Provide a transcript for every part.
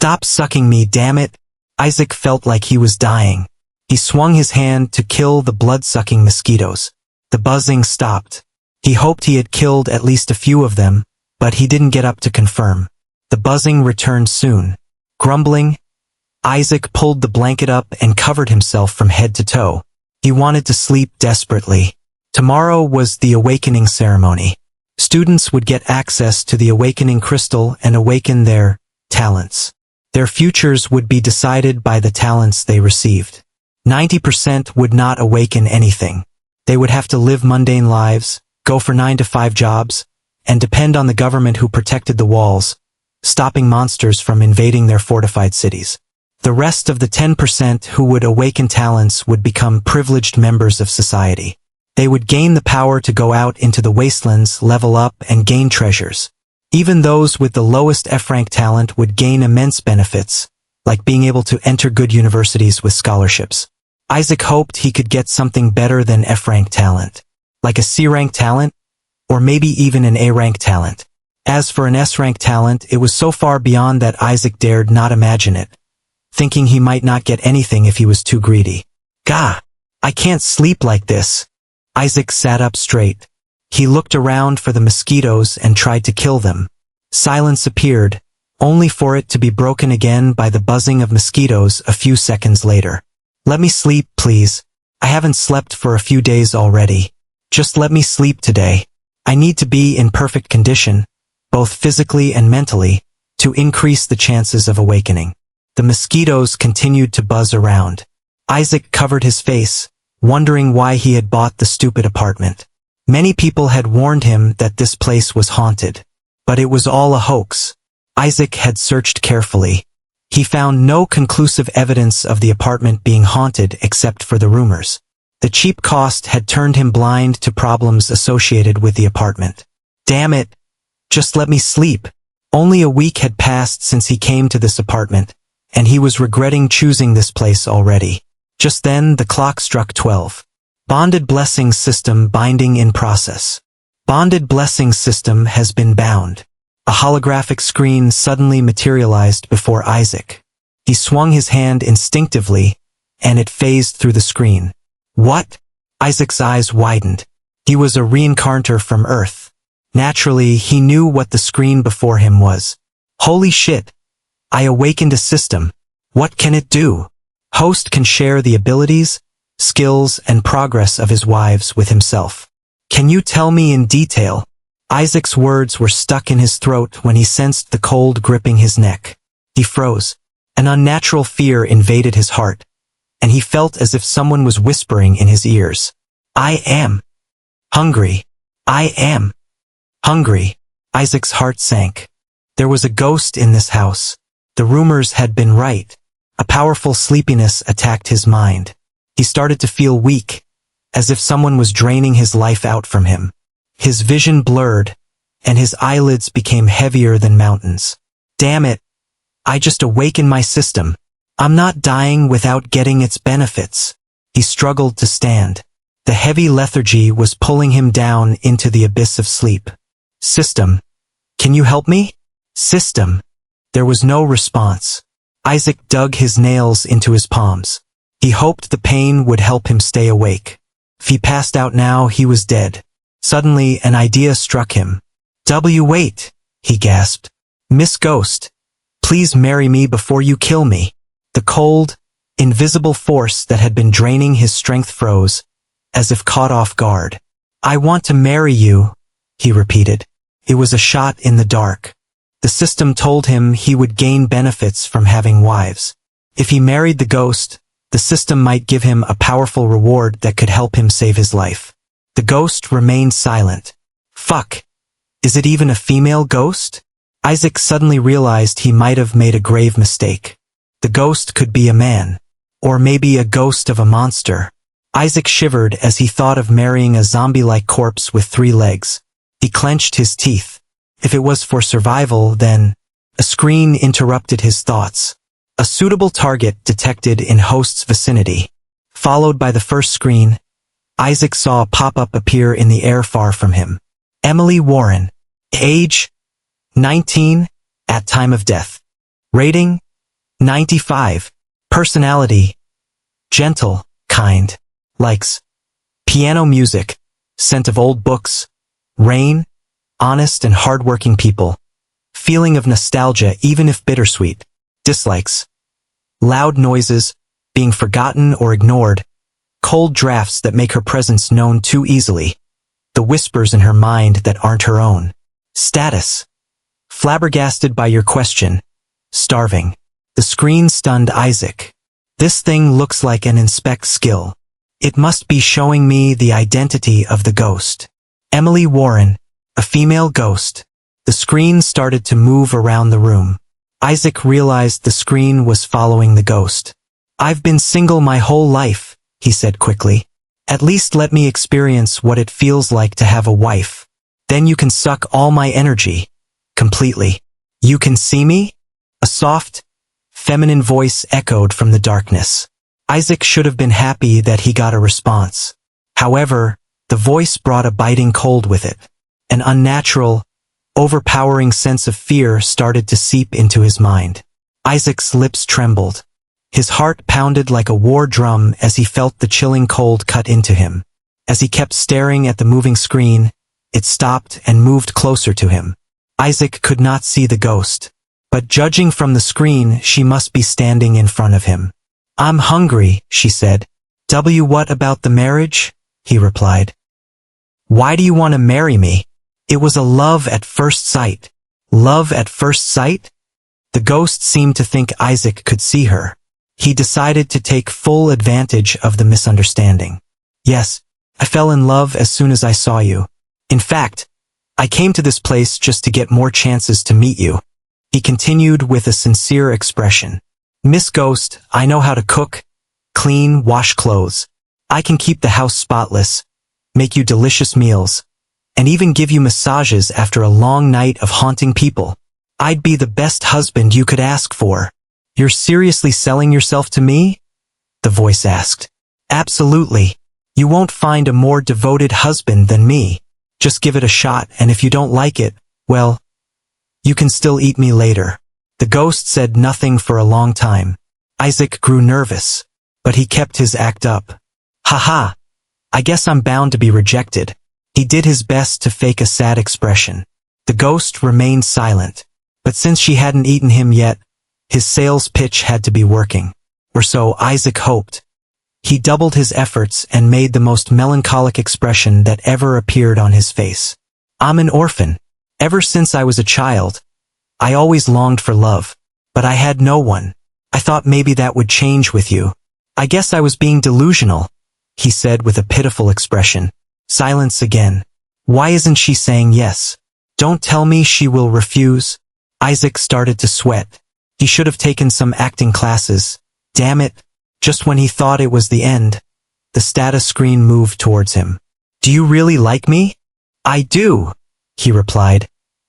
Stop sucking me, damn it. Isaac felt like he was dying. He swung his hand to kill the blood-sucking mosquitoes. The buzzing stopped. He hoped he had killed at least a few of them, but he didn't get up to confirm. The buzzing returned soon. Grumbling, Isaac pulled the blanket up and covered himself from head to toe. He wanted to sleep desperately. Tomorrow was the awakening ceremony. Students would get access to the awakening crystal and awaken their talents. Their futures would be decided by the talents they received. 90% would not awaken anything. They would have to live mundane lives, go for 9-to-5 jobs, and depend on the government who protected the walls, stopping monsters from invading their fortified cities. The rest of the 10% who would awaken talents would become privileged members of society. They would gain the power to go out into the wastelands, level up, and gain treasures. Even those with the lowest F-rank talent would gain immense benefits, like being able to enter good universities with scholarships. Isaac hoped he could get something better than F-rank talent, like a C-rank talent, or maybe even an A-rank talent. As for an S-rank talent, it was so far beyond that Isaac dared not imagine it, thinking he might not get anything if he was too greedy. Gah! I can't sleep like this. Isaac sat up straight. He looked around for the mosquitoes and tried to kill them. Silence appeared, only for it to be broken again by the buzzing of mosquitoes a few seconds later. Let me sleep, please. I haven't slept for a few days already. Just let me sleep today. I need to be in perfect condition, both physically and mentally, to increase the chances of awakening. The mosquitoes continued to buzz around. Isaac covered his face, wondering why he had bought the stupid apartment. Many people had warned him that this place was haunted, but it was all a hoax. Isaac had searched carefully. He found no conclusive evidence of the apartment being haunted except for the rumors. The cheap cost had turned him blind to problems associated with the apartment. Damn it! Just let me sleep. Only a week had passed since he came to this apartment, and he was regretting choosing this place already. Just then the clock struck 12. Bonded blessing system binding in process. Bonded blessing system has been bound. A holographic screen suddenly materialized before Isaac. He swung his hand instinctively, and it phased through the screen. What? Isaac's eyes widened. He was a reincarnator from Earth. Naturally, he knew what the screen before him was. Holy shit! I awakened a system. What can it do? Host can share the abilities, skills, and progress of his wives with himself. Can you tell me in detail? Isaac's words were stuck in his throat when he sensed the cold gripping his neck. He froze. An unnatural fear invaded his heart, and he felt as if someone was whispering in his ears. I am hungry. I am hungry. Isaac's heart sank. There was a ghost in this house. The rumors had been right. A powerful sleepiness attacked his mind. He started to feel weak, as if someone was draining his life out from him. His vision blurred, and his eyelids became heavier than mountains. Damn it! I just awakened my system. I'm not dying without getting its benefits. He struggled to stand. The heavy lethargy was pulling him down into the abyss of sleep. System. Can you help me? System. There was no response. Isaac dug his nails into his palms. He hoped the pain would help him stay awake. If he passed out now, he was dead. Suddenly, an idea struck him. Wait, he gasped. Miss Ghost, please marry me before you kill me. The cold, invisible force that had been draining his strength froze, as if caught off guard. I want to marry you, he repeated. It was a shot in the dark. The system told him he would gain benefits from having wives. If he married the ghost, the system might give him a powerful reward that could help him save his life. The ghost remained silent. Fuck. Is it even a female ghost? Isaac suddenly realized he might have made a grave mistake. The ghost could be a man. Or maybe a ghost of a monster. Isaac shivered as he thought of marrying a zombie-like corpse with 3 legs. He clenched his teeth. If it was for survival, then... A screen interrupted his thoughts. A suitable target detected in host's vicinity. Followed by the first screen, Isaac saw a pop-up appear in the air far from him. Emily Warren. Age? 19. At time of death. Rating? 95. Personality. Gentle, kind. Likes. Piano music. Scent of old books. Rain. Honest and hardworking people. Feeling of nostalgia even if bittersweet. Dislikes. Loud noises. Being forgotten or ignored. Cold drafts that make her presence known too easily. The whispers in her mind that aren't her own. Status. Flabbergasted by your question. Starving. The screen stunned Isaac. This thing looks like an inspect skill. It must be showing me the identity of the ghost. Emily Warren, a female ghost. The screen started to move around the room. Isaac realized the screen was following the ghost. I've been single my whole life, he said quickly. At least let me experience what it feels like to have a wife. Then you can suck all my energy. Completely. You can see me? A soft, feminine voice echoed from the darkness. Isaac should have been happy that he got a response. However, the voice brought a biting cold with it. An unnatural, overpowering sense of fear started to seep into his mind. Isaac's lips trembled. His heart pounded like a war drum as he felt the chilling cold cut into him. As he kept staring at the moving screen, it stopped and moved closer to him. Isaac could not see the ghost, but judging from the screen, she must be standing in front of him. I'm hungry, she said. What about the marriage? He replied. Why do you want to marry me? It was a love at first sight. Love at first sight? The ghost seemed to think Isaac could see her. He decided to take full advantage of the misunderstanding. Yes, I fell in love as soon as I saw you. In fact, I came to this place just to get more chances to meet you. He continued with a sincere expression. Miss Ghost, I know how to cook, clean, wash clothes. I can keep the house spotless, make you delicious meals, and even give you massages after a long night of haunting people. I'd be the best husband you could ask for. You're seriously selling yourself to me? The voice asked. Absolutely. You won't find a more devoted husband than me. Just give it a shot, and if you don't like it, well, you can still eat me later. The ghost said nothing for a long time. Isaac grew nervous, but he kept his act up. Haha, I guess I'm bound to be rejected. He did his best to fake a sad expression. The ghost remained silent, but since she hadn't eaten him yet, his sales pitch had to be working. Or so Isaac hoped. He doubled his efforts and made the most melancholic expression that ever appeared on his face. I'm an orphan. Ever since I was a child, I always longed for love, but I had no one. I thought maybe that would change with you. I guess I was being delusional, he said with a pitiful expression. Silence again. Why isn't she saying yes? Don't tell me she will refuse. Isaac started to sweat. He should have taken some acting classes. Damn it. Just when he thought it was the end, the status screen moved towards him. Do you really like me? I do, he replied,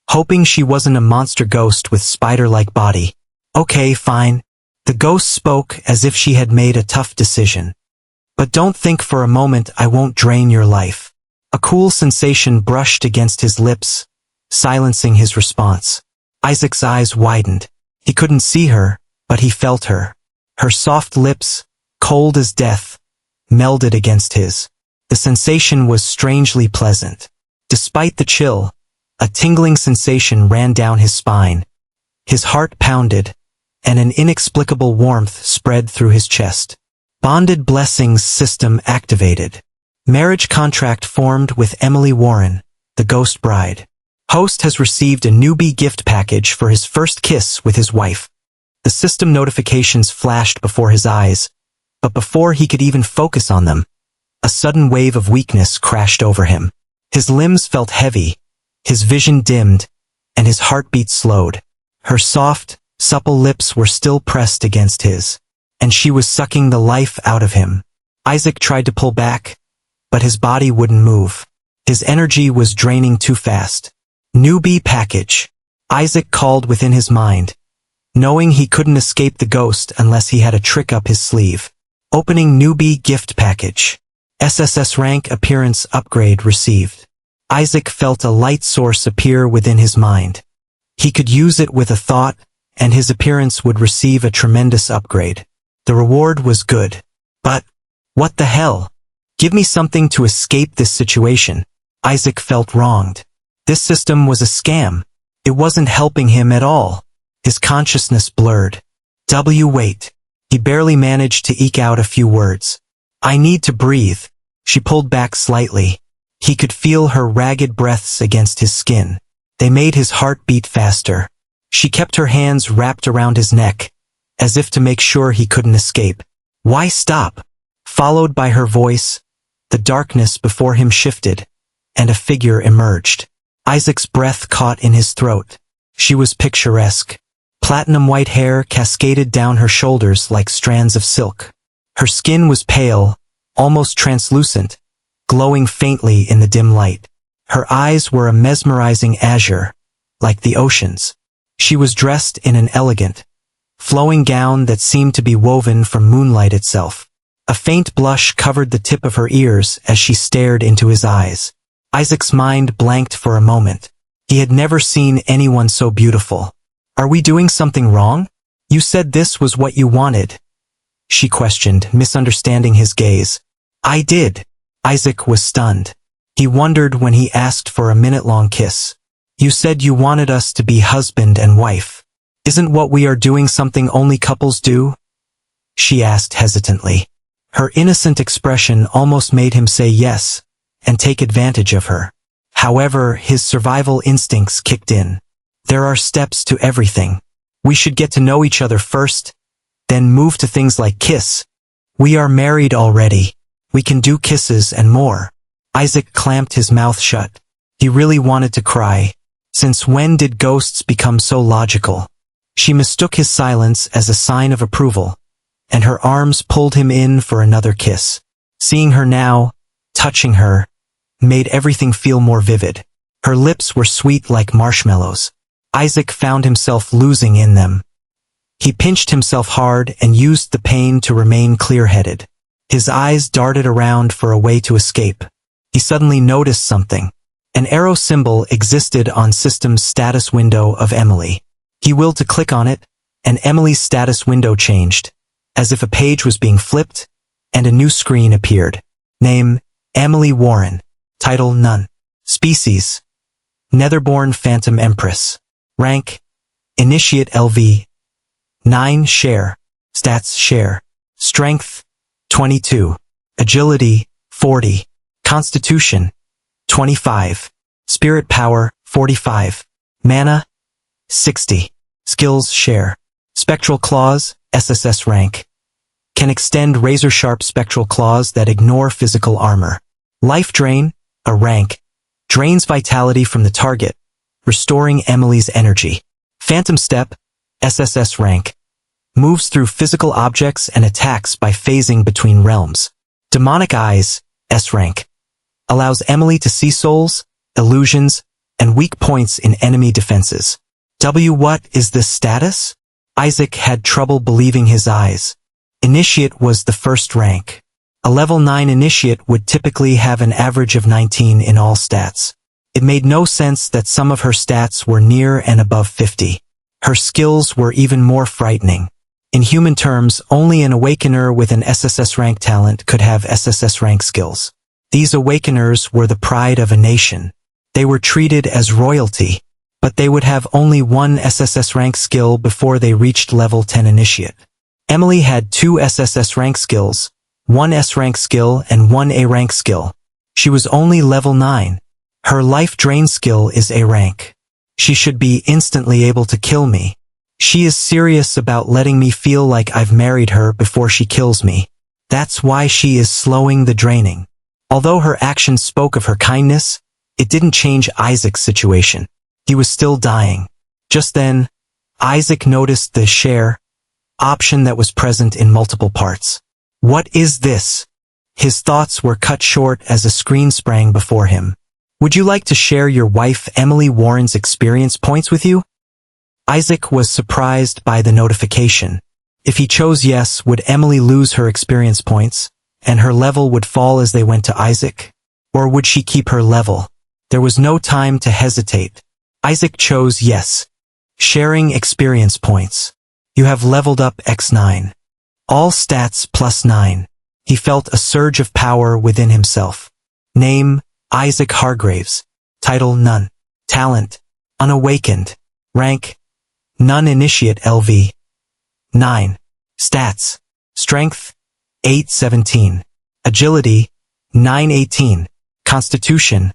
hoping she wasn't a monster ghost with spider-like body. Okay, fine. The ghost spoke as if she had made a tough decision. But don't think for a moment I won't drain your life. A cool sensation brushed against his lips, silencing his response. Isaac's eyes widened. He couldn't see her, but he felt her. Her soft lips, cold as death, melded against his. The sensation was strangely pleasant. Despite the chill, a tingling sensation ran down his spine. His heart pounded, and an inexplicable warmth spread through his chest. Bonded Blessings system activated. Marriage contract formed with Emily Warren, the ghost bride. Host has received a newbie gift package for his first kiss with his wife. The system notifications flashed before his eyes, but before he could even focus on them, a sudden wave of weakness crashed over him. His limbs felt heavy, his vision dimmed, and his heartbeat slowed. Her soft, supple lips were still pressed against his, and she was sucking the life out of him. Isaac tried to pull back, but his body wouldn't move. His energy was draining too fast. Newbie package. Isaac called within his mind, knowing he couldn't escape the ghost unless he had a trick up his sleeve. Opening newbie gift package. SSS rank appearance upgrade received. Isaac felt a light source appear within his mind. He could use it with a thought, and his appearance would receive a tremendous upgrade. The reward was good. But, what the hell? Give me something to escape this situation. Isaac felt wronged. This system was a scam. It wasn't helping him at all. His consciousness blurred. Wait. He barely managed to eke out a few words. I need to breathe. She pulled back slightly. He could feel her ragged breaths against his skin. They made his heart beat faster. She kept her hands wrapped around his neck, as if to make sure he couldn't escape. Why stop? Followed by her voice, the darkness before him shifted, and a figure emerged. Isaac's breath caught in his throat. She was picturesque. Platinum white hair cascaded down her shoulders like strands of silk. Her skin was pale, almost translucent, glowing faintly in the dim light. Her eyes were a mesmerizing azure, like the oceans. She was dressed in an elegant, flowing gown that seemed to be woven from moonlight itself. A faint blush covered the tip of her ears as she stared into his eyes. Isaac's mind blanked for a moment. He had never seen anyone so beautiful. Are we doing something wrong? You said this was what you wanted, she questioned, misunderstanding his gaze. I did. Isaac was stunned. He wondered when he asked for a minute-long kiss. You said you wanted us to be husband and wife. Isn't what we are doing something only couples do? She asked hesitantly. Her innocent expression almost made him say yes, and take advantage of her. However, his survival instincts kicked in. There are steps to everything. We should get to know each other first, then move to things like kiss. We are married already. We can do kisses and more. Isaac clamped his mouth shut. He really wanted to cry. Since when did ghosts become so logical? She mistook his silence as a sign of approval, and her arms pulled him in for another kiss. Seeing her now, touching her, made everything feel more vivid. Her lips were sweet like marshmallows. Isaac found himself losing in them. He pinched himself hard and used the pain to remain clear-headed. His eyes darted around for a way to escape. He suddenly noticed something. An arrow symbol existed on System's status window of Emily. He willed to click on it, and Emily's status window changed, as if a page was being flipped, and a new screen appeared. Name, Emily Warren. Title, None. Species, Netherborn Phantom Empress. Rank, Initiate LV. 9 Share. Stats Share. Strength, 22. Agility, 40. Constitution, 25. Spirit Power, 45. Mana, 60. Skills Share. Spectral Claws, SSS Rank. Can extend razor-sharp spectral claws that ignore physical armor. Life Drain, a rank. Drains vitality from the target, restoring Emily's energy. Phantom Step, SSS Rank. Moves through physical objects and attacks by phasing between realms. Demonic Eyes, S Rank. Allows Emily to see souls, illusions, and weak points in enemy defenses. What is this status? Isaac had trouble believing his eyes. Initiate was the first rank. A level 9 Initiate would typically have an average of 19 in all stats. It made no sense that some of her stats were near and above 50. Her skills were even more frightening. In human terms, only an Awakener with an SSS rank talent could have SSS rank skills. These Awakeners were the pride of a nation. They were treated as royalty, but they would have only one SSS rank skill before they reached level 10 Initiate. Emily had 2 SSS rank skills, 1 S rank skill and 1 A rank skill. She was only level 9. Her Life Drain skill is A rank. She should be instantly able to kill me. She is serious about letting me feel like I've married her before she kills me. That's why she is slowing the draining. Although her actions spoke of her kindness, it didn't change Isaac's situation. He was still dying. Just then, Isaac noticed the share option that was present in multiple parts. What is this? His thoughts were cut short as a screen sprang before him. Would you like to share your wife Emily Warren's experience points with you? Isaac was surprised by the notification. If he chose yes, would Emily lose her experience points, and her level would fall as they went to Isaac? Or would she keep her level? There was no time to hesitate. Isaac chose yes. Sharing experience points. You have leveled up x9. All stats +9. He felt a surge of power within himself. Name, Isaac Hargraves. Title, None. Talent, Unawakened. Rank, None Initiate LV. 9. Stats. Strength, 817. Agility, 918. Constitution,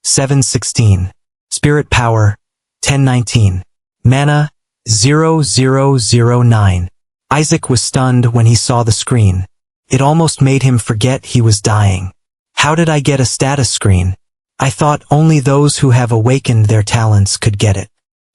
716. Spirit power, 1019. Mana, 0009. Isaac was stunned when he saw the screen. It almost made him forget he was dying. How did I get a status screen? I thought only those who have awakened their talents could get it.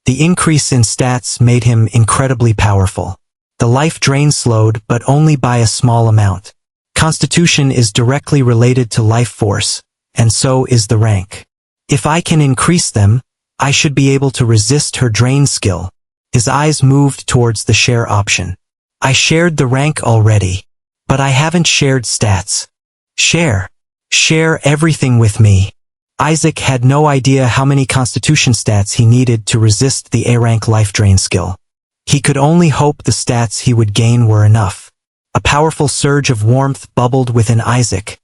The increase in stats made him incredibly powerful. The life drain slowed, but only by a small amount. Constitution is directly related to life force, and so is the rank. If I can increase them, I should be able to resist her drain skill. His eyes moved towards the share option. I shared the rank already, but I haven't shared stats. Share. Share everything with me. Isaac had no idea how many Constitution stats he needed to resist the A-rank life drain skill. He could only hope the stats he would gain were enough. A powerful surge of warmth bubbled within Isaac,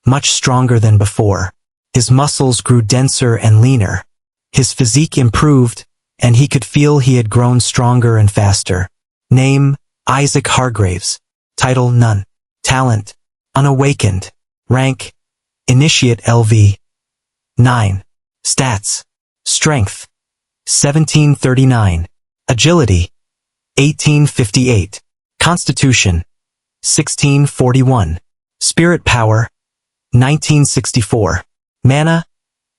much stronger than before. His muscles grew denser and leaner. His physique improved, and he could feel he had grown stronger and faster. Name, Isaac Hargraves. Title, None. Talent, Unawakened. Rank, Initiate LV. 9. Stats. Strength, 1739. Agility, 1858. Constitution, 1641. Spirit power, 1964. Mana,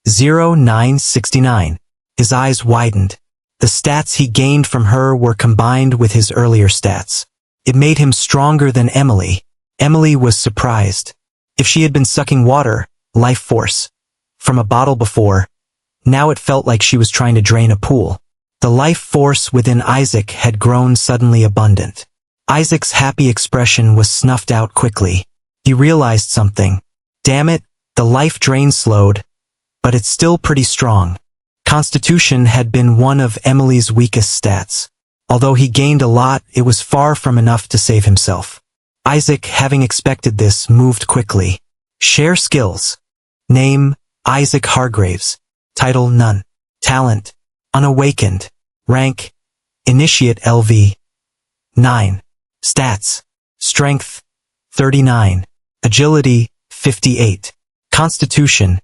0969. His eyes widened. The stats he gained from her were combined with his earlier stats. It made him stronger than Emily. Emily was surprised. If she had been sucking water, life force, from a bottle before, now it felt like she was trying to drain a pool. The life force within Isaac had grown suddenly abundant. Isaac's happy expression was snuffed out quickly. He realized something. Damn it, the life drain slowed, but it's still pretty strong. Constitution had been one of Emily's weakest stats. Although he gained a lot, it was far from enough to save himself. Isaac, having expected this, moved quickly. Share skills. Name, Isaac Hargraves. Title, None. Talent, Unawakened. Rank, Initiate LV. 9. Stats. Strength, 39. Agility, 58. Constitution,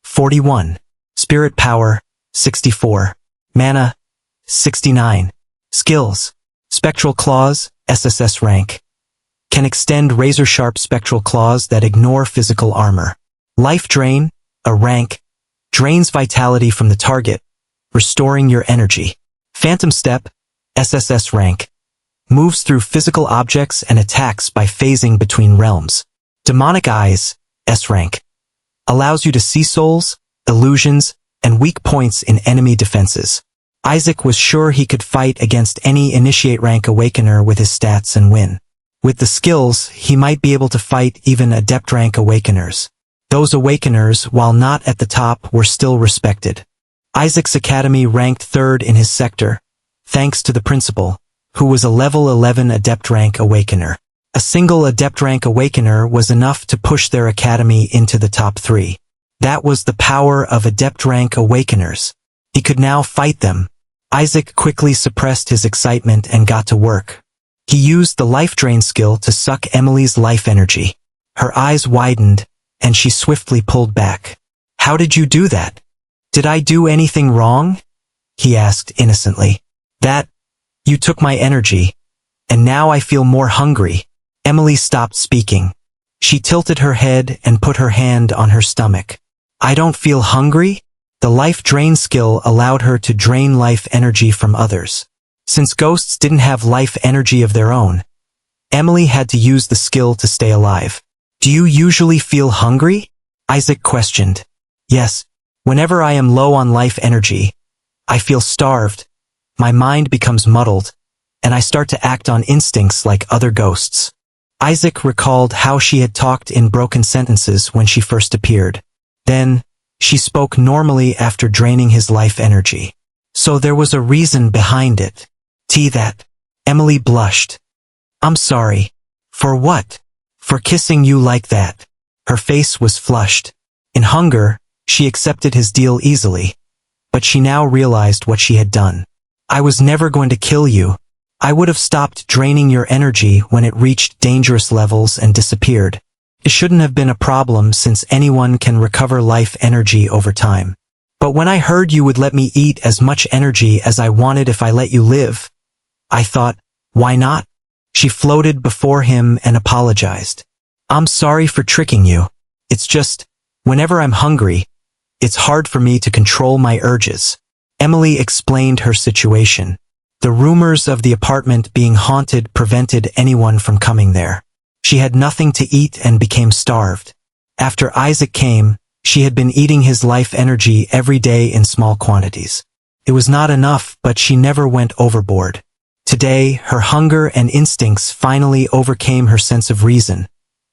41. Spirit power, 64. Mana, 69. Skills. Spectral claws, SSS rank. Can extend razor-sharp spectral claws that ignore physical armor. Life drain, a rank, drains vitality from the target, restoring your energy. Phantom step, SSS rank. Moves through physical objects and attacks by phasing between realms. Demonic eyes, S rank. Allows you to see souls, illusions, and weak points in enemy defenses. Isaac was sure he could fight against any Initiate rank Awakener with his stats and win. With the skills, he might be able to fight even Adept rank Awakeners. Those Awakeners, while not at the top, were still respected. Isaac's academy ranked 3rd in his sector, thanks to the principal, who was a level 11 Adept rank Awakener. A single Adept rank Awakener was enough to push their academy into the top 3. That was the power of Adept rank Awakeners. He could now fight them. Isaac quickly suppressed his excitement and got to work. He used the life drain skill to suck Emily's life energy. Her eyes widened, and she swiftly pulled back. How did you do that? Did I do anything wrong? He asked innocently. You took my energy, and now I feel more hungry. Emily stopped speaking. She tilted her head and put her hand on her stomach. I don't feel hungry? The life drain skill allowed her to drain life energy from others. Since ghosts didn't have life energy of their own, Emily had to use the skill to stay alive. Do you usually feel hungry? Isaac questioned. Yes. Whenever I am low on life energy, I feel starved. My mind becomes muddled, and I start to act on instincts like other ghosts. Isaac recalled how she had talked in broken sentences when she first appeared. Then, she spoke normally after draining his life energy. So there was a reason behind it. That. Emily blushed. I'm sorry. For what? For kissing you like that. Her face was flushed. In hunger, she accepted his deal easily. But she now realized what she had done. I was never going to kill you. I would have stopped draining your energy when it reached dangerous levels and disappeared. It shouldn't have been a problem since anyone can recover life energy over time. But when I heard you would let me eat as much energy as I wanted if I let you live, I thought, why not? She floated before him and apologized. I'm sorry for tricking you. It's just, whenever I'm hungry, it's hard for me to control my urges. Emily explained her situation. The rumors of the apartment being haunted prevented anyone from coming there. She had nothing to eat and became starved. After Isaac came, she had been eating his life energy every day in small quantities. It was not enough, but she never went overboard. Today, her hunger and instincts finally overcame her sense of reason,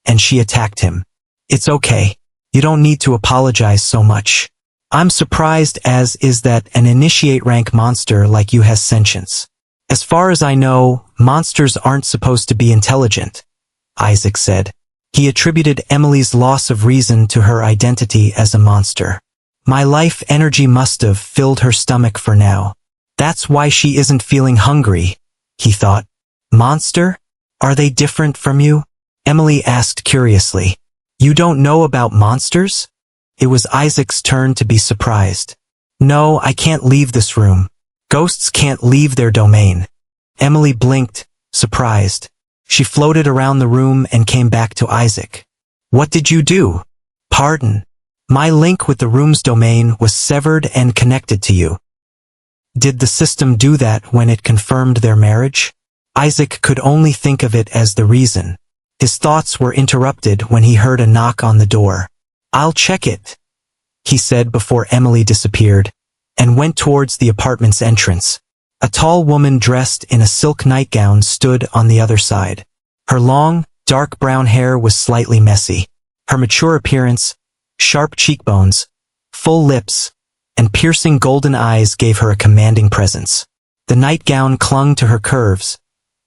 and she attacked him. It's okay. You don't need to apologize so much. I'm surprised as is that an initiate rank monster like you has sentience. As far as I know, monsters aren't supposed to be intelligent, Isaac said. He attributed Emily's loss of reason to her identity as a monster. My life energy must have filled her stomach for now. That's why she isn't feeling hungry, he thought. Monster? Are they different from you? Emily asked curiously. You don't know about monsters? It was Isaac's turn to be surprised. No, I can't leave this room. Ghosts can't leave their domain. Emily blinked, surprised. She floated around the room and came back to Isaac. What did you do? Pardon. My link with the room's domain was severed and connected to you. Did the system do that when it confirmed their marriage? Isaac could only think of it as the reason. His thoughts were interrupted when he heard a knock on the door. I'll check it, he said before Emily disappeared, and went towards the apartment's entrance. A tall woman dressed in a silk nightgown stood on the other side. Her long, dark brown hair was slightly messy. Her mature appearance, sharp cheekbones, full lips, and piercing golden eyes gave her a commanding presence. The nightgown clung to her curves,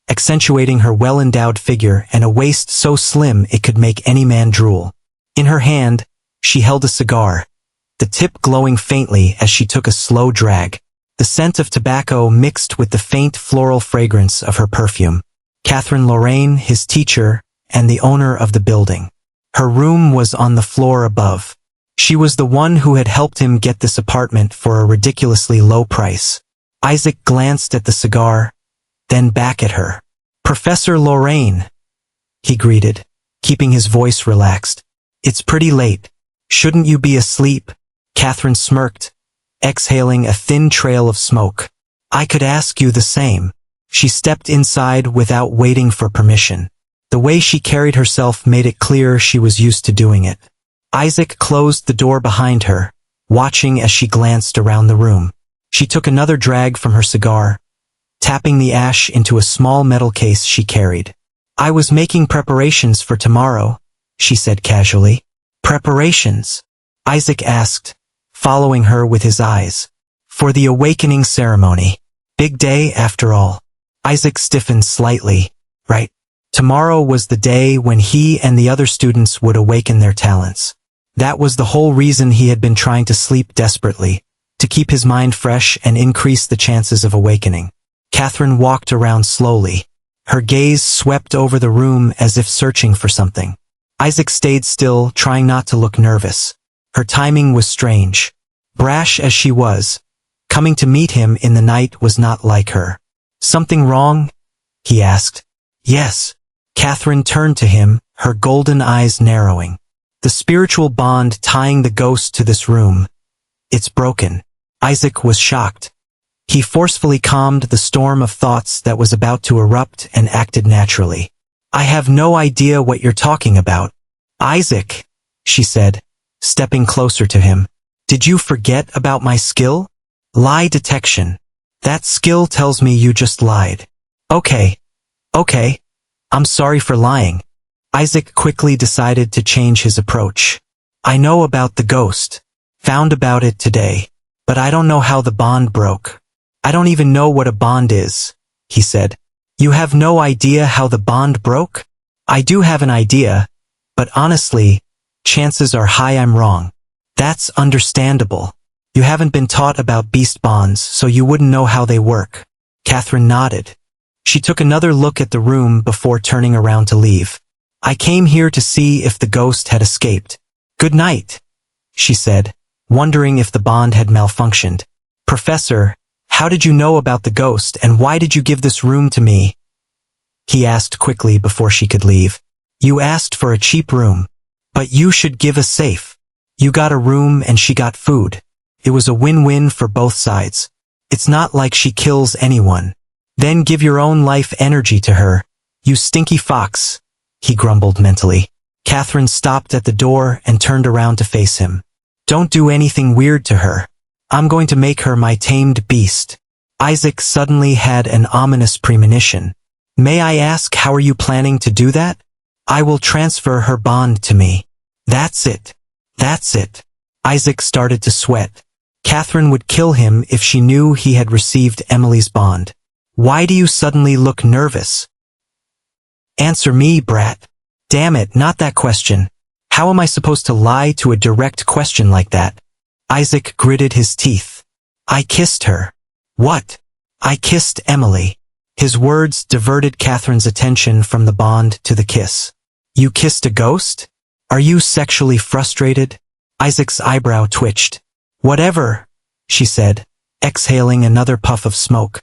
accentuating her well-endowed figure and a waist so slim it could make any man drool. In her hand, she held a cigar, the tip glowing faintly as she took a slow drag. The scent of tobacco mixed with the faint floral fragrance of her perfume. Catherine Lorraine, his teacher, and the owner of the building. Her room was on the floor above. She was the one who had helped him get this apartment for a ridiculously low price. Isaac glanced at the cigar, then back at her. Professor Lorraine, he greeted, keeping his voice relaxed. It's pretty late. Shouldn't you be asleep? Catherine smirked, exhaling a thin trail of smoke. I could ask you the same. She stepped inside without waiting for permission. The way she carried herself made it clear she was used to doing it. Isaac closed the door behind her, watching as she glanced around the room. She took another drag from her cigar, tapping the ash into a small metal case she carried. I was making preparations for tomorrow, she said casually. Preparations? Isaac asked, following her with his eyes. For the awakening ceremony. Big day after all. Isaac stiffened slightly. Right. Tomorrow was the day when he and the other students would awaken their talents. That was the whole reason he had been trying to sleep desperately, to keep his mind fresh and increase the chances of awakening. Catherine walked around slowly. Her gaze swept over the room as if searching for something. Isaac stayed still, trying not to look nervous. Her timing was strange. Brash as she was, coming to meet him in the night was not like her. Something wrong? He asked. Yes. Catherine turned to him, her golden eyes narrowing. The spiritual bond tying the ghost to this room. It's broken. Isaac was shocked. He forcefully calmed the storm of thoughts that was about to erupt and acted naturally. I have no idea what you're talking about. Isaac, she said, stepping closer to him. Did you forget about my skill? Lie detection. That skill tells me you just lied. Okay. I'm sorry for lying. Isaac quickly decided to change his approach. I know about the ghost. Found about it today. But I don't know how the bond broke. I don't even know what a bond is, he said. You have no idea how the bond broke? I do have an idea, but honestly, chances are high I'm wrong. That's understandable. You haven't been taught about beast bonds, so you wouldn't know how they work. Catherine nodded. She took another look at the room before turning around to leave. I came here to see if the ghost had escaped. Good night, she said, wondering if the bond had malfunctioned. Professor, how did you know about the ghost and why did you give this room to me? He asked quickly before she could leave. You asked for a cheap room. But you should give a safe. You got a room and she got food. It was a win-win for both sides. It's not like she kills anyone. Then give your own life energy to her. You stinky fox, he grumbled mentally. Catherine stopped at the door and turned around to face him. Don't do anything weird to her. I'm going to make her my tamed beast. Isaac suddenly had an ominous premonition. May I ask, how are you planning to do that? I will transfer her bond to me. That's it. That's it. Isaac started to sweat. Catherine would kill him if she knew he had received Emily's bond. Why do you suddenly look nervous? Answer me, brat. Damn it, not that question. How am I supposed to lie to a direct question like that? Isaac gritted his teeth. I kissed her. What? I kissed Emily. His words diverted Catherine's attention from the bond to the kiss. You kissed a ghost? Are you sexually frustrated? Isaac's eyebrow twitched. Whatever, she said, exhaling another puff of smoke.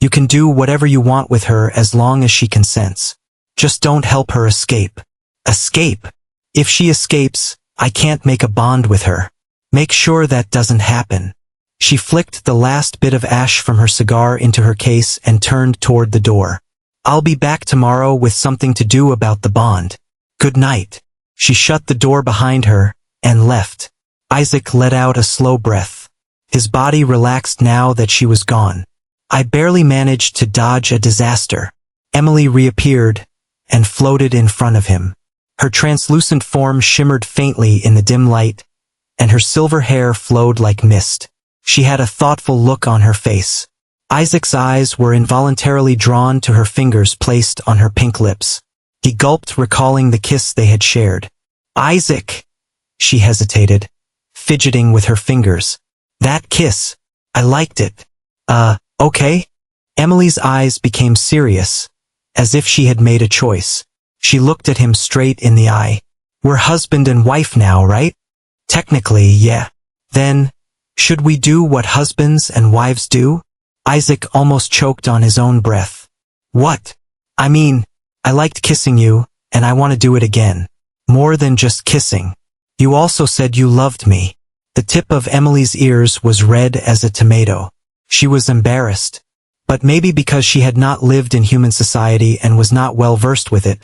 You can do whatever you want with her as long as she consents. Just don't help her escape. Escape? If she escapes, I can't make a bond with her. Make sure that doesn't happen. She flicked the last bit of ash from her cigar into her case and turned toward the door. I'll be back tomorrow with something to do about the bond. Good night. She shut the door behind her and left. Isaac let out a slow breath. His body relaxed now that she was gone. I barely managed to dodge a disaster. Emily reappeared and floated in front of him. Her translucent form shimmered faintly in the dim light, and her silver hair flowed like mist. She had a thoughtful look on her face. Isaac's eyes were involuntarily drawn to her fingers placed on her pink lips. He gulped, recalling the kiss they had shared. Isaac, she hesitated, fidgeting with her fingers. That kiss. I liked it. Okay? Emily's eyes became serious, as if she had made a choice. She looked at him straight in the eye. We're husband and wife now, right? Technically, yeah. Then, should we do what husbands and wives do? Isaac almost choked on his own breath. What? I mean, I liked kissing you, and I want to do it again. More than just kissing. You also said you loved me. The tip of Emily's ears was red as a tomato. She was embarrassed. But maybe because she had not lived in human society and was not well versed with it,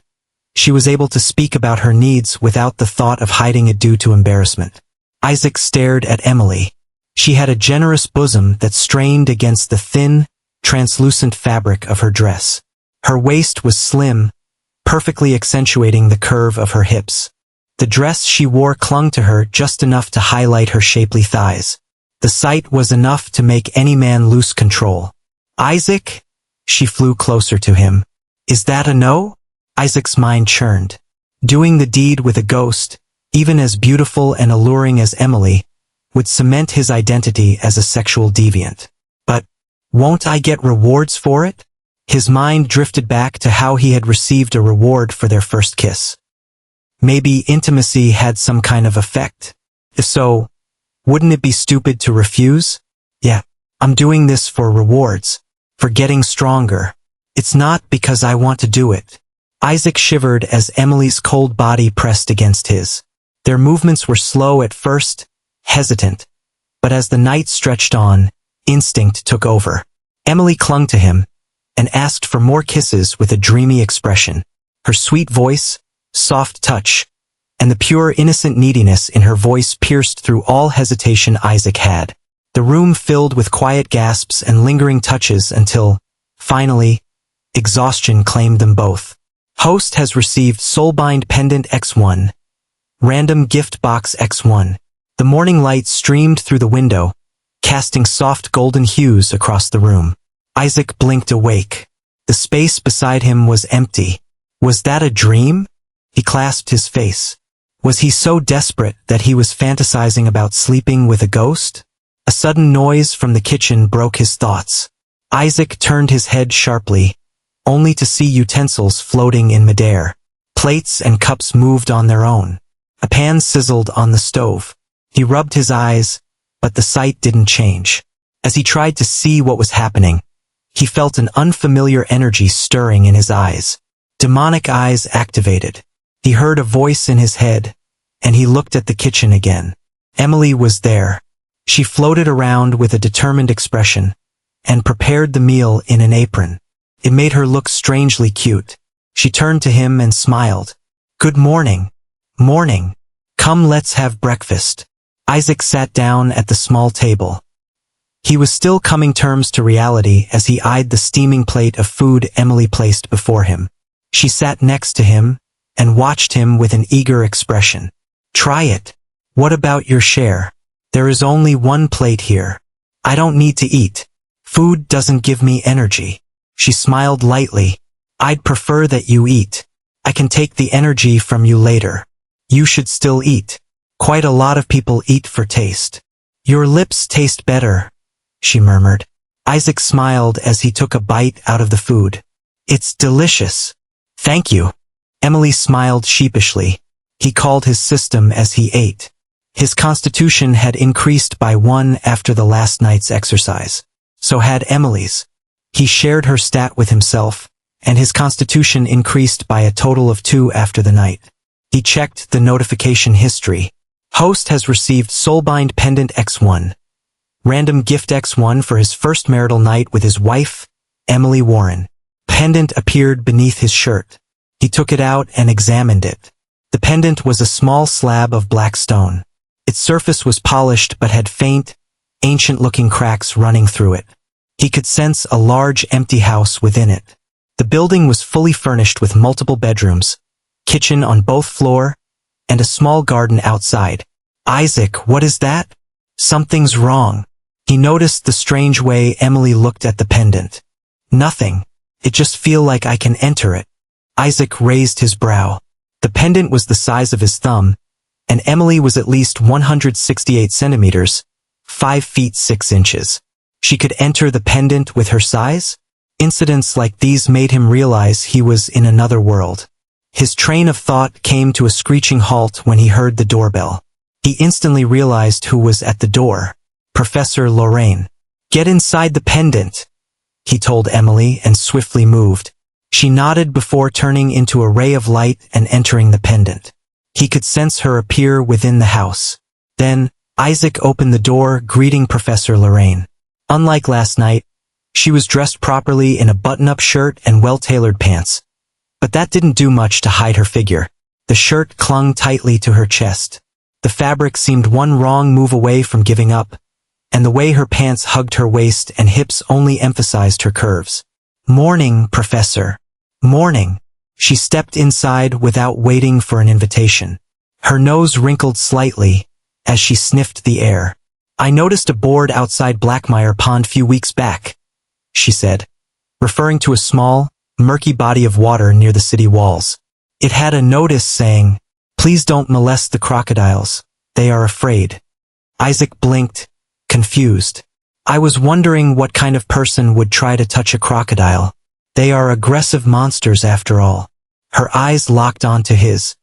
she was able to speak about her needs without the thought of hiding it due to embarrassment. Isaac stared at Emily. She had a generous bosom that strained against the thin, translucent fabric of her dress. Her waist was slim, perfectly accentuating the curve of her hips. The dress she wore clung to her just enough to highlight her shapely thighs. The sight was enough to make any man lose control. Isaac? She flew closer to him. Is that a no? Isaac's mind churned. Doing the deed with a ghost, even as beautiful and alluring as Emily, would cement his identity as a sexual deviant. But, won't I get rewards for it? His mind drifted back to how he had received a reward for their first kiss. Maybe intimacy had some kind of effect. If so, wouldn't it be stupid to refuse? Yeah, I'm doing this for rewards, for getting stronger. It's not because I want to do it. Isaac shivered as Emily's cold body pressed against his. Their movements were slow at first, hesitant, but as the night stretched on, instinct took over. Emily clung to him and asked for more kisses with a dreamy expression. Her sweet voice, soft touch, and the pure innocent neediness in her voice pierced through all hesitation Isaac had. The room filled with quiet gasps and lingering touches until, finally, exhaustion claimed them both. Host has received Soulbind Pendant X1. Random Gift Box X1. The morning light streamed through the window, casting soft golden hues across the room. Isaac blinked awake. The space beside him was empty. Was that a dream? He clasped his face. Was he so desperate that he was fantasizing about sleeping with a ghost? A sudden noise from the kitchen broke his thoughts. Isaac turned his head sharply, only to see utensils floating in midair. Plates and cups moved on their own. A pan sizzled on the stove. He rubbed his eyes, but the sight didn't change. As he tried to see what was happening, he felt an unfamiliar energy stirring in his eyes. Demonic eyes activated. He heard a voice in his head, and he looked at the kitchen again. Emily was there. She floated around with a determined expression, and prepared the meal in an apron. It made her look strangely cute. She turned to him and smiled. "Good morning." "Morning. Come, let's have breakfast." Isaac sat down at the small table. He was still coming terms to reality as he eyed the steaming plate of food Emily placed before him. She sat next to him and watched him with an eager expression. "Try it. What about your share? There is only one plate here. I don't need to eat. Food doesn't give me energy." She smiled lightly. "I'd prefer that you eat. I can take the energy from you later. You should still eat. Quite a lot of people eat for taste." "Your lips taste better," she murmured. Isaac smiled as he took a bite out of the food. "It's delicious." "Thank you." Emily smiled sheepishly. He called his system as he ate. His constitution had increased by 1 after the last night's exercise. So had Emily's. He shared her stat with himself, and his constitution increased by a total of 2 after the night. He checked the notification history. Host has received Soulbind Pendant X1. Random gift X1 for his first marital night with his wife, Emily Warren. Pendant appeared beneath his shirt. He took it out and examined it. The pendant was a small slab of black stone. Its surface was polished but had faint, ancient-looking cracks running through it. He could sense a large empty house within it. The building was fully furnished with multiple bedrooms, kitchen on both floors, and a small garden outside. "Isaac, what is that?" "Something's wrong." He noticed the strange way Emily looked at the pendant. "Nothing. It just feel like I can enter it." Isaac raised his brow. The pendant was the size of his thumb, and Emily was at least 168 centimeters, 5 feet 6 inches. She could enter the pendant with her size? Incidents like these made him realize he was in another world. His train of thought came to a screeching halt when he heard the doorbell. He instantly realized who was at the door. Professor Lorraine. "Get inside the pendant," he told Emily and swiftly moved. She nodded before turning into a ray of light and entering the pendant. He could sense her appear within the house. Then, Isaac opened the door, greeting Professor Lorraine. Unlike last night, she was dressed properly in a button-up shirt and well-tailored pants. But that didn't do much to hide her figure. The shirt clung tightly to her chest. The fabric seemed one wrong move away from giving up, and the way her pants hugged her waist and hips only emphasized her curves. "Morning, Professor." "Morning." She stepped inside without waiting for an invitation. Her nose wrinkled slightly as she sniffed the air. "I noticed a board outside Blackmire Pond few weeks back," she said, referring to a small, murky body of water near the city walls. It had a notice saying, "Please don't molest the crocodiles. They are afraid." Isaac blinked, confused. "I was wondering what kind of person would try to touch a crocodile. They are aggressive monsters after all." Her eyes locked onto his.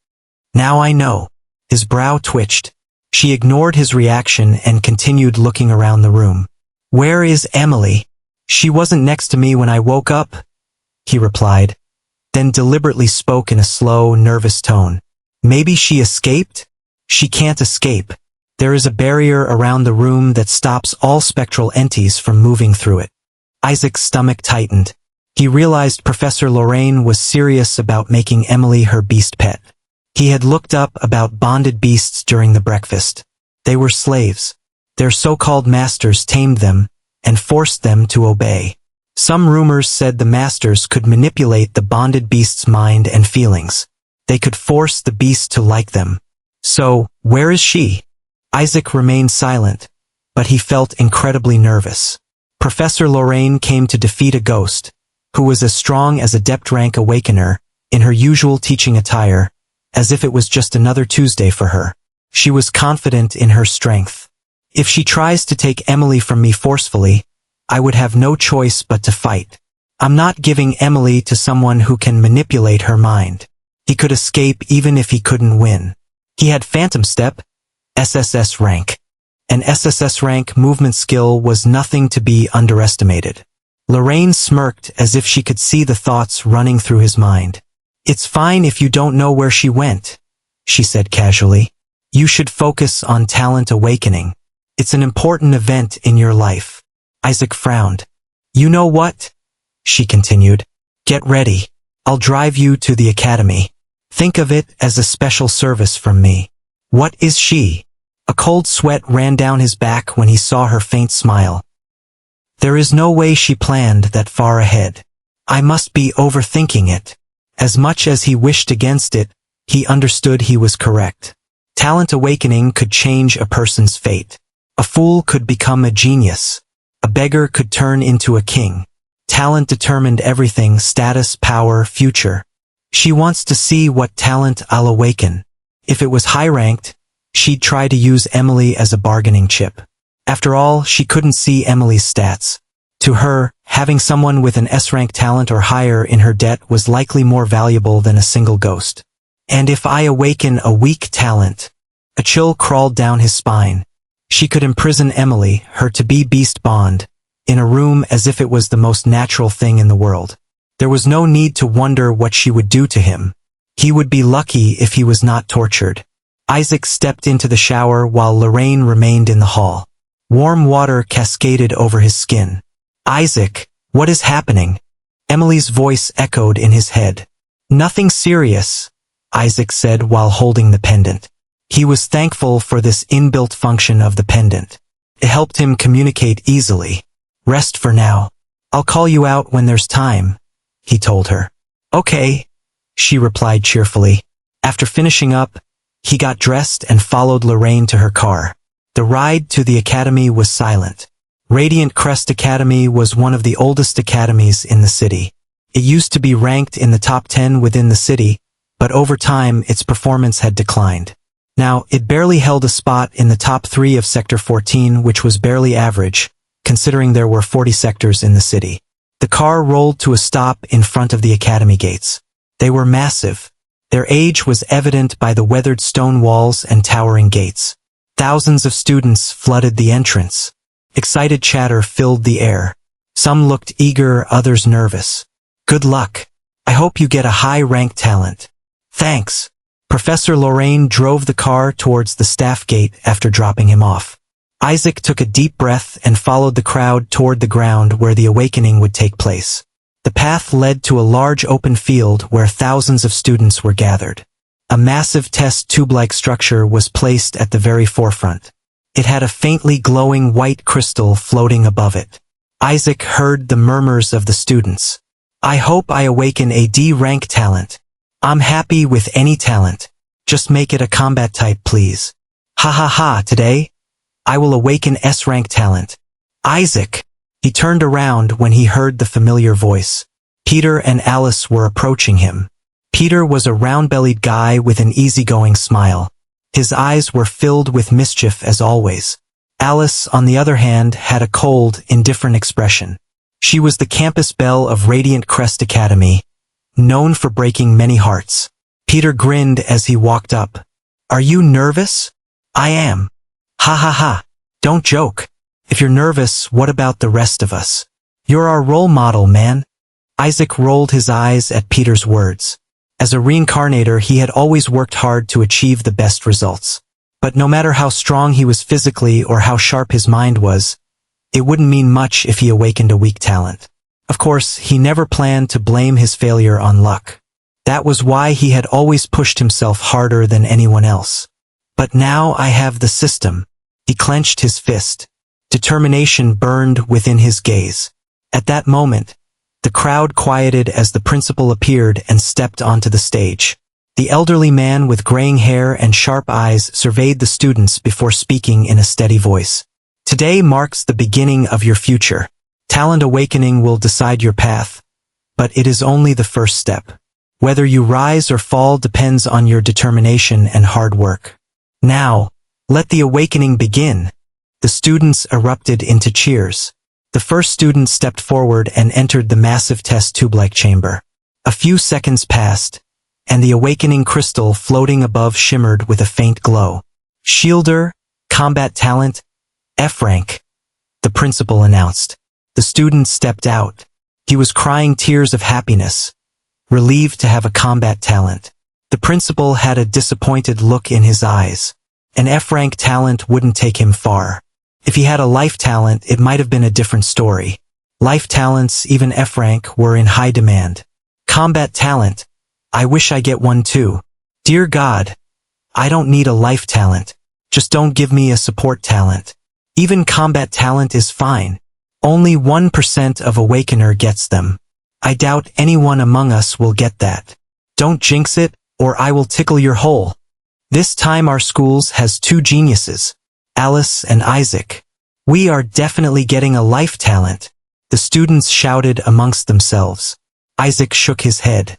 "Now I know." His brow twitched. She ignored his reaction and continued looking around the room. "Where is Emily?" "She wasn't next to me when I woke up," he replied, then deliberately spoke in a slow, nervous tone. "Maybe she escaped?" "She can't escape. There is a barrier around the room that stops all spectral entities from moving through it." Isaac's stomach tightened. He realized Professor Lorraine was serious about making Emily her beast pet. He had looked up about bonded beasts during the breakfast. They were slaves. Their so-called masters tamed them and forced them to obey. Some rumors said the masters could manipulate the bonded beast's mind and feelings. They could force the beast to like them. "So, where is she?" Isaac remained silent. but he felt incredibly nervous. Professor Lorraine came to defeat a ghost, who was as strong as a Adept rank Awakener, in her usual teaching attire, as if it was just another Tuesday for her. She was confident in her strength. If she tries to take Emily from me forcefully, I would have no choice but to fight. I'm not giving Emily to someone who can manipulate her mind. He could escape even if he couldn't win. He had Phantom Step, SSS rank. An SSS rank movement skill was nothing to be underestimated. Lorraine smirked as if she could see the thoughts running through his mind. It's fine if you don't know where she went, she said casually. You should focus on talent awakening. It's an important event in your life. Isaac frowned. You know what? She continued. Get ready. I'll drive you to the academy. Think of it as a special service from me. What is she? A cold sweat ran down his back when he saw her faint smile. There is no way she planned that far ahead. I must be overthinking it. As much as he wished against it, he understood he was correct. Talent awakening could change a person's fate. A fool could become a genius. A beggar could turn into a king. Talent determined everything: status, power, future. She wants to see what talent I'll awaken. If it was high-ranked, she'd try to use Emily as a bargaining chip. After all, she couldn't see Emily's stats. To her, having someone with an S-rank talent or higher in her debt was likely more valuable than a single ghost. And if I awaken a weak talent? A chill crawled down his spine. She could imprison Emily, her to-be beast bond, in a room as if it was the most natural thing in the world. There was no need to wonder what she would do to him. He would be lucky if he was not tortured. Isaac stepped into the shower while Lorraine remained in the hall. Warm water cascaded over his skin. Isaac, what is happening? Emily's voice echoed in his head. Nothing serious, Isaac said while holding the pendant. He was thankful for this inbuilt function of the pendant. It helped him communicate easily. Rest for now. I'll call you out when there's time, he told her. Okay, she replied cheerfully. After finishing up, he got dressed and followed Lorraine to her car. The ride to the academy was silent. Radiant Crest Academy was one of the oldest academies in the city. It used to be ranked in the top 10 within the city, but over time its performance had declined. Now, it barely held a spot in the top 3 of Sector 14, which was barely average, considering there were 40 sectors in the city. The car rolled to a stop in front of the academy gates. They were massive. Their age was evident by the weathered stone walls and towering gates. Thousands of students flooded the entrance. Excited chatter filled the air. Some looked eager, others nervous. Good luck. I hope you get a high-ranked talent. Thanks. Professor Lorraine drove the car towards the staff gate after dropping him off. Isaac took a deep breath and followed the crowd toward the ground where the awakening would take place. The path led to a large open field where thousands of students were gathered. A massive test tube-like structure was placed at the very forefront. It had a faintly glowing white crystal floating above it. Isaac heard the murmurs of the students. I hope I awaken a D-rank talent. I'm happy with any talent. Just make it a combat type, please. Ha ha ha, today, I will awaken S-rank talent. Isaac! He turned around when he heard the familiar voice. Peter and Alice were approaching him. Peter was a round-bellied guy with an easygoing smile. His eyes were filled with mischief as always. Alice, on the other hand, had a cold, indifferent expression. She was the campus belle of Radiant Crest Academy, known for breaking many hearts. Peter grinned as he walked up. Are you nervous? I am. Ha ha ha. Don't joke. If you're nervous, what about the rest of us? You're our role model, man. Isaac rolled his eyes at Peter's words. As a reincarnator, he had always worked hard to achieve the best results. But no matter how strong he was physically or how sharp his mind was, it wouldn't mean much if he awakened a weak talent. Of course, he never planned to blame his failure on luck. That was why he had always pushed himself harder than anyone else. But now I have the system. He clenched his fist. Determination burned within his gaze. At that moment, the crowd quieted as the principal appeared and stepped onto the stage. The elderly man with graying hair and sharp eyes surveyed the students before speaking in a steady voice. Today marks the beginning of your future. Talent awakening will decide your path, but it is only the first step. Whether you rise or fall depends on your determination and hard work. Now, let the awakening begin. The students erupted into cheers. The first student stepped forward and entered the massive test tube-like chamber. A few seconds passed, and the awakening crystal floating above shimmered with a faint glow. Shielder, combat talent, F rank, the principal announced. The student stepped out. He was crying tears of happiness, relieved to have a combat talent. The principal had a disappointed look in his eyes. An F-rank talent wouldn't take him far. If he had a life talent, it might have been a different story. Life talents, even F-rank, were in high demand. Combat talent, I wish I get one too. Dear God, I don't need a life talent. Just don't give me a support talent. Even combat talent is fine. Only 1% of Awakener gets them. I doubt anyone among us will get that. Don't jinx it, or I will tickle your hole. This time our schools has two geniuses, Alice and Isaac. We are definitely getting a life talent, the students shouted amongst themselves. Isaac shook his head.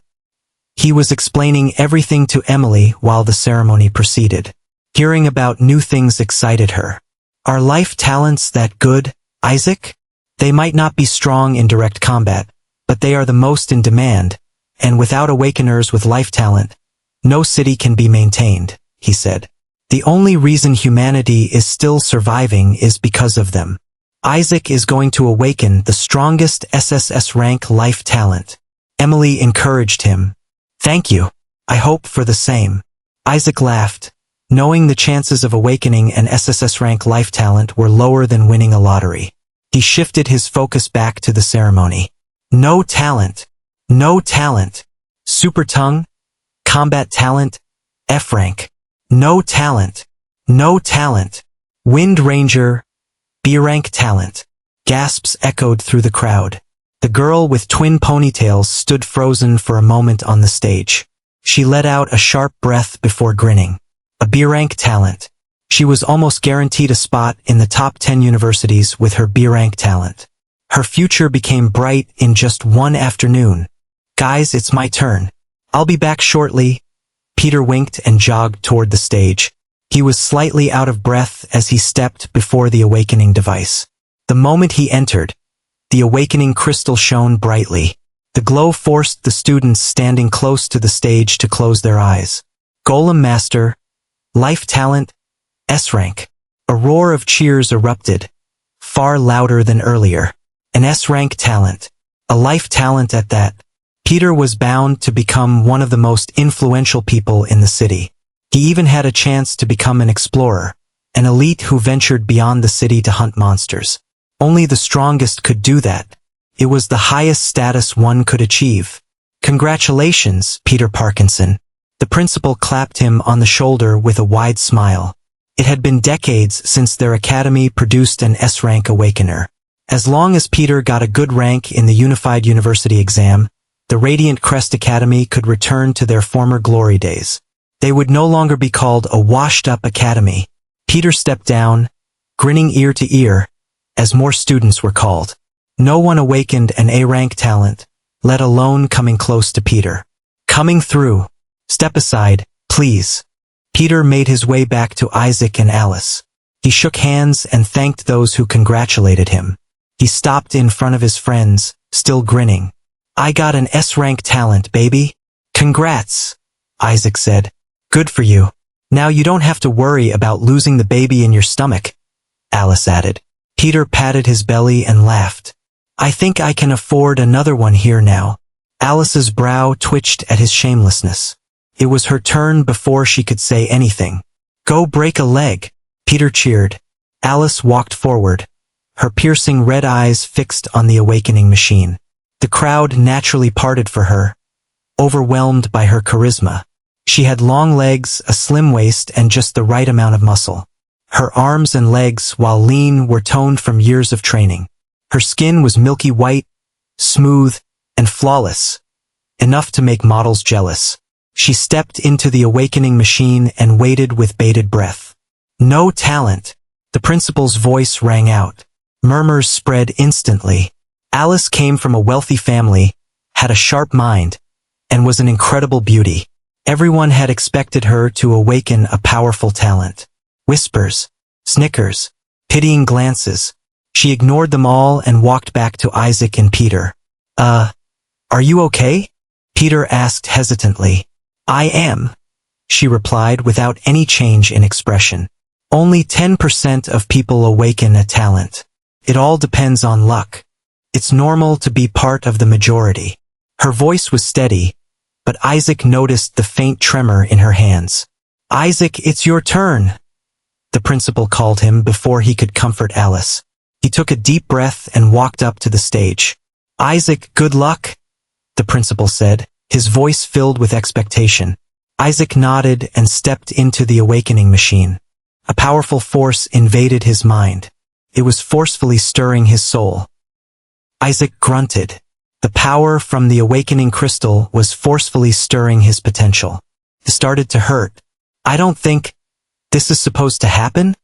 He was explaining everything to Emily while the ceremony proceeded. Hearing about new things excited her. Are life talents that good, Isaac? They might not be strong in direct combat, but they are the most in demand, and without awakeners with life talent, no city can be maintained, he said. The only reason humanity is still surviving is because of them. Isaac is going to awaken the strongest SSS rank life talent. Emily encouraged him. Thank you. I hope for the same. Isaac laughed, knowing the chances of awakening an SSS rank life talent were lower than winning a lottery. He shifted his focus back to the ceremony. No talent. No talent. Super tongue. Combat talent. F rank. No talent. No talent. Wind Ranger. B rank talent. Gasps echoed through the crowd. The girl with twin ponytails stood frozen for a moment on the stage. She let out a sharp breath before grinning. A B rank talent. She was almost guaranteed a spot in the top 10 universities with her B rank talent. Her future became bright in just one afternoon. Guys, it's my turn. I'll be back shortly. Peter winked and jogged toward the stage. He was slightly out of breath as he stepped before the awakening device. The moment he entered, the awakening crystal shone brightly. The glow forced the students standing close to the stage to close their eyes. Golem Master, Life Talent, S-rank. A roar of cheers erupted, far louder than earlier. An S-rank talent, a life talent at that. Peter was bound to become one of the most influential people in the city. He even had a chance to become an explorer, an elite who ventured beyond the city to hunt monsters. Only the strongest could do that. It was the highest status one could achieve. Congratulations, Peter Parkinson. The principal clapped him on the shoulder with a wide smile. It had been decades since their academy produced an S-rank awakener. As long as Peter got a good rank in the Unified University exam, the Radiant Crest Academy could return to their former glory days. They would no longer be called a washed-up academy. Peter stepped down, grinning ear to ear, as more students were called. No one awakened an A-rank talent, let alone coming close to Peter. Coming through. Step aside, please. Peter made his way back to Isaac and Alice. He shook hands and thanked those who congratulated him. He stopped in front of his friends, still grinning. I got an S-rank talent, baby. Congrats, Isaac said. Good for you. Now you don't have to worry about losing the baby in your stomach, Alice added. Peter patted his belly and laughed. I think I can afford another one here now. Alice's brow twitched at his shamelessness. It was her turn before she could say anything. Go break a leg, Peter cheered. Alice walked forward, her piercing red eyes fixed on the awakening machine. The crowd naturally parted for her, overwhelmed by her charisma. She had long legs, a slim waist, and just the right amount of muscle. Her arms and legs, while lean, were toned from years of training. Her skin was milky white, smooth, and flawless, enough to make models jealous. She stepped into the awakening machine and waited with bated breath. No talent. The principal's voice rang out. Murmurs spread instantly. Alice came from a wealthy family, had a sharp mind, and was an incredible beauty. Everyone had expected her to awaken a powerful talent. Whispers, snickers, pitying glances. She ignored them all and walked back to Isaac and Peter. Are you okay? Peter asked hesitantly. I am, she replied without any change in expression. Only 10% of people awaken a talent. It all depends on luck. It's normal to be part of the majority. Her voice was steady, but Isaac noticed the faint tremor in her hands. Isaac, it's your turn, the principal called him before he could comfort Alice. He took a deep breath and walked up to the stage. Isaac, good luck, the principal said, his voice filled with expectation. Isaac nodded and stepped into the awakening machine. A powerful force invaded his mind. It was forcefully stirring his soul. Isaac grunted. The power from the awakening crystal was forcefully stirring his potential. It started to hurt. I don't think this is supposed to happen?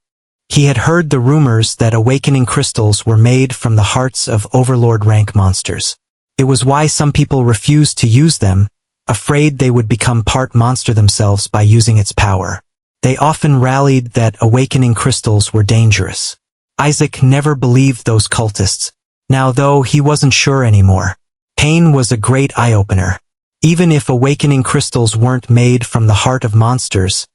He had heard the rumors that awakening crystals were made from the hearts of overlord rank monsters. It was why some people refused to use them, afraid they would become part monster themselves by using its power. They often rallied that awakening crystals were dangerous. Isaac never believed those cultists. Now though, he wasn't sure anymore. Pain was a great eye-opener. Even if awakening crystals weren't made from the heart of monsters,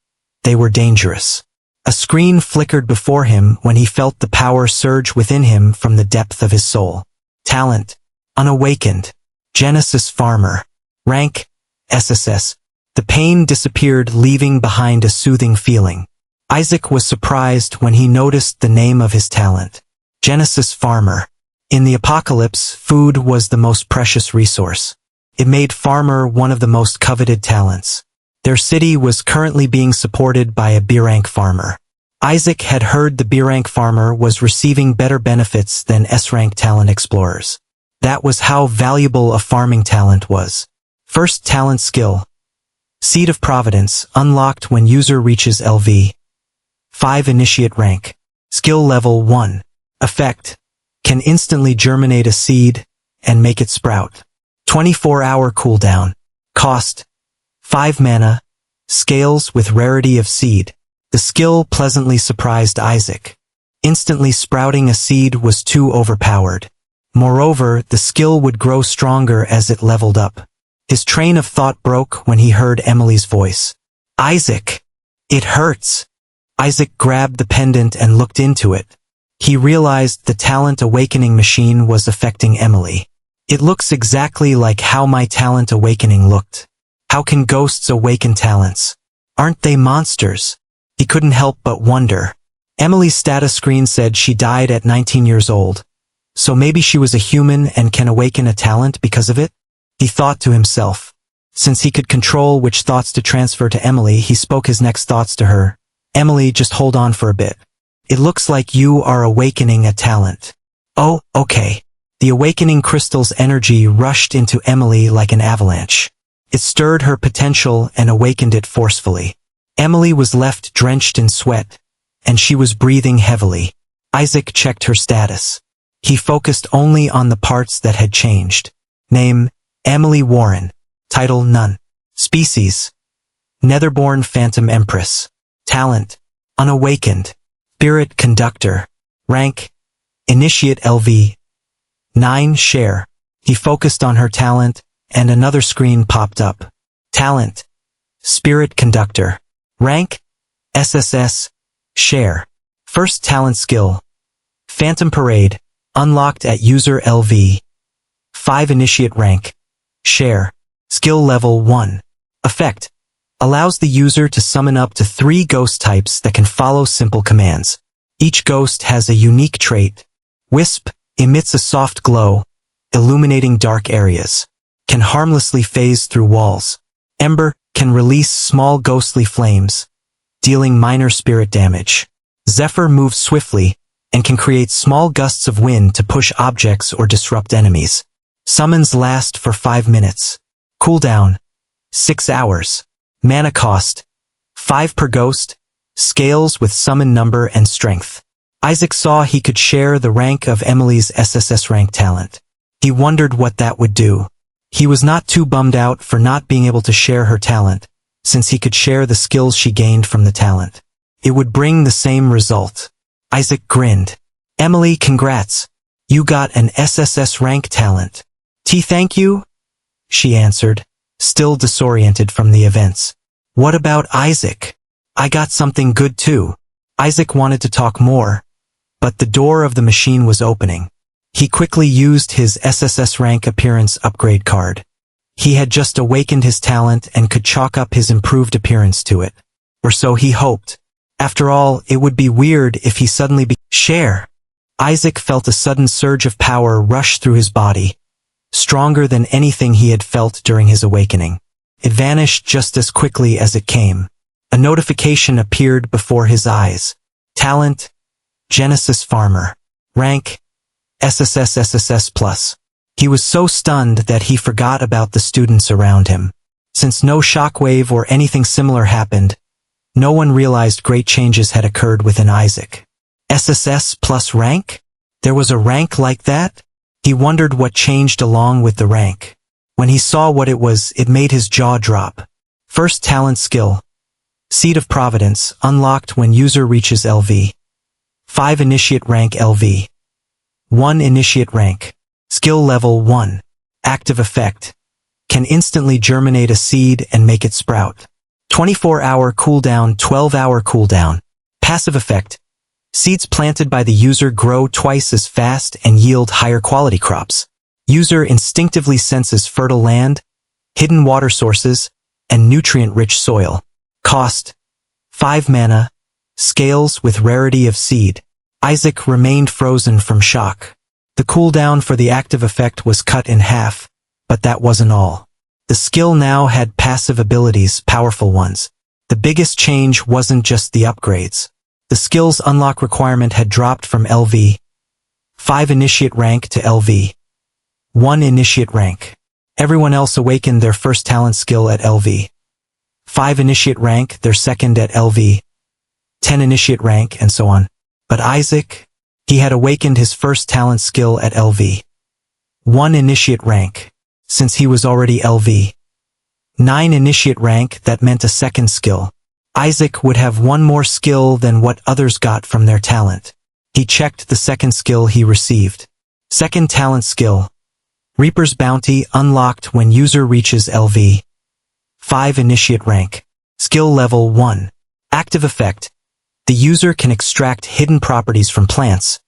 they were dangerous. A screen flickered before him when he felt the power surge within him from the depth of his soul. Talent, unawakened. Genesis Farmer. Rank, SSS. The pain disappeared, leaving behind a soothing feeling. Isaac was surprised when he noticed the name of his talent. Genesis Farmer. In the apocalypse, food was the most precious resource. It made Farmer one of the most coveted talents. Their city was currently being supported by a B-rank farmer. Isaac had heard the B-rank farmer was receiving better benefits than S-rank talent explorers. That was how valuable a farming talent was. First talent skill. Seed of Providence, unlocked when user reaches LV. 5 initiate rank. Skill level 1. Effect. Can instantly germinate a seed and make it sprout. 24-hour cooldown. Cost. 5 mana. Scales with rarity of seed. The skill pleasantly surprised Isaac. Instantly sprouting a seed was too overpowered. Moreover, the skill would grow stronger as it leveled up. His train of thought broke when he heard Emily's voice. Isaac! It hurts! Isaac grabbed the pendant and looked into it. He realized the talent awakening machine was affecting Emily. It looks exactly like how my talent awakening looked. How can ghosts awaken talents? Aren't they monsters? He couldn't help but wonder. Emily's status screen said she died at 19 years old. So maybe she was a human and can awaken a talent because of it? He thought to himself. Since he could control which thoughts to transfer to Emily, he spoke his next thoughts to her. Emily, just hold on for a bit. It looks like you are awakening a talent. Oh, okay. The awakening crystal's energy rushed into Emily like an avalanche. It stirred her potential and awakened it forcefully. Emily was left drenched in sweat, and she was breathing heavily. Isaac checked her status. He focused only on the parts that had changed. Name, Emily Warren. Title, none. Species, Netherborn Phantom Empress. Talent, unawakened. Spirit Conductor. Rank, Initiate LV. 9 share. He focused on her talent, and another screen popped up. Talent, Spirit Conductor. Rank, SSS. Share. First talent skill. Phantom Parade. Unlocked at user LV. 5 initiate rank. Share. Skill level 1. Effect. Allows the user to summon up to 3 ghost types that can follow simple commands. Each ghost has a unique trait. Wisp emits a soft glow, illuminating dark areas. Can harmlessly phase through walls. Ember can release small ghostly flames, dealing minor spirit damage. Zephyr moves swiftly and can create small gusts of wind to push objects or disrupt enemies. Summons last for 5 minutes. Cooldown, 6 hours. Mana cost, 5 per ghost. Scales with summon number and strength. Isaac saw he could share the rank of Emily's SSS rank talent. He wondered what that would do. He was not too bummed out for not being able to share her talent, since he could share the skills she gained from the talent. It would bring the same result. Isaac grinned. Emily, congrats. You got an SSS rank talent. Thank you? She answered, still disoriented from the events. What about Isaac? I got something good too. Isaac wanted to talk more, but the door of the machine was opening. He quickly used his SSS rank appearance upgrade card. He had just awakened his talent and could chalk up his improved appearance to it. Or so he hoped. After all, it would be weird if he suddenly share. Isaac felt a sudden surge of power rush through his body, stronger than anything he had felt during his awakening. It vanished just as quickly as it came. A notification appeared before his eyes. Talent, Genesis Farmer. Rank, SSS+. He was so stunned that he forgot about the students around him. Since no shockwave or anything similar happened, no one realized great changes had occurred within Isaac. SSS plus rank? There was a rank like that? He wondered what changed along with the rank. When he saw what it was, it made his jaw drop. First talent skill. Seed of Providence, unlocked when user reaches LV. 5 initiate rank LV. 1 initiate rank. Skill level 1. Active effect. Can instantly germinate a seed and make it sprout. 24-hour cooldown, 12-hour cooldown. Passive effect. Seeds planted by the user grow twice as fast and yield higher quality crops. User instinctively senses fertile land, hidden water sources, and nutrient-rich soil. Cost. 5 mana. Scales with rarity of seed. Isaac remained frozen from shock. The cooldown for the active effect was cut in half, but that wasn't all. The skill now had passive abilities, powerful ones. The biggest change wasn't just the upgrades. The skill's unlock requirement had dropped from LV 5 initiate rank to LV 1 initiate rank. Everyone else awakened their first talent skill at LV 5 initiate rank, their second at LV 10 initiate rank, and so on. But Isaac, he had awakened his first talent skill at LV 1 initiate rank, since he was already LV 9 initiate rank. That meant a second skill. Isaac would have one more skill than what others got from their talent. He checked the second skill he received. Second talent skill. Reaper's Bounty, unlocked when user reaches LV 5 initiate rank. Skill level 1. Active effect. The user can extract hidden properties from plants,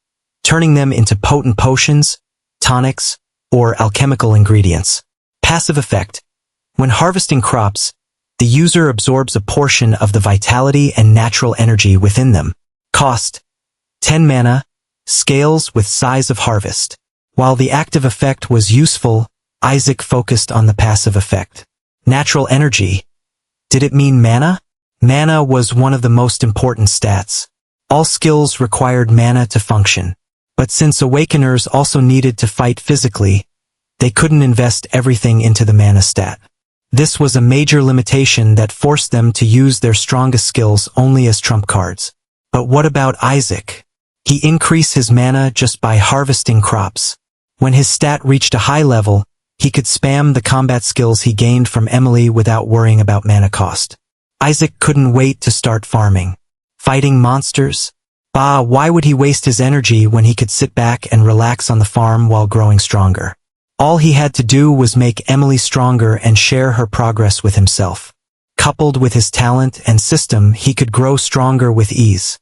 turning them into potent potions, tonics, or alchemical ingredients. Passive effect. When harvesting crops, the user absorbs a portion of the vitality and natural energy within them. Cost. 10 mana. Scales with size of harvest. While the active effect was useful, Isaac focused on the passive effect. Natural energy. Did it mean mana? Mana was one of the most important stats. All skills required mana to function. But since Awakeners also needed to fight physically, they couldn't invest everything into the mana stat. This was a major limitation that forced them to use their strongest skills only as trump cards. But what about Isaac? He increased his mana just by harvesting crops. When his stat reached a high level, he could spam the combat skills he gained from Emily without worrying about mana cost. Isaac couldn't wait to start farming. Fighting monsters? Bah, why would he waste his energy when he could sit back and relax on the farm while growing stronger? All he had to do was make Emily stronger and share her progress with himself. Coupled with his talent and system, he could grow stronger with ease.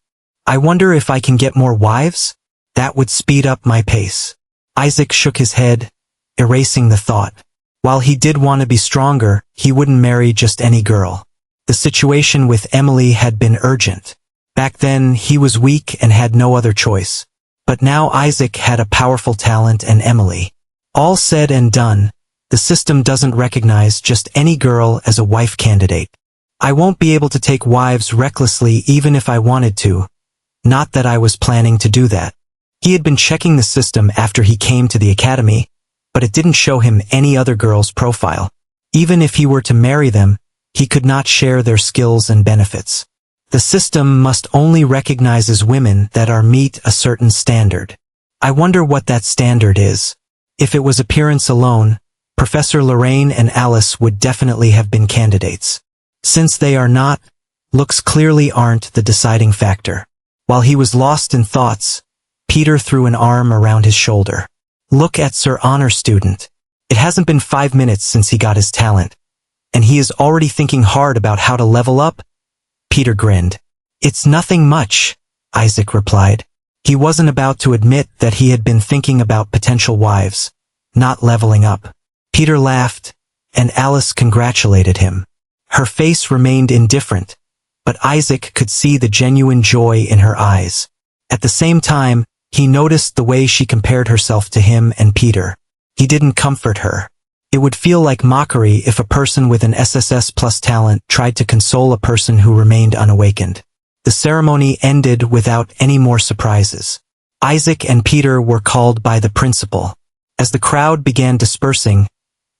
I wonder if I can get more wives? That would speed up my pace. Isaac shook his head, erasing the thought. While he did want to be stronger, he wouldn't marry just any girl. The situation with Emily had been urgent. Back then, he was weak and had no other choice. But now Isaac had a powerful talent and Emily. All said and done, the system doesn't recognize just any girl as a wife candidate. I won't be able to take wives recklessly even if I wanted to. Not that I was planning to do that. He had been checking the system after he came to the academy, but it didn't show him any other girl's profile. Even if he were to marry them, he could not share their skills and benefits. The system must only recognizes women that are meet a certain standard. I wonder what that standard is. If it was appearance alone, Professor Lorraine and Alice would definitely have been candidates. Since they are not, looks clearly aren't the deciding factor. While he was lost in thoughts, Peter threw an arm around his shoulder. Look at Sir Honor Student. It hasn't been 5 minutes since he got his talent, and he is already thinking hard about how to level up? Peter grinned. It's nothing much, Isaac replied. He wasn't about to admit that he had been thinking about potential wives, not leveling up. Peter laughed, and Alice congratulated him. Her face remained indifferent, but Isaac could see the genuine joy in her eyes. At the same time, he noticed the way she compared herself to him and Peter. He didn't comfort her. It would feel like mockery if a person with an SSS plus talent tried to console a person who remained unawakened. The ceremony ended without any more surprises. Isaac and Peter were called by the principal. As the crowd began dispersing,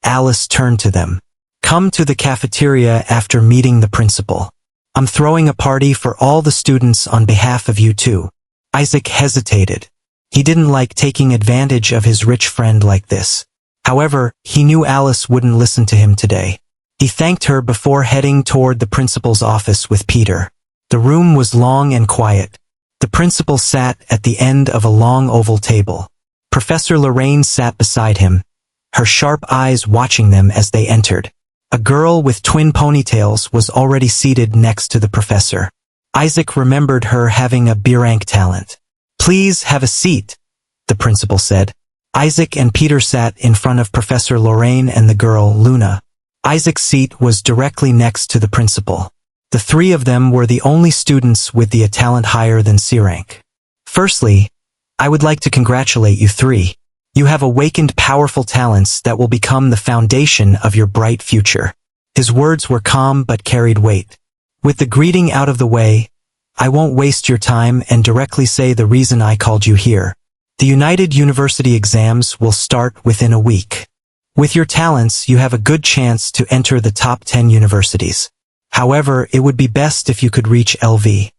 Alice turned to them. Come to the cafeteria after meeting the principal. I'm throwing a party for all the students on behalf of you two. Isaac hesitated. He didn't like taking advantage of his rich friend like this. However, he knew Alice wouldn't listen to him today. He thanked her before heading toward the principal's office with Peter. The room was long and quiet. The principal sat at the end of a long oval table. Professor Lorraine sat beside him, her sharp eyes watching them as they entered. A girl with twin ponytails was already seated next to the professor. Isaac remembered her having a B-rank talent. Please have a seat, the principal said. Isaac and Peter sat in front of Professor Lorraine and the girl, Luna. Isaac's seat was directly next to the principal. The three of them were the only students with the talent higher than C rank. Firstly, I would like to congratulate you three. You have awakened powerful talents that will become the foundation of your bright future. His words were calm but carried weight. With the greeting out of the way, I won't waste your time and directly say the reason I called you here. The United University exams will start within a week. With your talents, you have a good chance to enter the top 10 universities. However, it would be best if you could reach LV5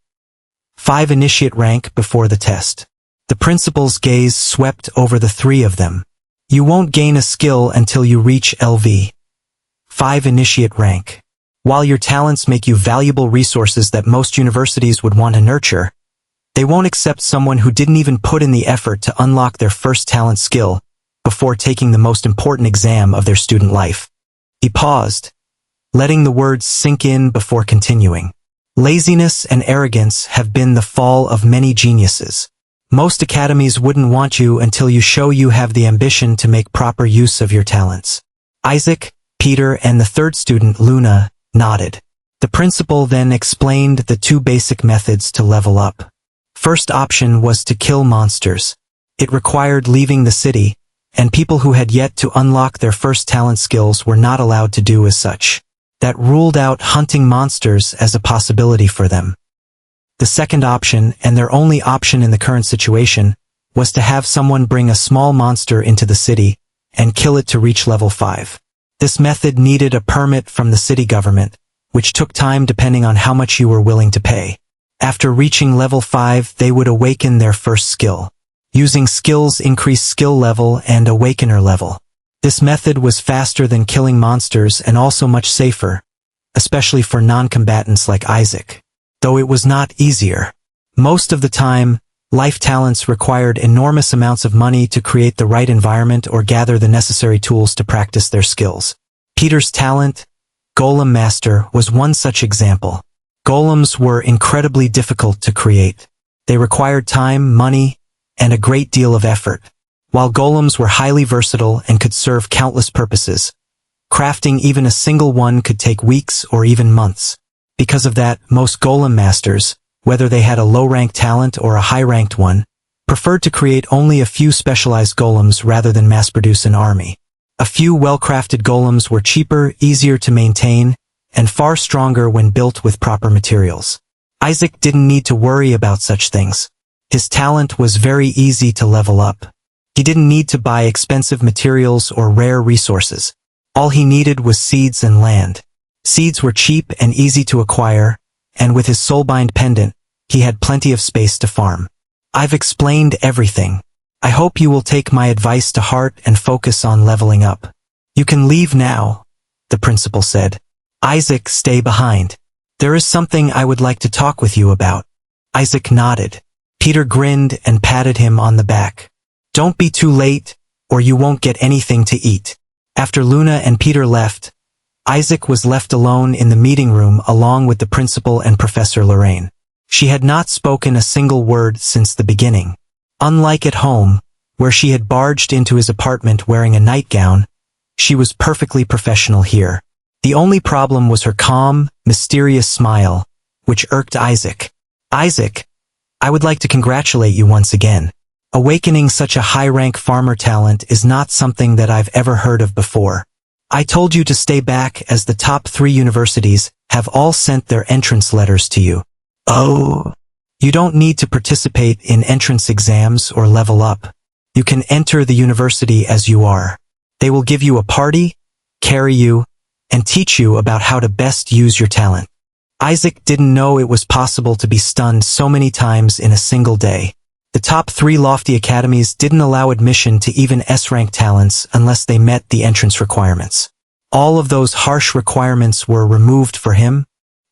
initiate rank before the test. The principal's gaze swept over the three of them. You won't gain a skill until you reach LV5 initiate rank. While your talents make you valuable resources that most universities would want to nurture, they won't accept someone who didn't even put in the effort to unlock their first talent skill before taking the most important exam of their student life. He paused, letting the words sink in before continuing. Laziness and arrogance have been the fall of many geniuses. Most academies wouldn't want you until you show you have the ambition to make proper use of your talents. Isaac, Peter, and the third student, Luna, nodded. The principal then explained the two basic methods to level up. First option was to kill monsters. It required leaving the city, and people who had yet to unlock their first talent skills were not allowed to do as such. That ruled out hunting monsters as a possibility for them. The second option, and their only option in the current situation, was to have someone bring a small monster into the city and kill it to reach level 5. This method needed a permit from the city government, which took time depending on how much you were willing to pay. After reaching level 5, they would awaken their first skill. Using skills increase skill level and awakener level. This method was faster than killing monsters and also much safer, especially for non-combatants like Isaac. Though it was not easier. Most of the time, life talents required enormous amounts of money to create the right environment or gather the necessary tools to practice their skills. Peter's talent, Golem Master, was one such example. Golems were incredibly difficult to create. They required time, money, and a great deal of effort. While golems were highly versatile and could serve countless purposes, crafting even a single one could take weeks or even months. Because of that, most golem masters, whether they had a low-ranked talent or a high-ranked one, preferred to create only a few specialized golems rather than mass-produce an army. A few well-crafted golems were cheaper, easier to maintain, and far stronger when built with proper materials. Isaac didn't need to worry about such things. His talent was very easy to level up. He didn't need to buy expensive materials or rare resources. All he needed was seeds and land. Seeds were cheap and easy to acquire, and with his soulbind pendant, he had plenty of space to farm. I've explained everything. I hope you will take my advice to heart and focus on leveling up. You can leave now, the principal said. Isaac, stay behind. There is something I would like to talk with you about. Isaac nodded. Peter grinned and patted him on the back. Don't be too late, or you won't get anything to eat. After Luna and Peter left, Isaac was left alone in the meeting room along with the principal and Professor Lorraine. She had not spoken a single word since the beginning. Unlike at home, where she had barged into his apartment wearing a nightgown, she was perfectly professional here. The only problem was her calm, mysterious smile, which irked Isaac. Isaac, I would like to congratulate you once again. Awakening such a high-rank farmer talent is not something that I've ever heard of before. I told you to stay back as the top 3 universities have all sent their entrance letters to you. Oh. You don't need to participate in entrance exams or level up. You can enter the university as you are. They will give you a party, carry you, and teach you about how to best use your talent. Isaac didn't know it was possible to be stunned so many times in a single day. The top 3 lofty academies didn't allow admission to even S-rank talents unless they met the entrance requirements. All of those harsh requirements were removed for him.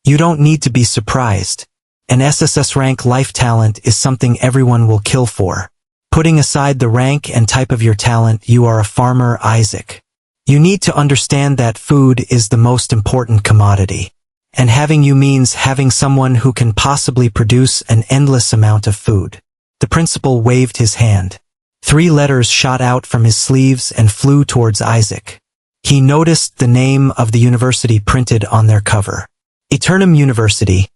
You don't need to be surprised. An SSS rank life talent is something everyone will kill for. Putting aside the rank and type of your talent, you are a farmer, Isaac. You need to understand that food is the most important commodity. And having you means having someone who can possibly produce an endless amount of food. The principal waved his hand. 3 letters shot out from his sleeves and flew towards Isaac. He noticed the name of the university printed on their cover. Eternum University.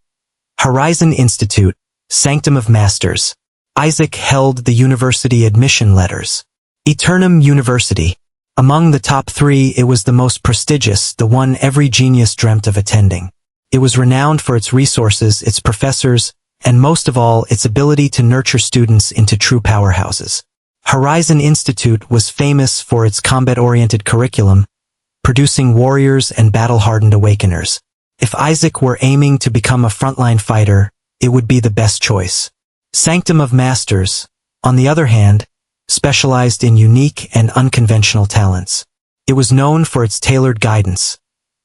Horizon Institute, Sanctum of Masters. Isaac held the university admission letters. Eternum University. Among the top 3, it was the most prestigious, the one every genius dreamt of attending. It was renowned for its resources, its professors, and most of all, its ability to nurture students into true powerhouses. Horizon Institute was famous for its combat-oriented curriculum, producing warriors and battle-hardened awakeners. If Isaac were aiming to become a frontline fighter, it would be the best choice. Sanctum of Masters, on the other hand, specialized in unique and unconventional talents. It was known for its tailored guidance,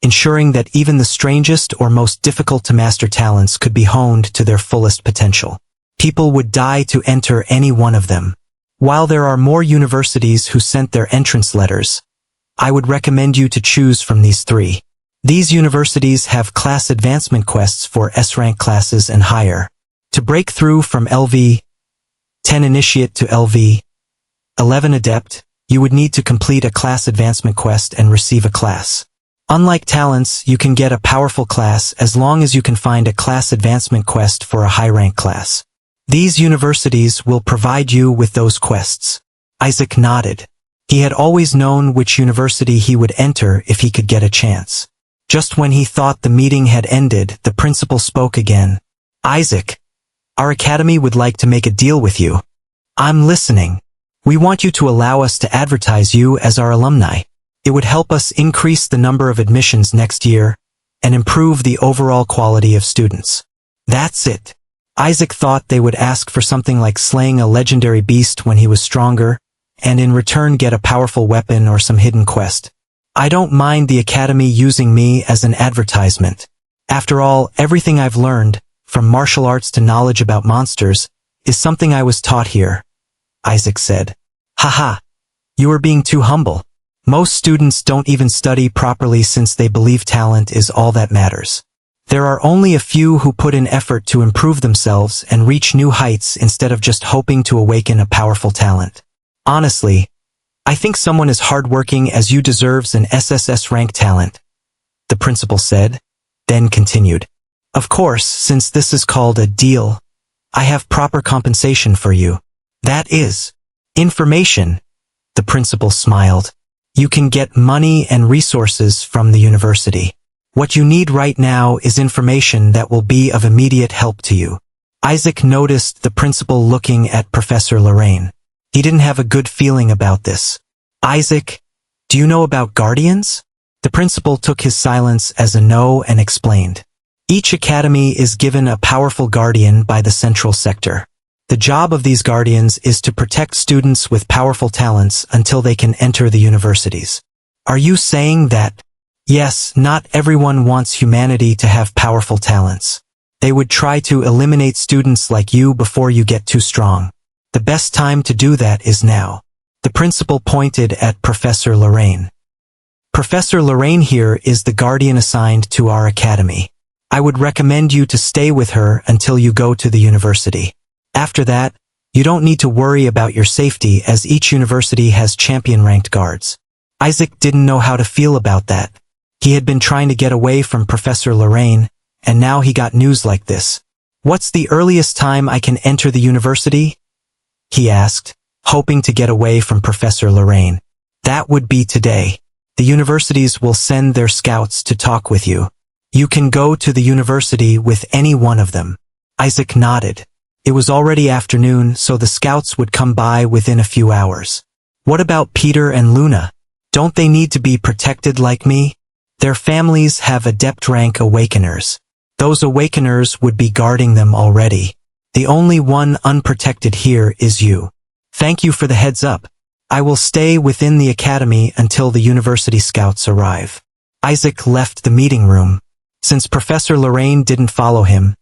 ensuring that even the strangest or most difficult-to-master talents could be honed to their fullest potential. People would die to enter any one of them. While there are more universities who sent their entrance letters, I would recommend you to choose from these 3. These universities have class advancement quests for S-rank classes and higher. To break through from LV 10 Initiate to LV 11 Adept, you would need to complete a class advancement quest and receive a class. Unlike talents, you can get a powerful class as long as you can find a class advancement quest for a high-rank class. These universities will provide you with those quests. Isaac nodded. He had always known which university he would enter if he could get a chance. Just when he thought the meeting had ended, the principal spoke again. Isaac, our academy would like to make a deal with you. I'm listening. We want you to allow us to advertise you as our alumni. It would help us increase the number of admissions next year and improve the overall quality of students. That's it. Isaac thought they would ask for something like slaying a legendary beast when he was stronger, and in return get a powerful weapon or some hidden quest. I don't mind the academy using me as an advertisement. After all, everything I've learned, from martial arts to knowledge about monsters, is something I was taught here, Isaac said. Haha, you are being too humble. Most students don't even study properly since they believe talent is all that matters. There are only a few who put in effort to improve themselves and reach new heights instead of just hoping to awaken a powerful talent. Honestly, I think someone as hardworking as you deserves an SSS rank talent, the principal said, then continued. Of course, since this is called a deal, I have proper compensation for you. That is information, the principal smiled. You can get money and resources from the university. What you need right now is information that will be of immediate help to you. Isaac noticed the principal looking at Professor Lorraine. He didn't have a good feeling about this. Isaac, do you know about guardians? The principal took his silence as a no and explained. Each academy is given a powerful guardian by the central sector. The job of these guardians is to protect students with powerful talents until they can enter the universities. Are you saying that? Yes, not everyone wants humanity to have powerful talents. They would try to eliminate students like you before you get too strong. The best time to do that is now. The principal pointed at Professor Lorraine. Professor Lorraine here is the guardian assigned to our academy. I would recommend you to stay with her until you go to the university. After that, you don't need to worry about your safety as each university has champion-ranked guards. Isaac didn't know how to feel about that. He had been trying to get away from Professor Lorraine, and now he got news like this. What's the earliest time I can enter the university? He asked, hoping to get away from Professor Lorraine. That would be today. The universities will send their scouts to talk with you. You can go to the university with any one of them. Isaac nodded. It was already afternoon, so the scouts would come by within a few hours. What about Peter and Luna? Don't they need to be protected like me? Their families have adept rank awakeners. Those awakeners would be guarding them already. The only one unprotected here is you. Thank you for the heads up. I will stay within the academy until the university scouts arrive. Isaac left the meeting room. Since Professor Lorraine didn't follow him,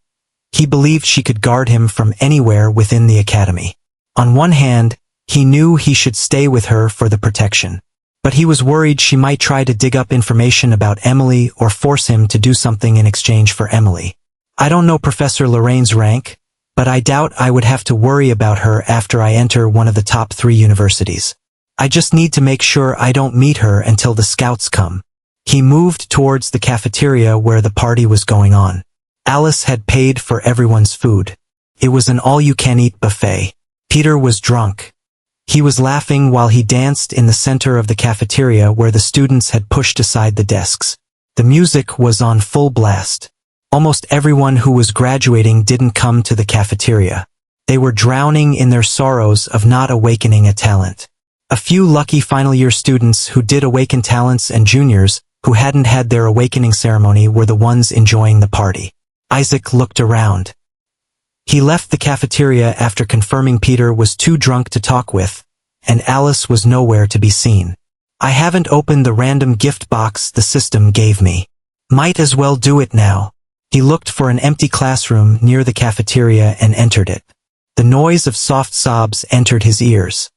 he believed she could guard him from anywhere within the academy. On one hand, he knew he should stay with her for the protection. But he was worried she might try to dig up information about Emily or force him to do something in exchange for Emily. I don't know Professor Lorraine's rank, but I doubt I would have to worry about her after I enter one of the top 3 universities. I just need to make sure I don't meet her until the scouts come. He moved towards the cafeteria where the party was going on. Alice had paid for everyone's food. It was an all-you-can-eat buffet. Peter was drunk. He was laughing while he danced in the center of the cafeteria where the students had pushed aside the desks. The music was on full blast. Almost everyone who was graduating didn't come to the cafeteria. They were drowning in their sorrows of not awakening a talent. A few lucky final-year students who did awaken talents and juniors who hadn't had their awakening ceremony were the ones enjoying the party. Isaac looked around. He left the cafeteria after confirming Peter was too drunk to talk with, and Alice was nowhere to be seen. I haven't opened the random gift box the system gave me. Might as well do it now. He looked for an empty classroom near the cafeteria and entered it. The noise of soft sobs entered his ears.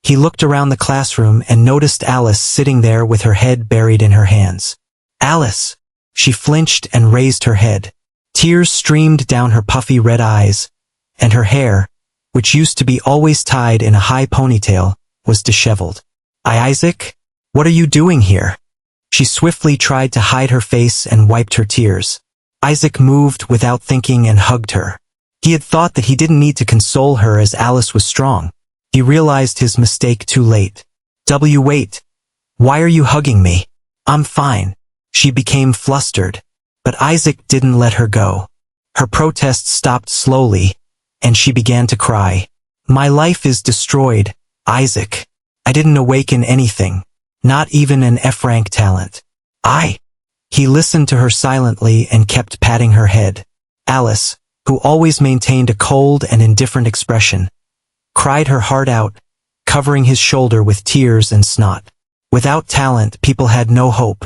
He looked around the classroom and noticed Alice sitting there with her head buried in her hands. Alice! She flinched and raised her head. Tears streamed down her puffy red eyes, and her hair, which used to be always tied in a high ponytail, was disheveled. Isaac? What are you doing here? She swiftly tried to hide her face and wiped her tears. Isaac moved without thinking and hugged her. He had thought that he didn't need to console her as Alice was strong. He realized his mistake too late. Wait. Why are you hugging me? I'm fine. She became flustered. But Isaac didn't let her go. Her protest stopped slowly, and she began to cry. My life is destroyed, Isaac. I didn't awaken anything. Not even an F-rank talent. He listened to her silently and kept patting her head. Alice, who always maintained a cold and indifferent expression, cried her heart out, covering his shoulder with tears and snot. Without talent, people had no hope.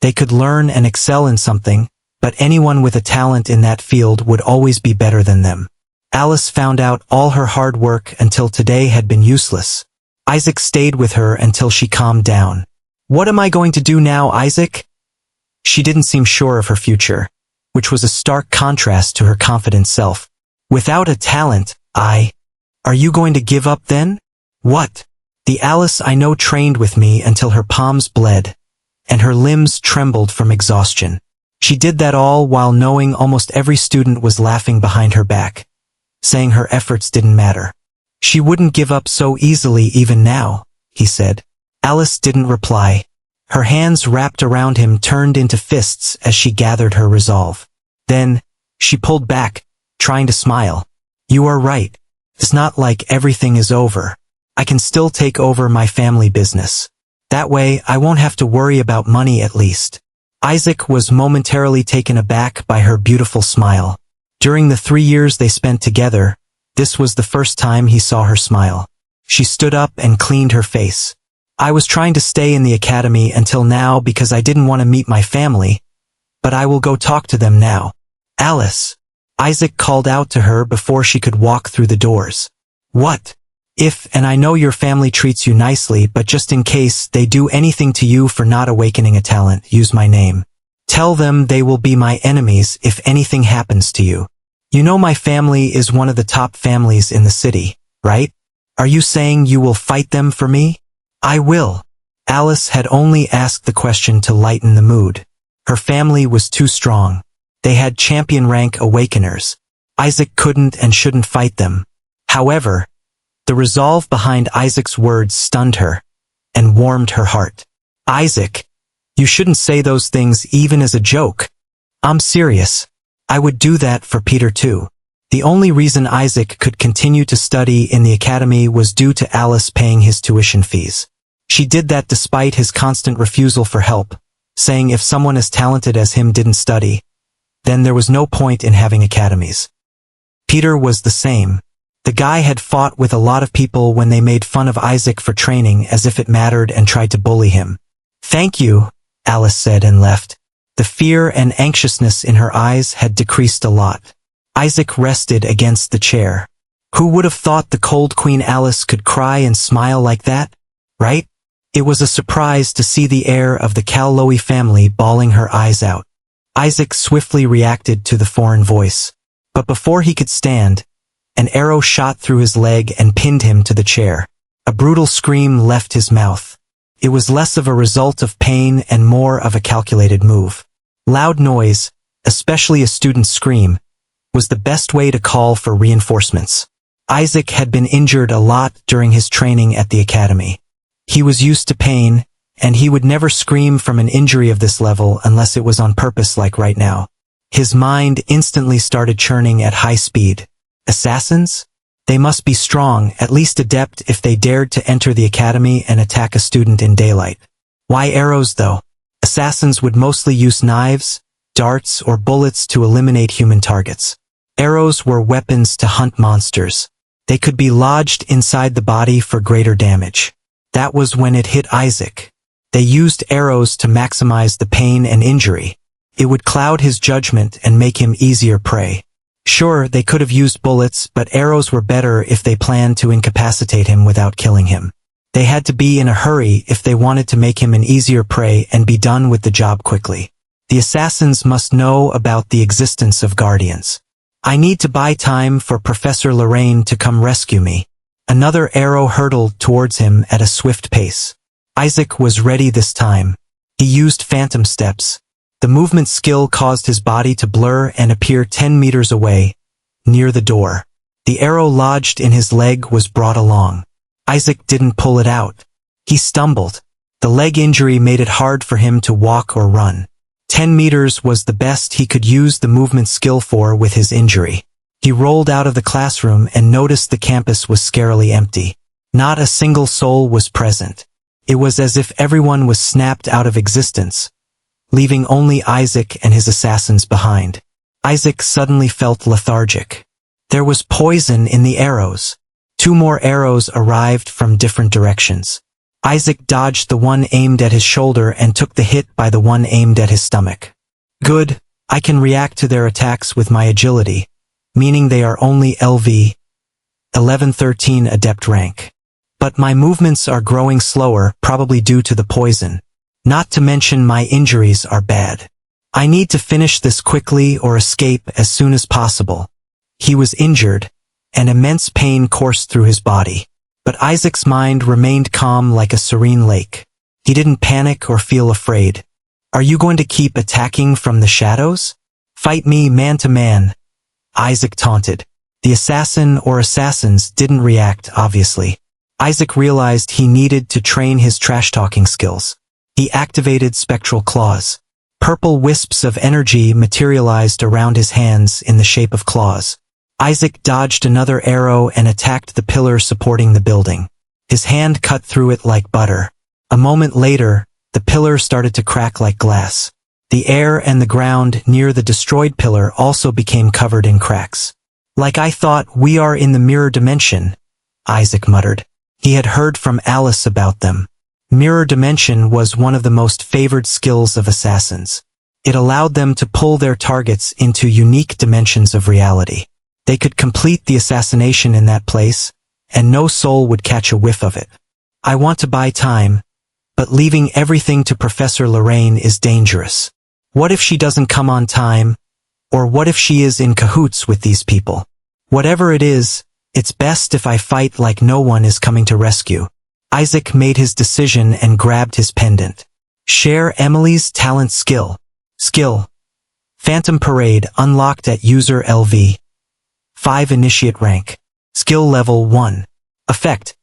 They could learn and excel in something, but anyone with a talent in that field would always be better than them. Alice found out all her hard work until today had been useless. Isaac stayed with her until she calmed down. What am I going to do now, Isaac? She didn't seem sure of her future, which was a stark contrast to her confident self. Without a talent, Are you going to give up then? What? The Alice I know trained with me until her palms bled, and her limbs trembled from exhaustion. She did that all while knowing almost every student was laughing behind her back, saying her efforts didn't matter. She wouldn't give up so easily even now, he said. Alice didn't reply. Her hands wrapped around him turned into fists as she gathered her resolve. Then, she pulled back, trying to smile. You are right. It's not like everything is over. I can still take over my family business. That way, I won't have to worry about money at least. Isaac was momentarily taken aback by her beautiful smile. During the 3 years they spent together, this was the first time he saw her smile. She stood up and cleaned her face. I was trying to stay in the academy until now because I didn't want to meet my family, but I will go talk to them now. Alice. Isaac called out to her before she could walk through the doors. What? If, and I know your family treats you nicely, but just in case they do anything to you for not awakening a talent, use my name. Tell them they will be my enemies if anything happens to you. You know my family is one of the top families in the city, right? Are you saying you will fight them for me? I will. Alice had only asked the question to lighten the mood. Her family was too strong. They had champion rank awakeners. Isaac couldn't and shouldn't fight them. However, the resolve behind Isaac's words stunned her and warmed her heart. Isaac, you shouldn't say those things even as a joke. I'm serious. I would do that for Peter too. The only reason Isaac could continue to study in the academy was due to Alice paying his tuition fees. She did that despite his constant refusal for help, saying if someone as talented as him didn't study, then there was no point in having academies. Peter was the same. The guy had fought with a lot of people when they made fun of Isaac for training as if it mattered and tried to bully him. Thank you, Alice said and left. The fear and anxiousness in her eyes had decreased a lot. Isaac rested against the chair. Who would have thought the cold Queen Alice could cry and smile like that, right? It was a surprise to see the heir of the Kaloe family bawling her eyes out. Isaac swiftly reacted to the foreign voice. But before he could stand, an arrow shot through his leg and pinned him to the chair. A brutal scream left his mouth. It was less of a result of pain and more of a calculated move. Loud noise, especially a student's scream, was the best way to call for reinforcements. Isaac had been injured a lot during his training at the academy. He was used to pain, and he would never scream from an injury of this level unless it was on purpose like right now. His mind instantly started churning at high speed. Assassins? They must be strong, at least adept if they dared to enter the academy and attack a student in daylight. Why arrows though? Assassins would mostly use knives, darts, or bullets to eliminate human targets. Arrows were weapons to hunt monsters. They could be lodged inside the body for greater damage. That was when it hit Isaac. They used arrows to maximize the pain and injury. It would cloud his judgment and make him easier prey. Sure, they could have used bullets, but arrows were better if they planned to incapacitate him without killing him. They had to be in a hurry if they wanted to make him an easier prey and be done with the job quickly. The assassins must know about the existence of guardians. I need to buy time for Professor Lorraine to come rescue me. Another arrow hurtled towards him at a swift pace. Isaac was ready this time. He used phantom steps. The movement skill caused his body to blur and appear 10 meters away, near the door. The arrow lodged in his leg was brought along. Isaac didn't pull it out. He stumbled. The leg injury made it hard for him to walk or run. 10 meters was the best he could use the movement skill for with his injury. He rolled out of the classroom and noticed the campus was scarily empty. Not a single soul was present. It was as if everyone was snapped out of existence, leaving only Isaac and his assassins behind. Isaac suddenly felt lethargic. There was poison in the arrows. 2 more arrows arrived from different directions. Isaac dodged the one aimed at his shoulder and took the hit by the one aimed at his stomach. Good, I can react to their attacks with my agility, meaning they are only LV 1113 adept rank. But my movements are growing slower, probably due to the poison. Not to mention my injuries are bad. I need to finish this quickly or escape as soon as possible. He was injured, and immense pain coursed through his body. But Isaac's mind remained calm like a serene lake. He didn't panic or feel afraid. Are you going to keep attacking from the shadows? Fight me man to man, Isaac taunted. The assassin or assassins didn't react, obviously. Isaac realized he needed to train his trash-talking skills. He activated spectral claws. Purple wisps of energy materialized around his hands in the shape of claws. Isaac dodged another arrow and attacked the pillar supporting the building. His hand cut through it like butter. A moment later, the pillar started to crack like glass. The air and the ground near the destroyed pillar also became covered in cracks. Like I thought, we are in the mirror dimension, Isaac muttered. He had heard from Alice about them. Mirror dimension was one of the most favored skills of assassins. It allowed them to pull their targets into unique dimensions of reality. They could complete the assassination in that place, and no soul would catch a whiff of it. I want to buy time, but leaving everything to Professor Lorraine is dangerous. What if she doesn't come on time? Or what if she is in cahoots with these people? Whatever it is, it's best if I fight like no one is coming to rescue. Isaac made his decision and grabbed his pendant. Share Emily's talent skill. Skill. Phantom Parade unlocked at user LV. 5 initiate rank. Skill level 1. Effect.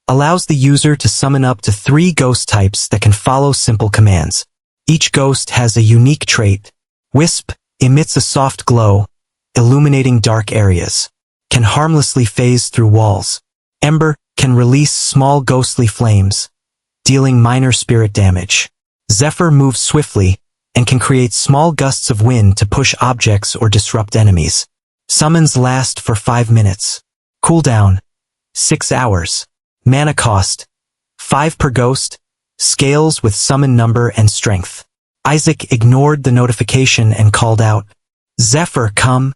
Allows the user to summon up to 3 ghost types that can follow simple commands. Each ghost has a unique trait. Wisp emits a soft glow, illuminating dark areas. Can harmlessly phase through walls. Ember can release small ghostly flames, dealing minor spirit damage. Zephyr moves swiftly and can create small gusts of wind to push objects or disrupt enemies. Summons last for 5 minutes. Cooldown 6 hours. Mana cost 5 per ghost. Scales with summon number and strength. Isaac ignored the notification and called out, "Zephyr, come."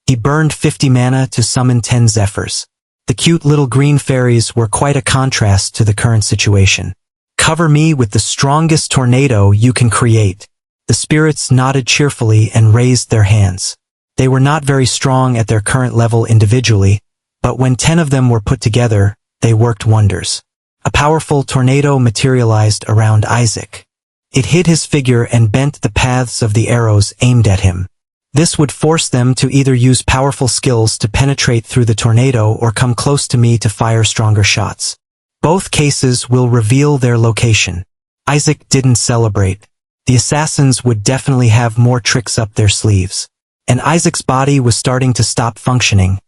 He burned 50 mana to summon 10 Zephyrs. The cute little green fairies were quite a contrast to the current situation. "Cover me with the strongest tornado you can create." The spirits nodded cheerfully and raised their hands. They were not very strong at their current level individually, but when 10 of them were put together, they worked wonders. A powerful tornado materialized around Isaac. It hit his figure and bent the paths of the arrows aimed at him. This would force them to either use powerful skills to penetrate through the tornado or come close to me to fire stronger shots. Both cases will reveal their location. Isaac didn't celebrate. The assassins would definitely have more tricks up their sleeves. And Isaac's body was starting to stop functioning,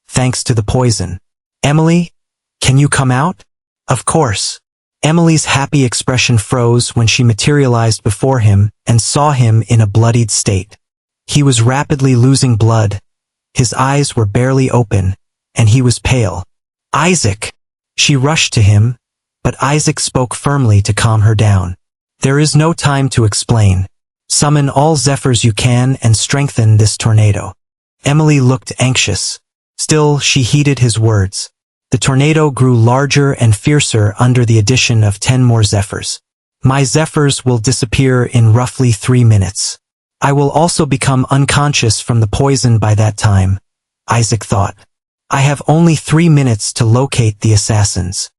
thanks to the poison. "Emily, can you come out?" "Of course." Emily's happy expression froze when she materialized before him and saw him in a bloodied state. He was rapidly losing blood. His eyes were barely open, and he was pale. "Isaac!" She rushed to him, but Isaac spoke firmly to calm her down. "There is no time to explain. Summon all Zephyrs you can and strengthen this tornado." Emily looked anxious. Still, she heeded his words. The tornado grew larger and fiercer under the addition of 10 more Zephyrs. "My Zephyrs will disappear in roughly 3 minutes. I will also become unconscious from the poison by that time," Isaac thought. "I have only 3 minutes to locate the assassins."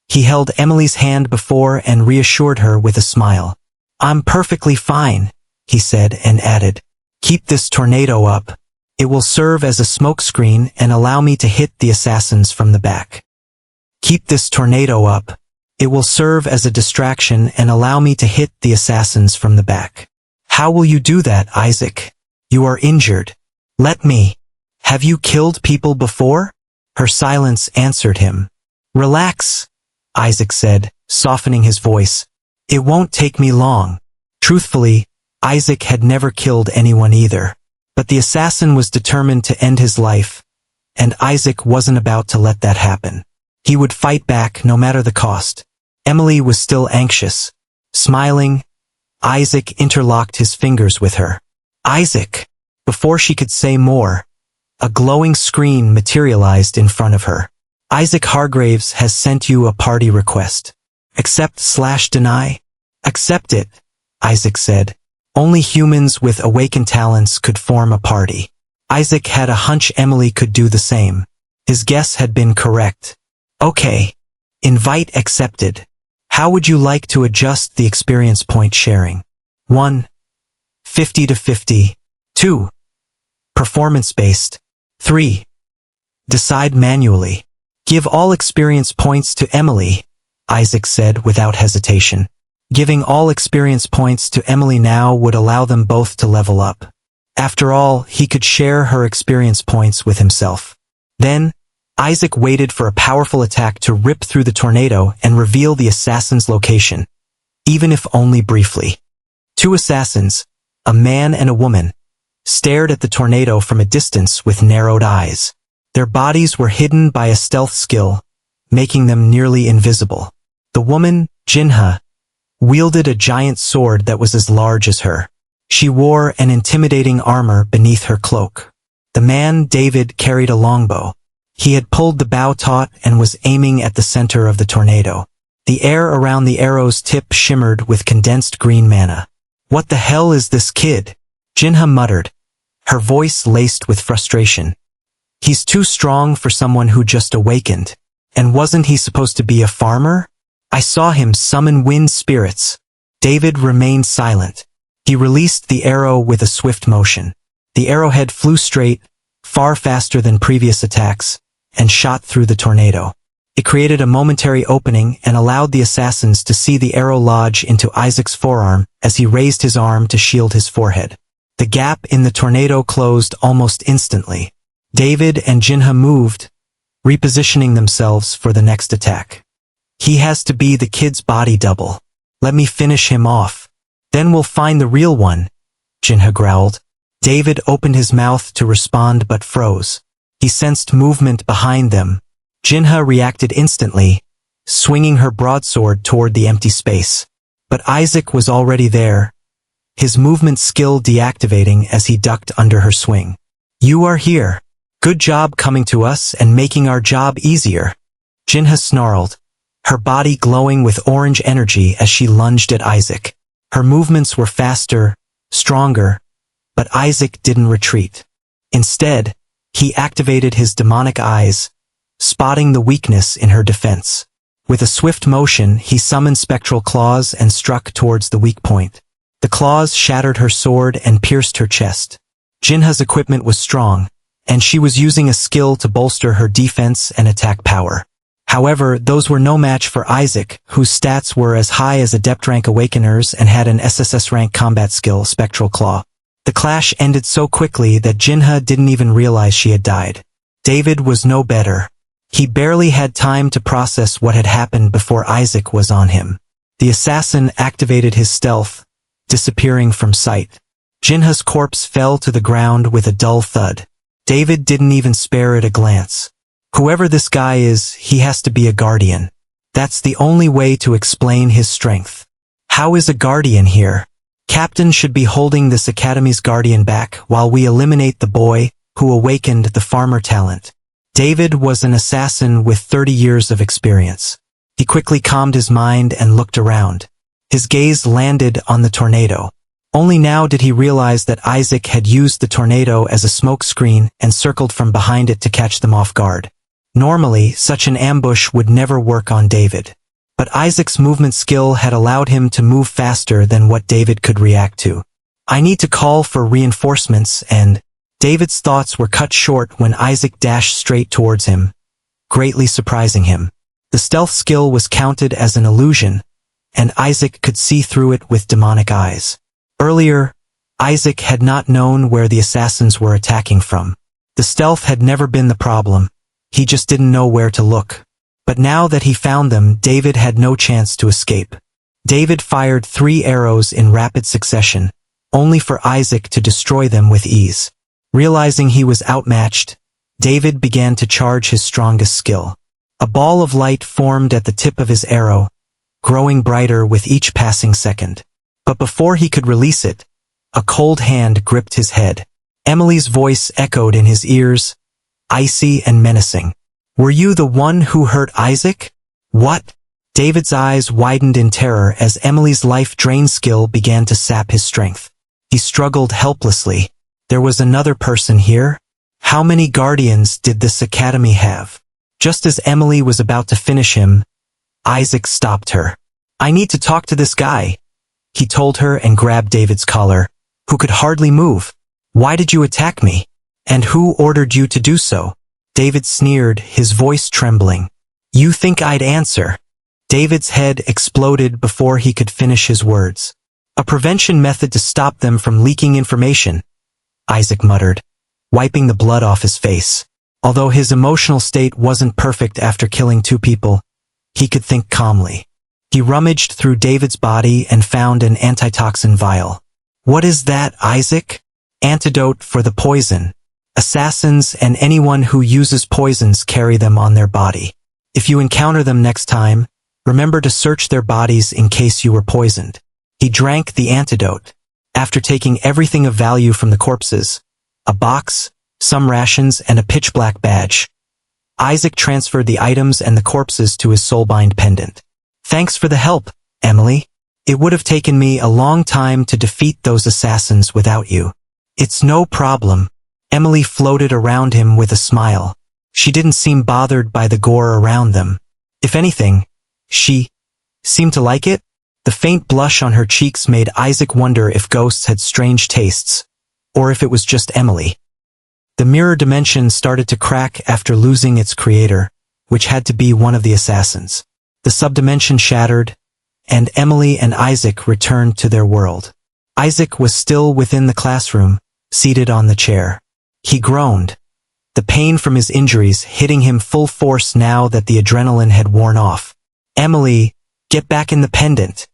He held Emily's hand before and reassured her with a smile. "I'm perfectly fine," he said and added, "Keep this tornado up. It will serve as a smokescreen and allow me to hit the assassins from the back." "Keep this tornado up. It will serve as a distraction and allow me to hit the assassins from the back." "How will you do that, Isaac? You are injured." "Let me. Have you killed people before?" Her silence answered him. "Relax," Isaac said, softening his voice. "It won't take me long." Truthfully, Isaac had never killed anyone either. But the assassin was determined to end his life, and Isaac wasn't about to let that happen. He would fight back no matter the cost. Emily was still anxious. Smiling, Isaac interlocked his fingers with her. "Isaac!" Before she could say more, a glowing screen materialized in front of her. "Isaac Hargraves has sent you a party request. Accept/deny?" "Accept it," Isaac said. Only humans with awakened talents could form a party. Isaac had a hunch Emily could do the same. His guess had been correct. "Okay. Invite accepted. How would you like to adjust the experience point sharing?" 1. 50 to 50. 2. Performance-based. 3. Decide manually. "Give all experience points to Emily," Isaac said without hesitation. Giving all experience points to Emily now would allow them both to level up. After all, he could share her experience points with himself. Then, Isaac waited for a powerful attack to rip through the tornado and reveal the assassin's location, even if only briefly. 2 assassins, a man and a woman, stared at the tornado from a distance with narrowed eyes. Their bodies were hidden by a stealth skill, making them nearly invisible. The woman, Jinha, wielded a giant sword that was as large as her. She wore an intimidating armor beneath her cloak. The man, David, carried a longbow. He had pulled the bow taut and was aiming at the center of the tornado. The air around the arrow's tip shimmered with condensed green mana. "What the hell is this kid?" Jinha muttered, her voice laced with frustration. "He's too strong for someone who just awakened. And wasn't he supposed to be a farmer? I saw him summon wind spirits." David remained silent. He released the arrow with a swift motion. The arrowhead flew straight, far faster than previous attacks, and shot through the tornado. It created a momentary opening and allowed the assassins to see the arrow lodge into Isaac's forearm as he raised his arm to shield his forehead. The gap in the tornado closed almost instantly. David and Jinha moved, repositioning themselves for the next attack. "He has to be the kid's body double. Let me finish him off. Then we'll find the real one," Jinha growled. David opened his mouth to respond but froze. He sensed movement behind them. Jinha reacted instantly, swinging her broadsword toward the empty space. But Isaac was already there, his movement skill deactivating as he ducked under her swing. "You are here. Good job coming to us and making our job easier," Jinha snarled, her body glowing with orange energy as she lunged at Isaac. Her movements were faster, stronger, but Isaac didn't retreat. Instead, he activated his demonic eyes, spotting the weakness in her defense. With a swift motion, he summoned spectral claws and struck towards the weak point. The claws shattered her sword and pierced her chest. Jinha's equipment was strong, and she was using a skill to bolster her defense and attack power. However, those were no match for Isaac, whose stats were as high as Adept rank Awakeners and had an SSS rank combat skill, Spectral Claw. The clash ended so quickly that Jinha didn't even realize she had died. David was no better. He barely had time to process what had happened before Isaac was on him. The assassin activated his stealth, disappearing from sight. Jinha's corpse fell to the ground with a dull thud. David didn't even spare it a glance. Whoever this guy is, he has to be a guardian. That's the only way to explain his strength. How is a guardian here? Captain should be holding this academy's guardian back while we eliminate the boy who awakened the farmer talent. David was an assassin with 30 years of experience. He quickly calmed his mind and looked around. His gaze landed on the tornado. Only now did he realize that Isaac had used the tornado as a smoke screen and circled from behind it to catch them off guard. Normally, such an ambush would never work on David. But Isaac's movement skill had allowed him to move faster than what David could react to. "I need to call for reinforcements," and David's thoughts were cut short when Isaac dashed straight towards him, greatly surprising him. The stealth skill was counted as an illusion, and Isaac could see through it with demonic eyes. Earlier, Isaac had not known where the assassins were attacking from. The stealth had never been the problem. He just didn't know where to look. But now that he found them, David had no chance to escape. David fired 3 arrows in rapid succession, only for Isaac to destroy them with ease. Realizing he was outmatched, David began to charge his strongest skill. A ball of light formed at the tip of his arrow, growing brighter with each passing second. But before he could release it, a cold hand gripped his head. Emily's voice echoed in his ears, icy and menacing. "Were you the one who hurt Isaac?" "What?" David's eyes widened in terror as Emily's life drain skill began to sap his strength. He struggled helplessly. There was another person here? How many guardians did this academy have? Just as Emily was about to finish him, Isaac stopped her. "I need to talk to this guy," he told her and grabbed David's collar, who could hardly move. "Why did you attack me? And who ordered you to do so?" David sneered, his voice trembling. "You think I'd answer?" David's head exploded before he could finish his words. "A prevention method to stop them from leaking information," Isaac muttered, wiping the blood off his face. Although his emotional state wasn't perfect after killing 2 people, he could think calmly. He rummaged through David's body and found an antitoxin vial. What is that, Isaac? Antidote for the poison. Assassins and anyone who uses poisons carry them on their body. If you encounter them next time, remember to search their bodies in case you were poisoned. He drank the antidote. After taking everything of value from the corpses, a box, some rations, and a pitch-black badge, Isaac transferred the items and the corpses to his soulbind pendant. Thanks for the help, Emily. It would have taken me a long time to defeat those assassins without you. It's no problem. Emily floated around him with a smile. She didn't seem bothered by the gore around them. If anything, she seemed to like it. The faint blush on her cheeks made Isaac wonder if ghosts had strange tastes, or if it was just Emily. The mirror dimension started to crack after losing its creator, which had to be one of the assassins. The subdimension shattered, and Emily and Isaac returned to their world. Isaac was still within the classroom, seated on the chair. He groaned, the pain from his injuries hitting him full force now that the adrenaline had worn off. Emily, get back in the pendant,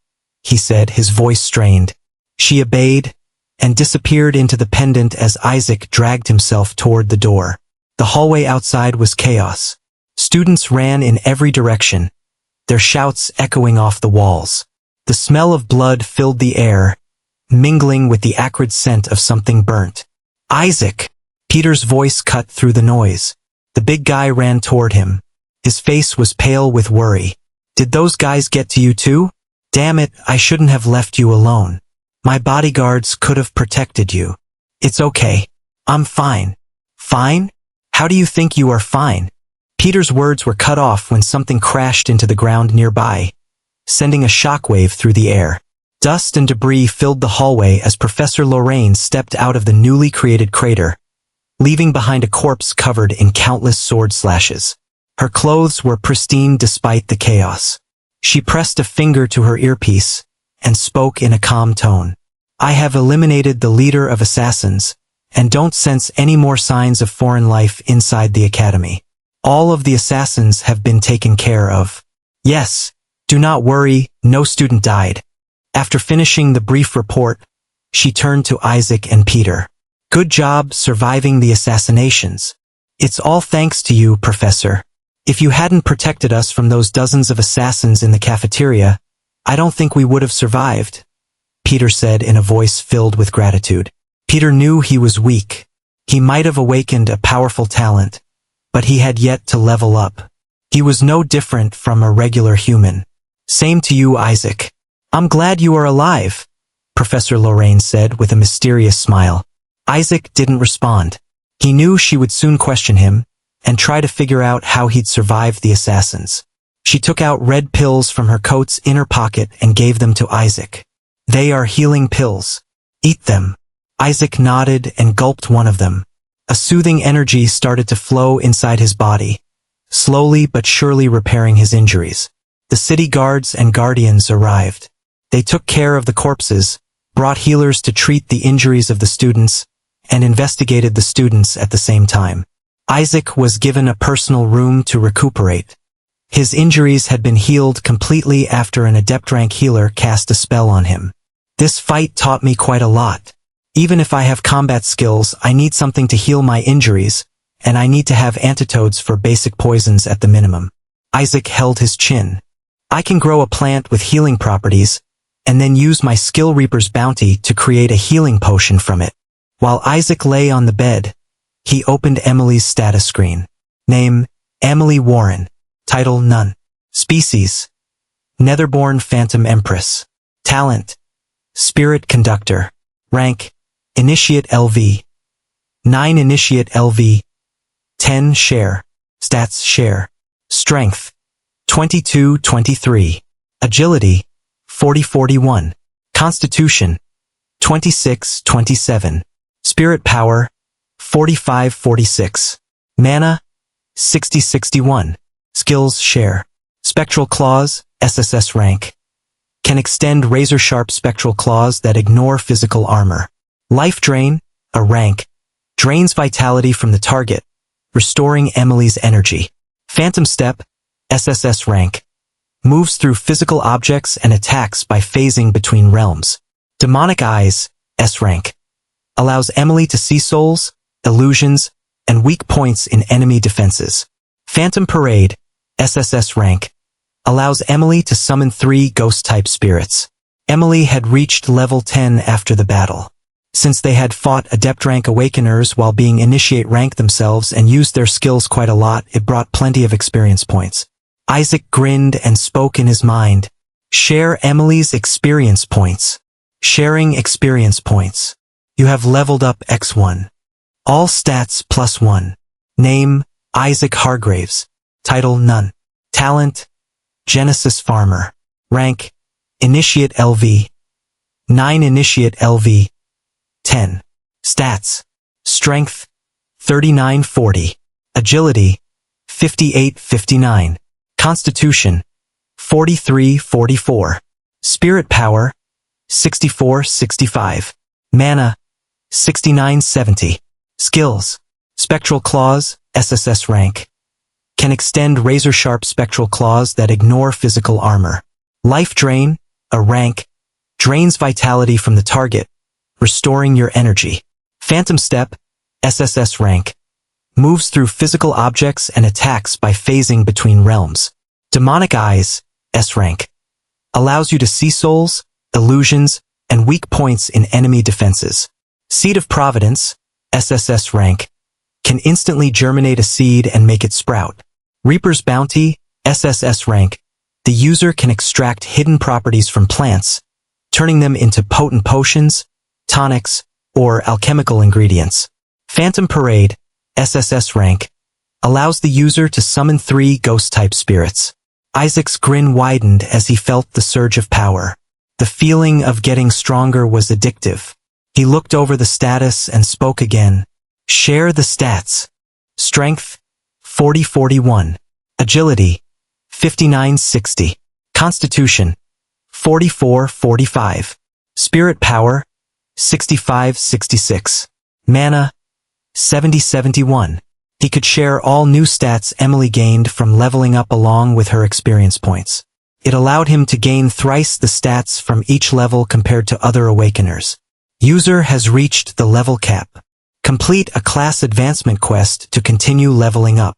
he said, his voice strained. She obeyed, and disappeared into the pendant as Isaac dragged himself toward the door. The hallway outside was chaos. Students ran in every direction, their shouts echoing off the walls. The smell of blood filled the air, mingling with the acrid scent of something burnt. Isaac! Peter's voice cut through the noise. The big guy ran toward him. His face was pale with worry. Did those guys get to you too? Damn it, I shouldn't have left you alone. My bodyguards could have protected you. It's okay. I'm fine. Fine? How do you think you are fine? Peter's words were cut off when something crashed into the ground nearby, sending a shockwave through the air. Dust and debris filled the hallway as Professor Lorraine stepped out of the newly created crater, leaving behind a corpse covered in countless sword slashes. Her clothes were pristine despite the chaos. She pressed a finger to her earpiece and spoke in a calm tone. I have eliminated the leader of assassins, and don't sense any more signs of foreign life inside the academy. All of the assassins have been taken care of. Yes, do not worry, no student died. After finishing the brief report, she turned to Isaac and Peter. Good job surviving the assassinations. It's all thanks to you, Professor. If you hadn't protected us from those dozens of assassins in the cafeteria, I don't think we would have survived, Peter said in a voice filled with gratitude. Peter knew he was weak. He might have awakened a powerful talent, but he had yet to level up. He was no different from a regular human. Same to you, Isaac. I'm glad you are alive, Professor Lorraine said with a mysterious smile. Isaac didn't respond. He knew she would soon question him and try to figure out how he'd survived the assassins. She took out red pills from her coat's inner pocket and gave them to Isaac. They are healing pills. Eat them. Isaac nodded and gulped one of them. A soothing energy started to flow inside his body, slowly but surely repairing his injuries. The city guards and guardians arrived. They took care of the corpses, brought healers to treat the injuries of the students, and investigated the students at the same time. Isaac was given a personal room to recuperate. His injuries had been healed completely after an adept rank healer cast a spell on him. This fight taught me quite a lot. Even if I have combat skills, I need something to heal my injuries, and I need to have antidotes for basic poisons at the minimum. Isaac held his chin. I can grow a plant with healing properties, and then use my Skill Reaper's bounty to create a healing potion from it. While Isaac lay on the bed, he opened Emily's status screen. Name, Emily Warren. Title, none. Species, Netherborn Phantom Empress. Talent, Spirit Conductor. Rank, Initiate LV. 9 Initiate LV. 10 Share. Stats Share. Strength, 22-23. Agility, 40-41. Constitution, 26-27. Spirit Power, 45-46. Mana, 60-61. Skills Share. Spectral Claws, SSS rank. Can extend razor-sharp spectral claws that ignore physical armor. Life Drain, a rank. Drains vitality from the target, restoring Emily's energy. Phantom Step, SSS rank. Moves through physical objects and attacks by phasing between realms. Demonic Eyes, S rank. Allows Emily to see souls, illusions, and weak points in enemy defenses. Phantom Parade, SSS rank. Allows Emily to summon 3 ghost-type spirits. Emily had reached level 10 after the battle. Since they had fought Adept rank Awakeners while being Initiate rank themselves and used their skills quite a lot, it brought plenty of experience points. Isaac grinned and spoke in his mind. Share Emily's experience points. Sharing experience points. You have leveled up X1. All stats +1. Name, Isaac Hargraves. Title, none. Talent, Genesis Farmer. Rank, Initiate LV. 9 Initiate LV. 10. Stats. Strength, 39-40. Agility, 58-59. Constitution, 43-44. Spirit Power, 64-65. Mana, 69-70. Skills. Spectral Claws, SSS rank. Can extend razor-sharp spectral claws that ignore physical armor. Life Drain, a rank. Drains vitality from the target, restoring your energy. Phantom Step, SSS rank. Moves through physical objects and attacks by phasing between realms. Demonic Eyes, S rank. Allows you to see souls, illusions, and weak points in enemy defenses. Seed of Providence, SSS rank. Can instantly germinate a seed and make it sprout. Reaper's Bounty, SSS rank. The user can extract hidden properties from plants, turning them into potent potions, tonics, or alchemical ingredients. Phantom Parade, SSS rank. Allows the user to summon 3 ghost-type spirits. Isaac's grin widened as he felt the surge of power. The feeling of getting stronger was addictive. He looked over the status and spoke again. Share the stats. Strength, 40-41. Agility, 59-60. Constitution, 44-45. Spirit Power, 65-66. Mana, 70-71. He could share all new stats Emily gained from leveling up along with her experience points. It allowed him to gain thrice the stats from each level compared to other Awakeners. User has reached the level cap. Complete a class advancement quest to continue leveling up.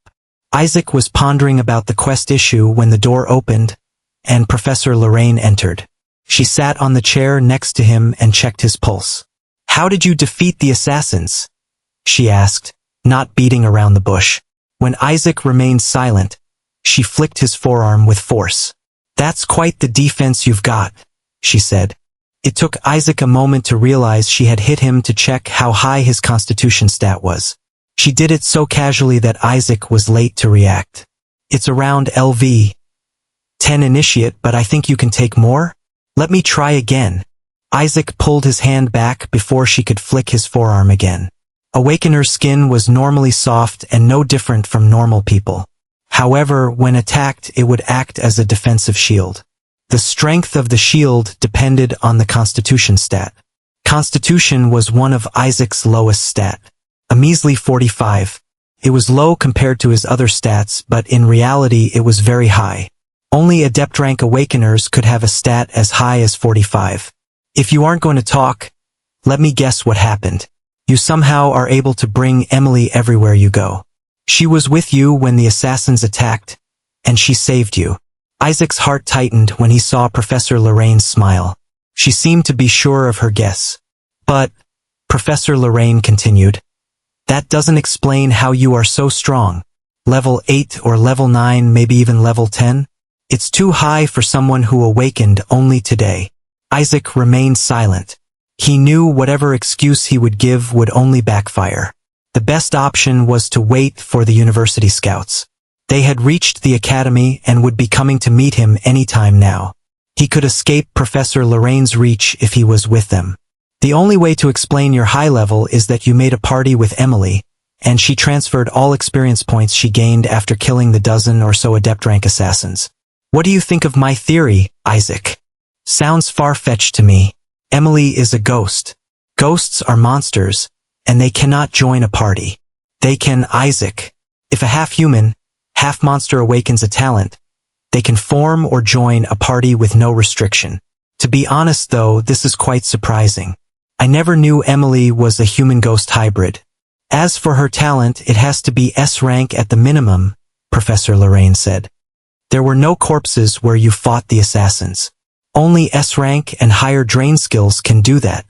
Isaac was pondering about the quest issue when the door opened, and Professor Lorraine entered. She sat on the chair next to him and checked his pulse. How did you defeat the assassins? She asked, not beating around the bush. When Isaac remained silent, she flicked his forearm with force. That's quite the defense you've got, she said. It took Isaac a moment to realize she had hit him to check how high his constitution stat was. She did it so casually that Isaac was late to react. It's around LV. 10 Initiate, but I think you can take more? Let me try again. Isaac pulled his hand back before she could flick his forearm again. Awakener's skin was normally soft and no different from normal people. However, when attacked, it would act as a defensive shield. The strength of the shield depended on the Constitution stat. Constitution was one of Isaac's lowest stat. A measly 45. It was low compared to his other stats, but in reality it was very high. Only Adept rank Awakeners could have a stat as high as 45. If you aren't going to talk, let me guess what happened. You somehow are able to bring Emily everywhere you go. She was with you when the assassins attacked, and she saved you. Isaac's heart tightened when he saw Professor Lorraine's smile. She seemed to be sure of her guess. But, Professor Lorraine continued, that doesn't explain how you are so strong. Level 8 or level 9, maybe even level 10? It's too high for someone who awakened only today. Isaac remained silent. He knew whatever excuse he would give would only backfire. The best option was to wait for the university scouts. They had reached the academy and would be coming to meet him any time now. He could escape Professor Lorraine's reach if he was with them. The only way to explain your high level is that you made a party with Emily, and she transferred all experience points she gained after killing the dozen or so adept rank assassins. What do you think of my theory, Isaac? Sounds far-fetched to me. Emily is a ghost. Ghosts are monsters, and they cannot join a party. They can, Isaac. If a half-human, half-monster awakens a talent, they can form or join a party with no restriction. To be honest though, this is quite surprising. I never knew Emily was a human-ghost hybrid. As for her talent, it has to be S rank at the minimum, Professor Lorraine said. There were no corpses where you fought the assassins. Only S rank and higher drain skills can do that.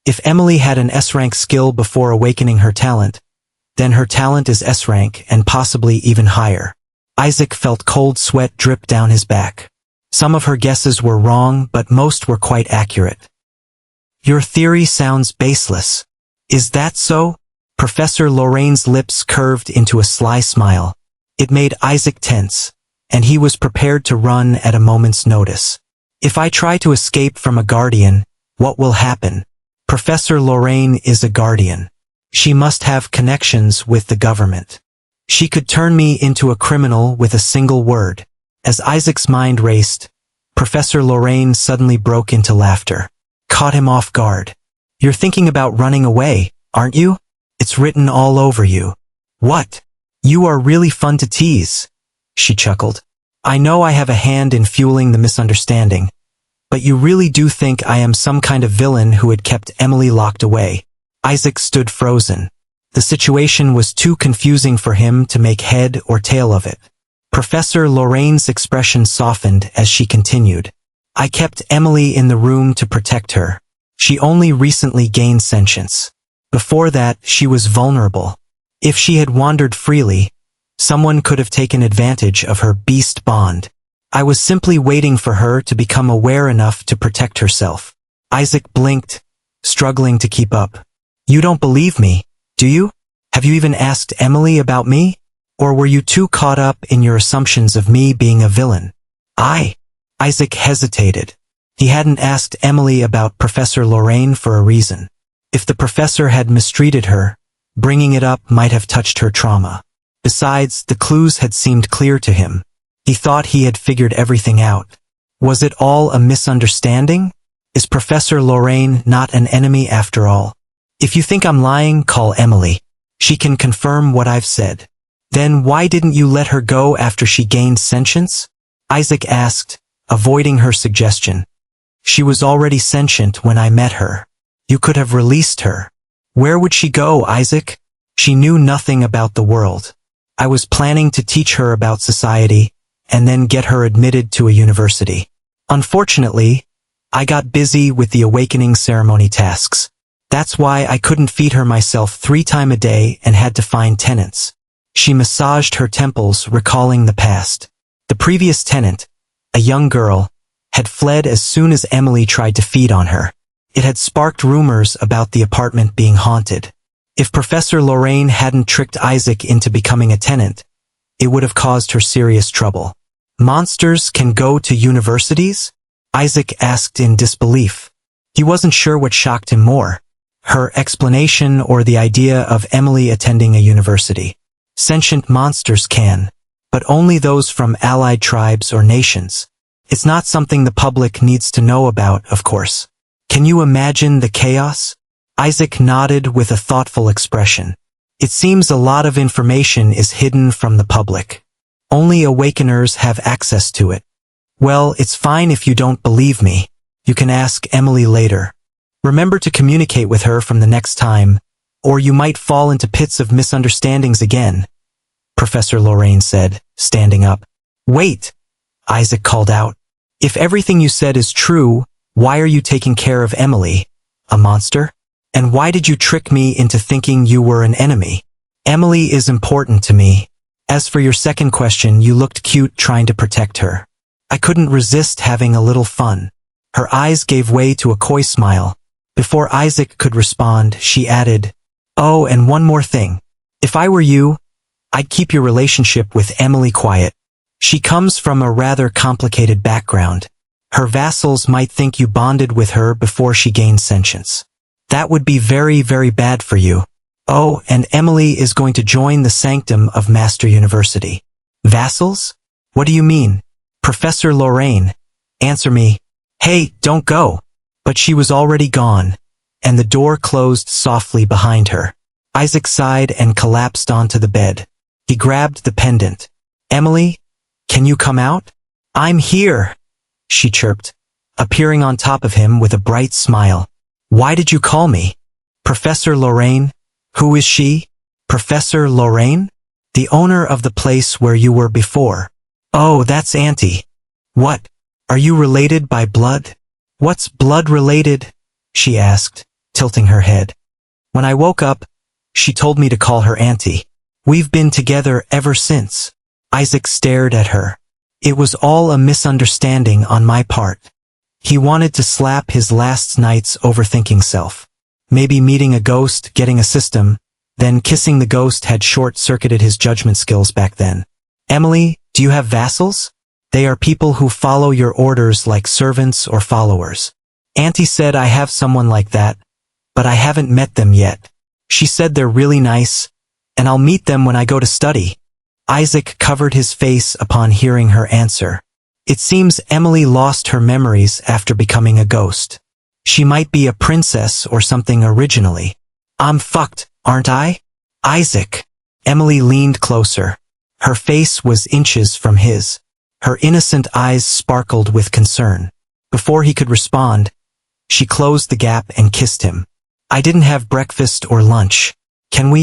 If Emily had an S rank skill before awakening her talent, then her talent is S rank and possibly even higher. Isaac felt cold sweat drip down his back. Some of her guesses were wrong, but most were quite accurate. Your theory sounds baseless. Is that so? Professor Lorraine's lips curved into a sly smile. It made Isaac tense, and he was prepared to run at a moment's notice. If I try to escape from a guardian, what will happen? Professor Lorraine is a guardian. She must have connections with the government. She could turn me into a criminal with a single word. As Isaac's mind raced, Professor Lorraine suddenly broke into laughter. Caught him off guard. You're thinking about running away, aren't you? It's written all over you. What? You are really fun to tease, she chuckled. I know I have a hand in fueling the misunderstanding, but you really do think I am some kind of villain who had kept Emily locked away. Isaac stood frozen. The situation was too confusing for him to make head or tail of it. Professor Lorraine's expression softened as she continued. I kept Emily in the room to protect her. She only recently gained sentience. Before that, she was vulnerable. If she had wandered freely, someone could have taken advantage of her beast bond. I was simply waiting for her to become aware enough to protect herself. Isaac blinked, struggling to keep up. You don't believe me, do you? Have you even asked Emily about me? Or were you too caught up in your assumptions of me being a villain? Isaac hesitated. He hadn't asked Emily about Professor Lorraine for a reason. If the professor had mistreated her, bringing it up might have touched her trauma. Besides, the clues had seemed clear to him. He thought he had figured everything out. Was it all a misunderstanding? Is Professor Lorraine not an enemy after all? If you think I'm lying, call Emily. She can confirm what I've said. Then why didn't you let her go after she gained sentience? Isaac asked, avoiding her suggestion. She was already sentient when I met her. You could have released her. Where would she go, Isaac? She knew nothing about the world. I was planning to teach her about society, and then get her admitted to a university. Unfortunately, I got busy with the awakening ceremony tasks. That's why I couldn't feed her myself 3 times a day and had to find tenants. She massaged her temples, recalling the past. The previous tenant, a young girl, had fled as soon as Emily tried to feed on her. It had sparked rumors about the apartment being haunted. If Professor Lorraine hadn't tricked Isaac into becoming a tenant, it would have caused her serious trouble. Monsters can go to universities? Isaac asked in disbelief. He wasn't sure what shocked him more, her explanation or the idea of Emily attending a university. Sentient monsters can, but only those from allied tribes or nations. It's not something the public needs to know about, of course. Can you imagine the chaos? Isaac nodded with a thoughtful expression. It seems a lot of information is hidden from the public. Only awakeners have access to it. Well, it's fine if you don't believe me. You can ask Emily later. Remember to communicate with her from the next time, or you might fall into pits of misunderstandings again, Professor Lorraine said, standing up. Wait, Isaac called out. If everything you said is true, why are you taking care of Emily, a monster? And why did you trick me into thinking you were an enemy? Emily is important to me. As for your second question, you looked cute trying to protect her. I couldn't resist having a little fun. Her eyes gave way to a coy smile. Before Isaac could respond, she added, Oh, and one more thing. If I were you, I'd keep your relationship with Emily quiet. She comes from a rather complicated background. Her vassals might think you bonded with her before she gained sentience. That would be very, very bad for you. Oh, and Emily is going to join the sanctum of Master University. Vassals? What do you mean? Professor Lorraine, answer me. Hey, don't go. But she was already gone, and the door closed softly behind her. Isaac sighed and collapsed onto the bed. He grabbed the pendant. Emily, can you come out? I'm here, she chirped, appearing on top of him with a bright smile. Why did you call me? Professor Lorraine? Who is she? Professor Lorraine? The owner of the place where you were before. Oh, that's Auntie. What? Are you related by blood? What's blood related? She asked, tilting her head. When I woke up, she told me to call her Auntie. We've been together ever since. Isaac stared at her. It was all a misunderstanding on my part. He wanted to slap his last night's overthinking self. Maybe meeting a ghost, getting a system, then kissing the ghost had short-circuited his judgment skills back then. Emily, do you have vassals? They are people who follow your orders like servants or followers. Auntie said I have someone like that, but I haven't met them yet. She said they're really nice, and I'll meet them when I go to study. Isaac covered his face upon hearing her answer. It seems Emily lost her memories after becoming a ghost. She might be a princess or something originally. I'm fucked, aren't I? Isaac. Emily leaned closer. Her face was inches from his. Her innocent eyes sparkled with concern. Before he could respond, she closed the gap and kissed him. I didn't have breakfast or lunch. Can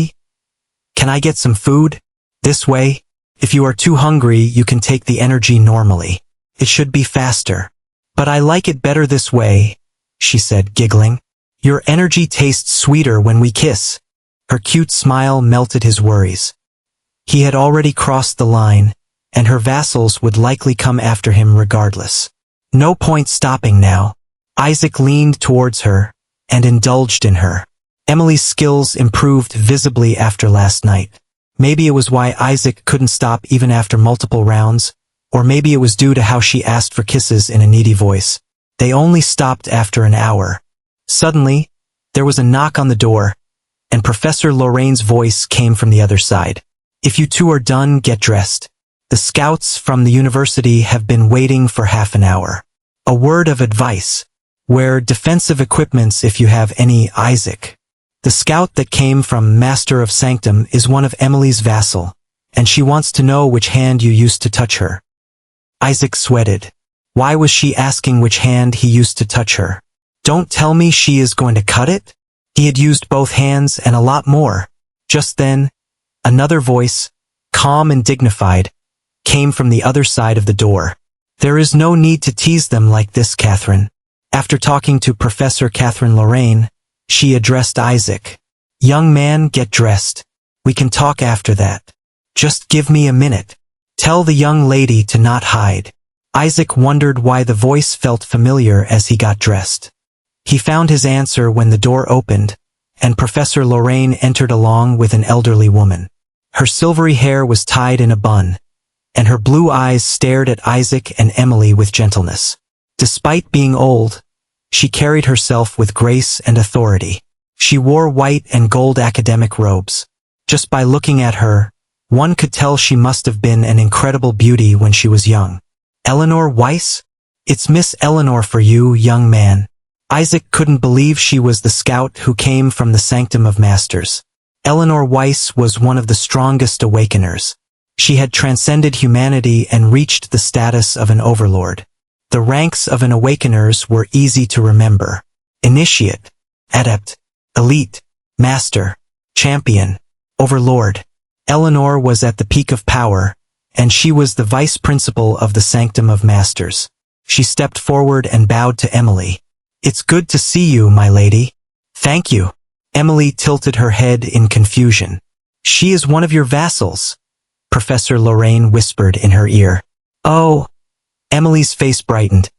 I get some food? This way? If you are too hungry, you can take the energy normally. It should be faster. But I like it better this way, she said, giggling. Your energy tastes sweeter when we kiss. Her cute smile melted his worries. He had already crossed the line, and her vassals would likely come after him regardless. No point stopping now. Isaac leaned towards her and indulged in her. Emily's skills improved visibly after last night. Maybe it was why Isaac couldn't stop even after multiple rounds, or maybe it was due to how she asked for kisses in a needy voice. They only stopped after an hour. Suddenly, there was a knock on the door, and Professor Lorraine's voice came from the other side. If you two are done, get dressed. The scouts from the university have been waiting for half an hour. A word of advice. Wear defensive equipments if you have any, Isaac. The scout that came from Master of Sanctum is one of Emily's vassal, and she wants to know which hand you used to touch her. Isaac sweated. Why was she asking which hand he used to touch her? Don't tell me she is going to cut it? He had used both hands and a lot more. Just then, another voice, calm and dignified, came from the other side of the door. There is no need to tease them like this, Catherine. After talking to Professor Catherine Lorraine, she addressed Isaac. Young man, get dressed. We can talk after that. Just give me a minute. Tell the young lady to not hide. Isaac wondered why the voice felt familiar as he got dressed. He found his answer when the door opened, and Professor Lorraine entered along with an elderly woman. Her silvery hair was tied in a bun, and her blue eyes stared at Isaac and Emily with gentleness. Despite being old, she carried herself with grace and authority. She wore white and gold academic robes. Just by looking at her, one could tell she must have been an incredible beauty when she was young. Eleanor Weiss? It's Miss Eleanor for you, young man. Isaac couldn't believe she was the scout who came from the Sanctum of Masters. Eleanor Weiss was one of the strongest awakeners. She had transcended humanity and reached the status of an overlord. The ranks of an awakeners were easy to remember. Initiate, adept, elite, master, champion, overlord. Eleanor was at the peak of power, and she was the vice principal of the Sanctum of Masters. She stepped forward and bowed to Emily. It's good to see you, my lady. Thank you. Emily tilted her head in confusion. She is one of your vassals, Professor Lorraine whispered in her ear. Oh. Emily's face brightened,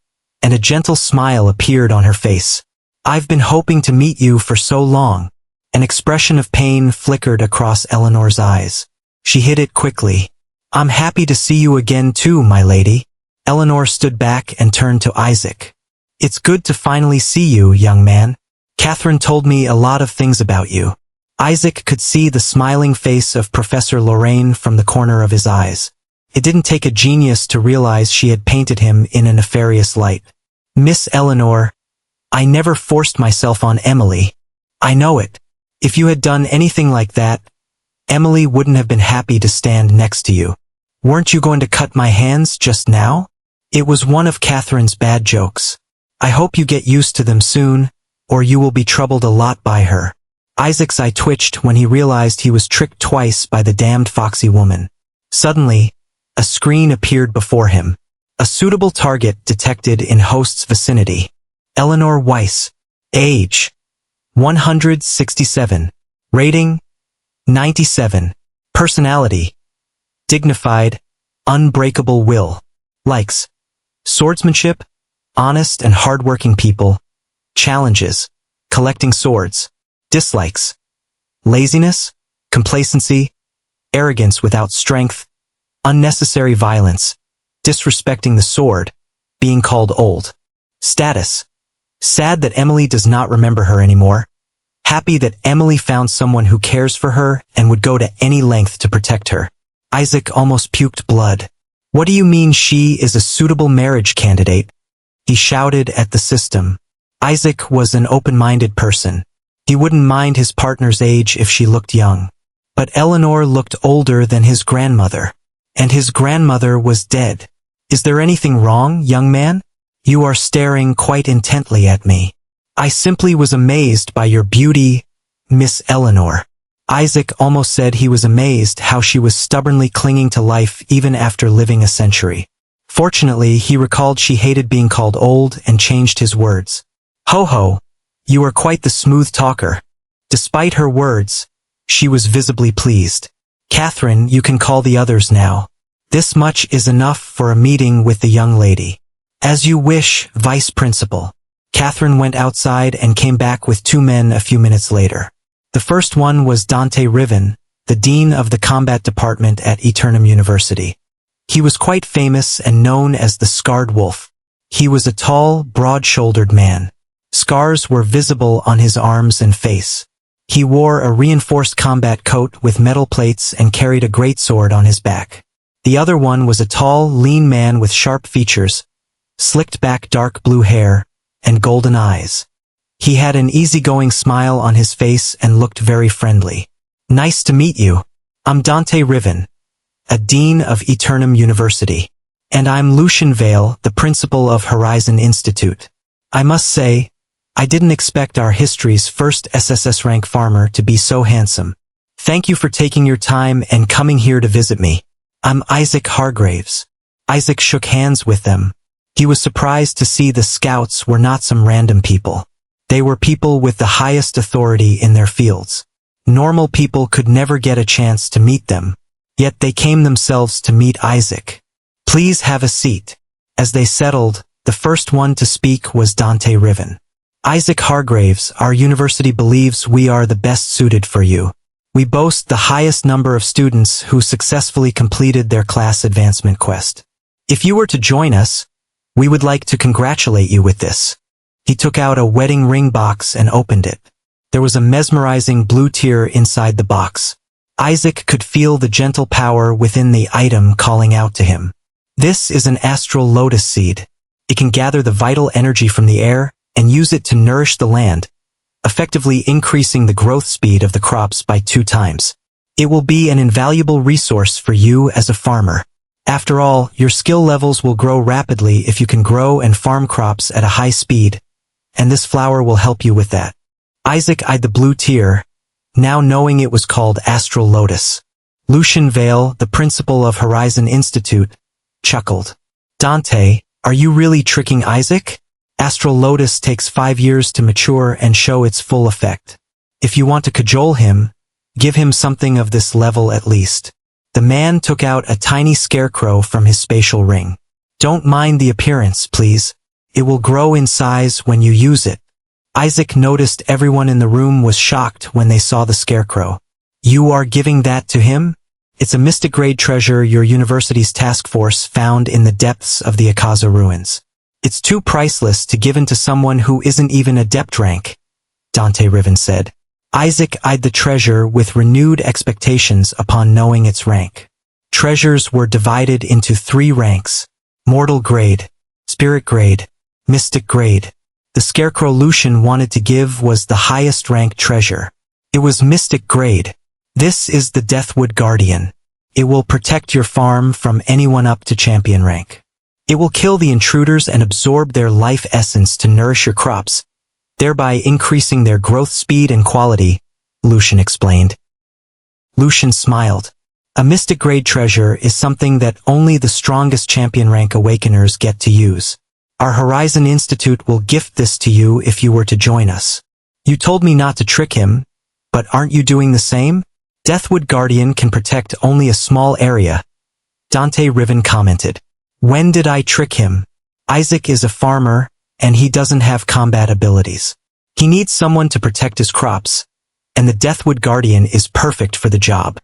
and a gentle smile appeared on her face. I've been hoping to meet you for so long. An expression of pain flickered across Eleanor's eyes. She hid it quickly. I'm happy to see you again too, my lady. Eleanor stood back and turned to Isaac. It's good to finally see you, young man. Catherine told me a lot of things about you. Isaac could see the smiling face of Professor Lorraine from the corner of his eyes. It didn't take a genius to realize she had painted him in a nefarious light. Miss Eleanor, I never forced myself on Emily. I know it. If you had done anything like that, Emily wouldn't have been happy to stand next to you. Weren't you going to cut my hands just now? It was one of Catherine's bad jokes. I hope you get used to them soon, or you will be troubled a lot by her. Isaac's eye twitched when he realized he was tricked twice by the damned foxy woman. Suddenly, a screen appeared before him. A suitable target detected in host's vicinity. Eleanor Weiss. Age: 167. Rating: 97. Personality: dignified, unbreakable will. Likes: swordsmanship, honest and hardworking people. Challenges: collecting swords. Dislikes: laziness, complacency, arrogance without strength, unnecessary violence, disrespecting the sword, being called old. Status: sad that Emily does not remember her anymore. Happy that Emily found someone who cares for her and would go to any length to protect her. Isaac almost puked blood. What do you mean she is a suitable marriage candidate? He shouted at the system. Isaac was an open-minded person. He wouldn't mind his partner's age if she looked young. But Eleanor looked older than his grandmother. And his grandmother was dead. Is there anything wrong, young man? You are staring quite intently at me. I simply was amazed by your beauty, Miss Eleanor. Isaac almost said he was amazed how she was stubbornly clinging to life even after living a century. Fortunately, he recalled she hated being called old and changed his words. Ho ho, you are quite the smooth talker. Despite her words, she was visibly pleased. Catherine, you can call the others now. This much is enough for a meeting with the young lady. As you wish, Vice Principal. Catherine went outside and came back with two men a few minutes later. The first one was Dante Riven, the dean of the combat department at Eternum University. He was quite famous and known as the Scarred Wolf. He was a tall, broad-shouldered man. Scars were visible on his arms and face. He wore a reinforced combat coat with metal plates and carried a greatsword on his back. The other one was a tall, lean man with sharp features, slicked back dark blue hair, and golden eyes. He had an easygoing smile on his face and looked very friendly. Nice to meet you. I'm Dante Riven, a dean of Eternum University. And I'm Lucian Vale, the principal of Horizon Institute. I must say, I didn't expect our history's first SSS rank farmer to be so handsome. Thank you for taking your time and coming here to visit me. I'm Isaac Hargraves. Isaac shook hands with them. He was surprised to see the scouts were not some random people. They were people with the highest authority in their fields. Normal people could never get a chance to meet them. Yet they came themselves to meet Isaac. Please have a seat. As they settled, the first one to speak was Dante Riven. Isaac Hargraves, our university believes we are the best suited for you. We boast the highest number of students who successfully completed their class advancement quest. If you were to join us, we would like to congratulate you with this. He took out a wedding ring box and opened it. There was a mesmerizing blue tear inside the box. Isaac could feel the gentle power within the item calling out to him. This is an astral lotus seed. It can gather the vital energy from the air and use it to nourish the land, effectively increasing the growth speed of the crops by 2 times. It will be an invaluable resource for you as a farmer. After all, your skill levels will grow rapidly if you can grow and farm crops at a high speed, and this flower will help you with that. Isaac eyed the blue tear, now knowing it was called Astral Lotus. Lucian Vale, the principal of Horizon Institute, chuckled. Dante, are you really tricking Isaac? Astral Lotus takes 5 years to mature and show its full effect. If you want to cajole him, give him something of this level at least. The man took out a tiny scarecrow from his spatial ring. Don't mind the appearance, please. It will grow in size when you use it. Isaac noticed everyone in the room was shocked when they saw the scarecrow. You are giving that to him? It's a mystic grade treasure your university's task force found in the depths of the Akaza ruins. It's too priceless to give in to someone who isn't even adept rank, Dante Riven said. Isaac eyed the treasure with renewed expectations upon knowing its rank. Treasures were divided into 3 ranks: mortal grade, spirit grade, mystic grade. The scarecrow Lucian wanted to give was the highest ranked treasure. It was mystic grade. This is the Deathwood Guardian. It will protect your farm from anyone up to champion rank. It will kill the intruders and absorb their life essence to nourish your crops. thereby increasing their growth speed and quality, Lucian explained. Lucian smiled. A mystic grade treasure is something that only the strongest champion rank awakeners get to use. Our Horizon Institute will gift this to you if you were to join us. You told me not to trick him, but aren't you doing the same? Deathwood Guardian can protect only a small area, Dante Riven commented. When did I trick him? Isaac is a farmer, and he doesn't have combat abilities. He needs someone to protect his crops, and the Deathwood Guardian is perfect for the job.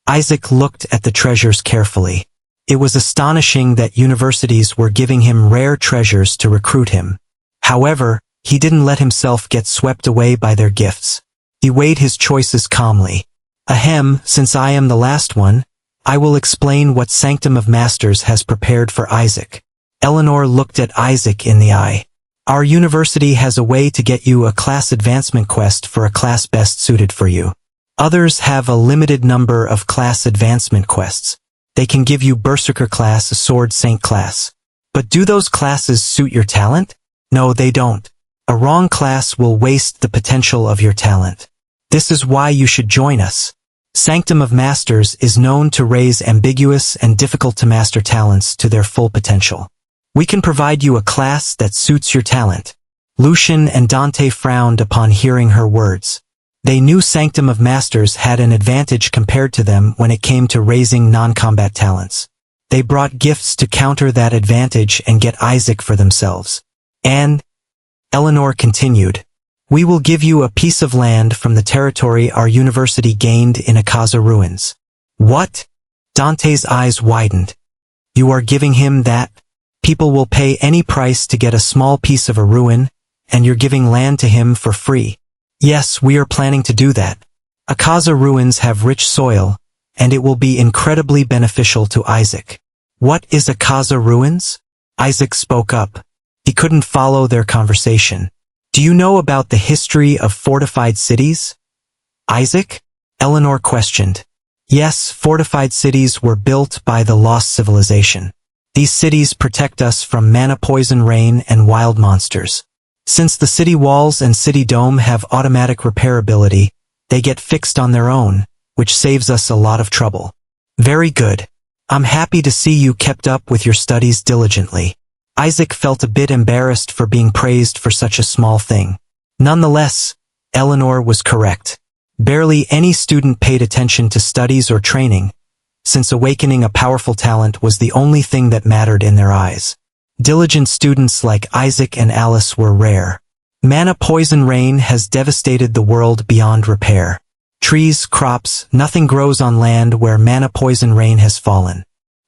Isaac looked at the treasures carefully. It was astonishing that universities were giving him rare treasures to recruit him. However, he didn't let himself get swept away by their gifts. He weighed his choices calmly. Ahem, since I am the last one, I will explain what Sanctum of Masters has prepared for Isaac. Eleanor looked at Isaac in the eye. Our university has a way to get you a class advancement quest for a class best suited for you. Others have a limited number of class advancement quests. They can give you Berserker class, a Sword Saint class. But do those classes suit your talent? No, they don't. A wrong class will waste the potential of your talent. This is why you should join us. Sanctum of Masters is known to raise ambiguous and difficult-to-master talents to their full potential. We can provide you a class that suits your talent. Lucian and Dante frowned upon hearing her words. They knew Sanctum of Masters had an advantage compared to them when it came to raising non-combat talents. They brought gifts to counter that advantage and get Isaac for themselves. And, Eleanor continued, we will give you a piece of land from the territory our university gained in Akaza ruins. What? Dante's eyes widened. You are giving him that? People will pay any price to get a small piece of a ruin, and you're giving land to him for free. Yes, we are planning to do that. Akaza ruins have rich soil, and it will be incredibly beneficial to Isaac. What is Akaza ruins? Isaac spoke up. He couldn't follow their conversation. Do you know about the history of fortified cities? Isaac? Eleanor questioned. Yes, fortified cities were built by the lost civilization. These cities protect us from mana poison rain and wild monsters. Since the city walls and city dome have automatic repairability, they get fixed on their own, which saves us a lot of trouble. Very good. I'm happy to see you kept up with your studies diligently. Isaac felt a bit embarrassed for being praised for such a small thing. Nonetheless, Eleanor was correct. Barely any student paid attention to studies or training, since awakening a powerful talent was the only thing that mattered in their eyes. Diligent students like Isaac and Alice were rare. Mana poison rain has devastated the world beyond repair. Trees, crops, nothing grows on land where mana poison rain has fallen.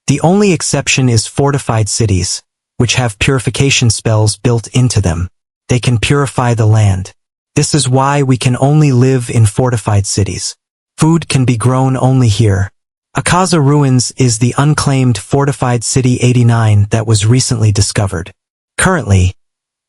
The only exception is fortified cities, which have purification spells built into them. They can purify the land. This is why we can only live in fortified cities. Food can be grown only here. Akaza Ruins is the unclaimed fortified city 89 that was recently discovered. Currently,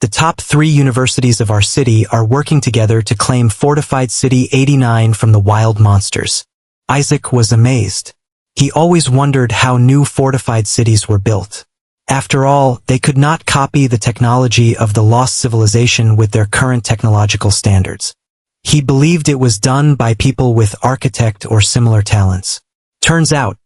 the top 3 universities of our city are working together to claim fortified city 89 from the wild monsters. Isaac was amazed. He always wondered how new fortified cities were built. After all, they could not copy the technology of the lost civilization with their current technological standards. He believed it was done by people with architect or similar talents. Turns out,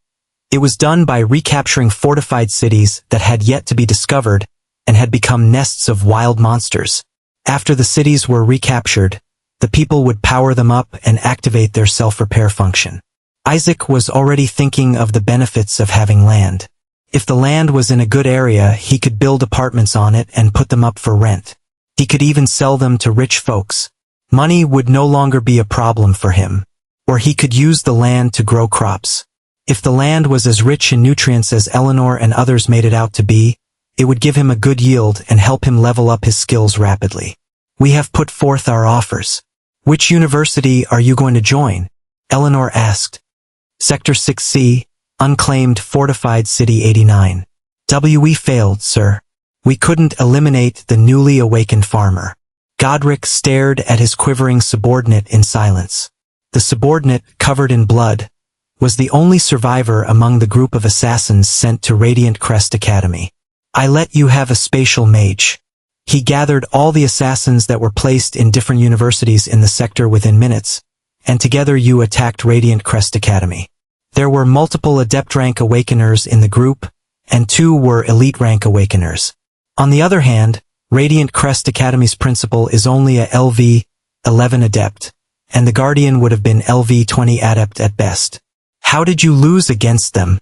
it was done by recapturing fortified cities that had yet to be discovered and had become nests of wild monsters. After the cities were recaptured, the people would power them up and activate their self-repair function. Isaac was already thinking of the benefits of having land. If the land was in a good area, he could build apartments on it and put them up for rent. He could even sell them to rich folks. Money would no longer be a problem for him. Or he could use the land to grow crops. If the land was as rich in nutrients as Eleanor and others made it out to be, it would give him a good yield and help him level up his skills rapidly. We have put forth our offers. Which university are you going to join? Eleanor asked. Sector 6C, unclaimed fortified city 89. We failed, sir. We couldn't eliminate the newly awakened farmer. Godric stared at his quivering subordinate in silence. The subordinate, covered in blood, was the only survivor among the group of assassins sent to Radiant Crest Academy. I let you have a spatial mage. He gathered all the assassins that were placed in different universities in the sector within minutes, and together you attacked Radiant Crest Academy. There were multiple Adept rank Awakeners in the group, and 2 were Elite rank Awakeners. On the other hand, Radiant Crest Academy's principal is only a LV-11 Adept, and the Guardian would have been LV-20 Adept at best. How did you lose against them?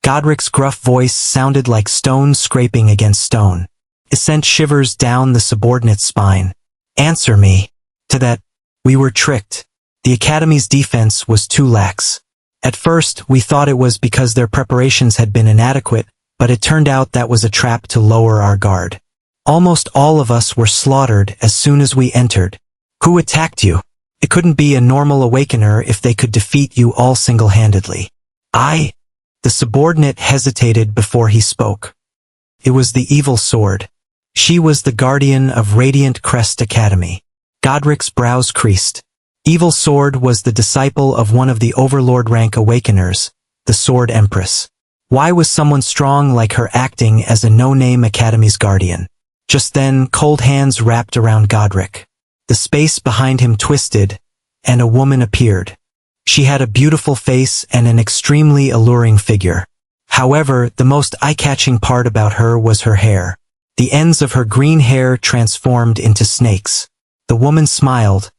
Godric's gruff voice sounded like stone scraping against stone. It sent shivers down the subordinate's spine. Answer me. To that, we were tricked. The Academy's defense was too lax. At first, we thought it was because their preparations had been inadequate, but it turned out that was a trap to lower our guard. Almost all of us were slaughtered as soon as we entered. Who attacked you? It couldn't be a normal Awakener if they could defeat you all single-handedly. The subordinate hesitated before he spoke. It was the Evil Sword. She was the guardian of Radiant Crest Academy. Godric's brows creased. Evil Sword was the disciple of one of the Overlord rank Awakeners, the Sword Empress. Why was someone strong like her acting as a no-name Academy's guardian? Just then, cold hands wrapped around Godric. The space behind him twisted, and a woman appeared. She had a beautiful face and an extremely alluring figure. However, the most eye-catching part about her was her hair. The ends of her green hair transformed into snakes. The woman smiled,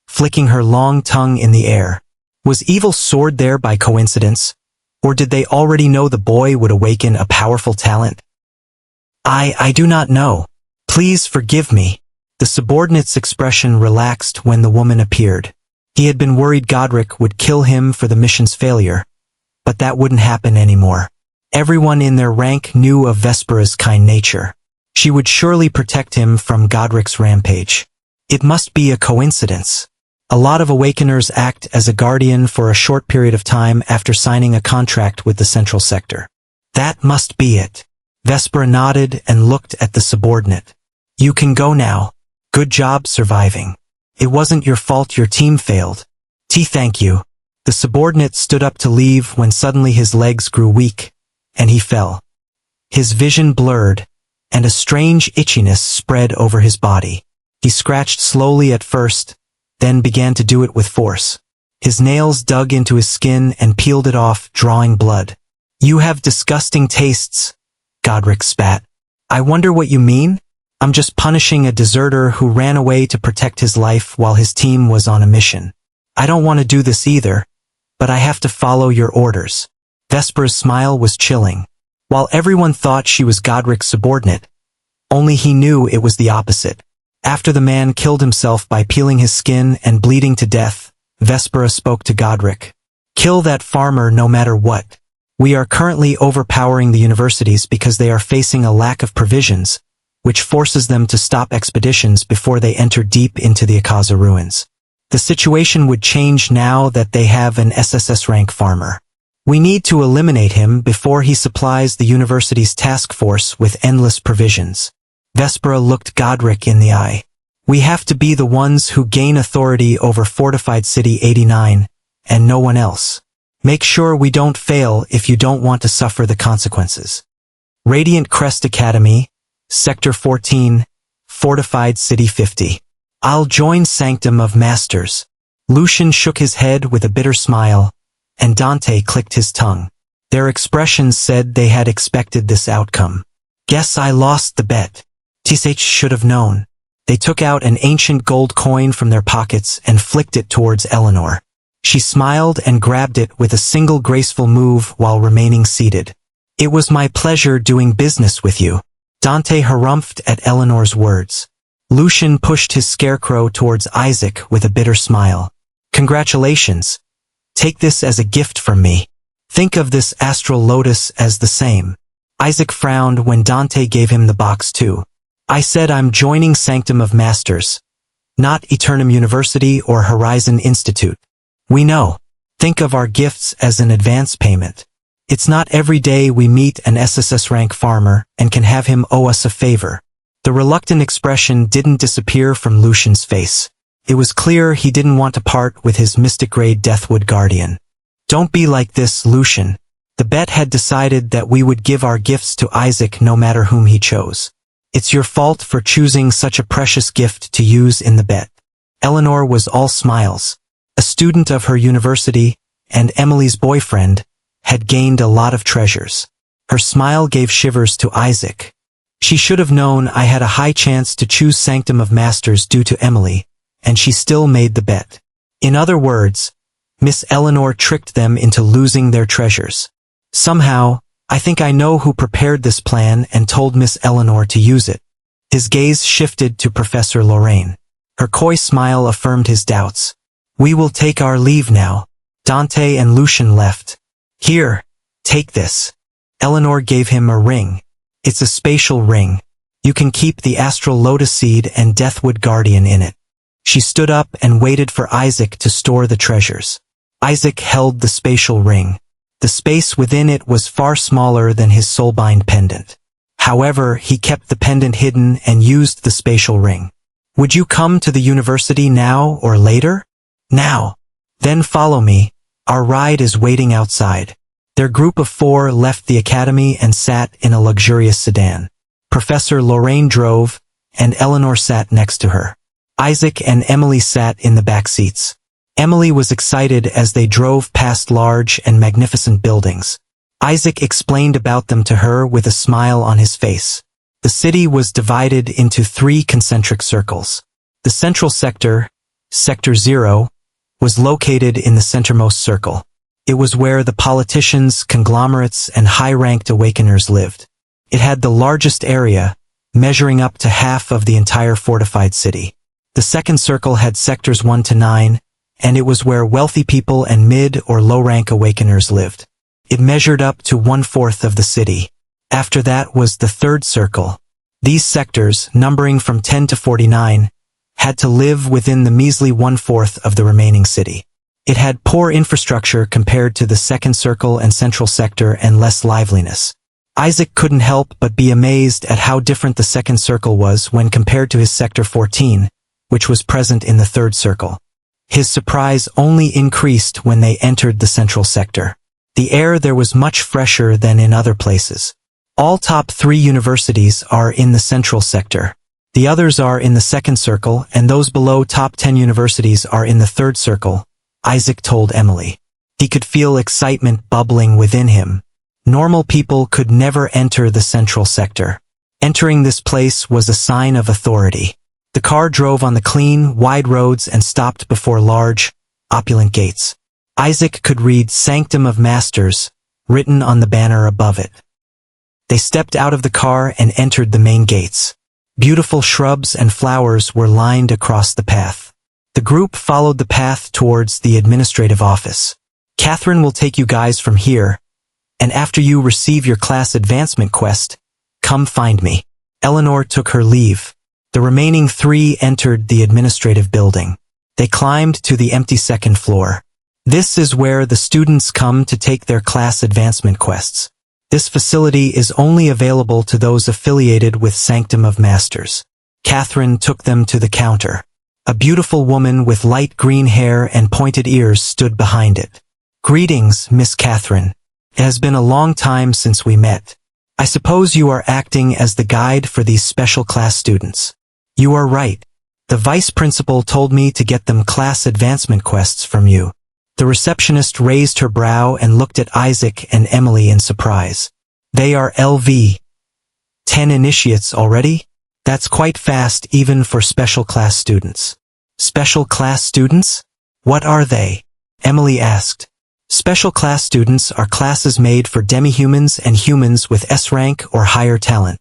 flicking her long tongue in the air. Was Evil Sword there by coincidence? Or did they already know the boy would awaken a powerful talent? I do not know. Please forgive me. The subordinate's expression relaxed when the woman appeared. He had been worried Godric would kill him for the mission's failure, but that wouldn't happen anymore. Everyone in their rank knew of Vespera's kind nature. She would surely protect him from Godric's rampage. It must be a coincidence. A lot of Awakeners act as a guardian for a short period of time after signing a contract with the Central Sector. That must be it. Vespera nodded and looked at the subordinate. You can go now. Good job surviving. It wasn't your fault your team failed. Thank you. The subordinate stood up to leave when suddenly his legs grew weak, and he fell. His vision blurred, and a strange itchiness spread over his body. He scratched slowly at first, then began to do it with force. His nails dug into his skin and peeled it off, drawing blood. You have disgusting tastes, Godric spat. I wonder what you mean? I'm just punishing a deserter who ran away to protect his life while his team was on a mission. I don't want to do this either, but I have to follow your orders. Vespera's smile was chilling. While everyone thought she was Godric's subordinate, only he knew it was the opposite. After the man killed himself by peeling his skin and bleeding to death, Vespera spoke to Godric. Kill that farmer no matter what. We are currently overpowering the universities because they are facing a lack of provisions, which forces them to stop expeditions before they enter deep into the Akaza ruins. The situation would change now that they have an SSS rank farmer. We need to eliminate him before he supplies the university's task force with endless provisions. Vespera looked Godric in the eye. We have to be the ones who gain authority over Fortified City 89, and no one else. Make sure we don't fail if you don't want to suffer the consequences. Radiant Crest Academy, Sector 14, Fortified City 50. I'll join Sanctum of Masters. Lucian shook his head with a bitter smile, and Dante clicked his tongue. Their expressions said they had expected this outcome. Guess I lost the bet. TSH should have known. They took out an ancient gold coin from their pockets and flicked it towards Eleanor. She smiled and grabbed it with a single graceful move while remaining seated. It was my pleasure doing business with you. Dante harumphed at Eleanor's words. Lucian pushed his scarecrow towards Isaac with a bitter smile. Congratulations. Take this as a gift from me. Think of this astral lotus as the same. Isaac frowned when Dante gave him the box too. I said I'm joining Sanctum of Masters, not Eternum University or Horizon Institute. We know. Think of our gifts as an advance payment. It's not every day we meet an SSS rank farmer and can have him owe us a favor. The reluctant expression didn't disappear from Lucian's face. It was clear he didn't want to part with his mystic-grade Deathwood Guardian. Don't be like this, Lucian. The bet had decided that we would give our gifts to Isaac no matter whom he chose. It's your fault for choosing such a precious gift to use in the bet. Eleanor was all smiles. A student of her university, and Emily's boyfriend, had gained a lot of treasures. Her smile gave shivers to Isaac. She should have known I had a high chance to choose Sanctum of Masters due to Emily, and she still made the bet. In other words, Miss Eleanor tricked them into losing their treasures. Somehow, I think I know who prepared this plan and told Miss Eleanor to use it. His gaze shifted to Professor Lorraine. Her coy smile affirmed his doubts. We will take our leave now. Dante and Lucian left. Here, take this. Eleanor gave him a ring. It's a spatial ring. You can keep the Astral Lotus Seed and Deathwood Guardian in it. She stood up and waited for Isaac to store the treasures. Isaac held the spatial ring. The space within it was far smaller than his soulbind pendant. However, he kept the pendant hidden and used the spatial ring. Would you come to the university now or later? Now. Then follow me. Our ride is waiting outside. Their group of 4 left the academy and sat in a luxurious sedan. Professor Lorraine drove, and Eleanor sat next to her. Isaac and Emily sat in the back seats. Emily was excited as they drove past large and magnificent buildings. Isaac explained about them to her with a smile on his face. The city was divided into 3 concentric circles. The central sector, Sector 0, was located in the centermost circle. It was where the politicians, conglomerates, and high-ranked awakeners lived. It had the largest area, measuring up to half of the entire fortified city. The second circle had sectors 1 to 9, and it was where wealthy people and mid- or low-rank awakeners lived. It measured up to 1/4 of the city. After that was the third circle. These sectors, numbering from 10 to 49, had to live within the measly 1/4 of the remaining city. It had poor infrastructure compared to the second circle and central sector and less liveliness. Isaac couldn't help but be amazed at how different the second circle was when compared to his sector 14, which was present in the third circle. His surprise only increased when they entered the central sector. The air there was much fresher than in other places. All top 3 universities are in the central sector. The others are in the second circle, and those below top 10 universities are in the third circle, Isaac told Emily. He could feel excitement bubbling within him. Normal people could never enter the central sector. Entering this place was a sign of authority. The car drove on the clean, wide roads and stopped before large, opulent gates. Isaac could read Sanctum of Masters, written on the banner above it. They stepped out of the car and entered the main gates. Beautiful shrubs and flowers were lined across the path. The group followed the path towards the administrative office. Catherine will take you guys from here, and after you receive your class advancement quest, come find me. Eleanor took her leave. The remaining 3 entered the administrative building. They climbed to the empty second floor. This is where the students come to take their class advancement quests. This facility is only available to those affiliated with Sanctum of Masters. Catherine took them to the counter. A beautiful woman with light green hair and pointed ears stood behind it. Greetings, Miss Catherine. It has been a long time since we met. I suppose you are acting as the guide for these special class students. You are right. The vice principal told me to get them class advancement quests from you. The receptionist raised her brow and looked at Isaac and Emily in surprise. They are LV. 10 initiates already? That's quite fast even for special class students. Special class students? What are they? Emily asked. Special class students are classes made for demi-humans and humans with S rank or higher talent.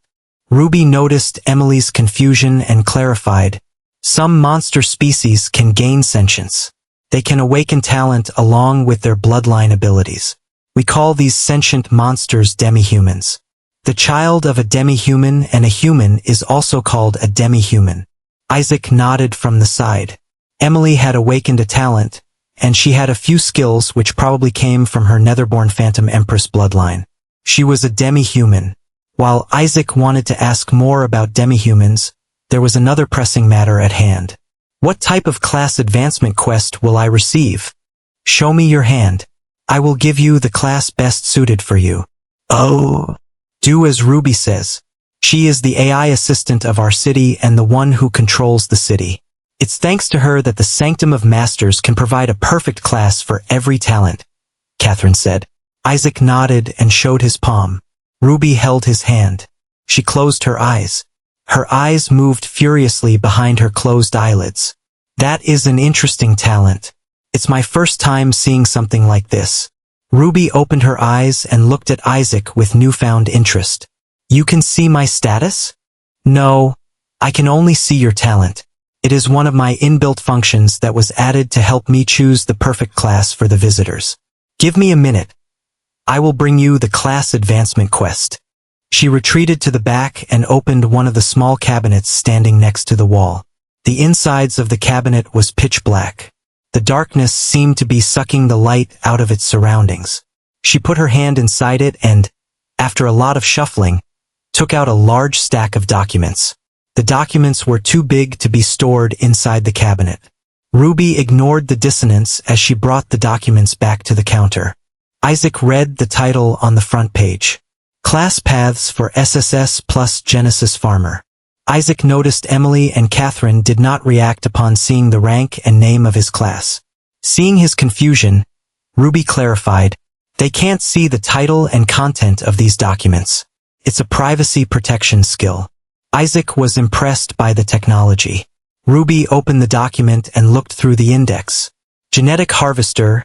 Ruby noticed Emily's confusion and clarified. Some monster species can gain sentience. They can awaken talent along with their bloodline abilities. We call these sentient monsters demi-humans. The child of a demi-human and a human is also called a demi-human. Isaac nodded from the side. Emily had awakened a talent, and she had a few skills which probably came from her Netherborn Phantom Empress bloodline. She was a demi-human. While Isaac wanted to ask more about demi-humans, there was another pressing matter at hand. What type of class advancement quest will I receive? Show me your hand. I will give you the class best suited for you. Oh. Do as Ruby says. She is the AI assistant of our city and the one who controls the city. It's thanks to her that the Sanctum of Masters can provide a perfect class for every talent, Catherine said. Isaac nodded and showed his palm. Ruby held his hand. She closed her eyes. Her eyes moved furiously behind her closed eyelids. That is an interesting talent. It's my first time seeing something like this. Ruby opened her eyes and looked at Isaac with newfound interest. You can see my status? No, I can only see your talent. It is one of my inbuilt functions that was added to help me choose the perfect class for the visitors. Give me a minute. I will bring you the class advancement quest. She retreated to the back and opened one of the small cabinets standing next to the wall. The insides of the cabinet was pitch black. The darkness seemed to be sucking the light out of its surroundings. She put her hand inside it and, after a lot of shuffling, took out a large stack of documents. The documents were too big to be stored inside the cabinet. Ruby ignored the dissonance as she brought the documents back to the counter. Isaac read the title on the front page. Class Paths for SSS plus Genesis Farmer. Isaac noticed Emily and Catherine did not react upon seeing the rank and name of his class. Seeing his confusion, Ruby clarified, they can't see the title and content of these documents. It's a privacy protection skill. Isaac was impressed by the technology. Ruby opened the document and looked through the index. Genetic Harvester,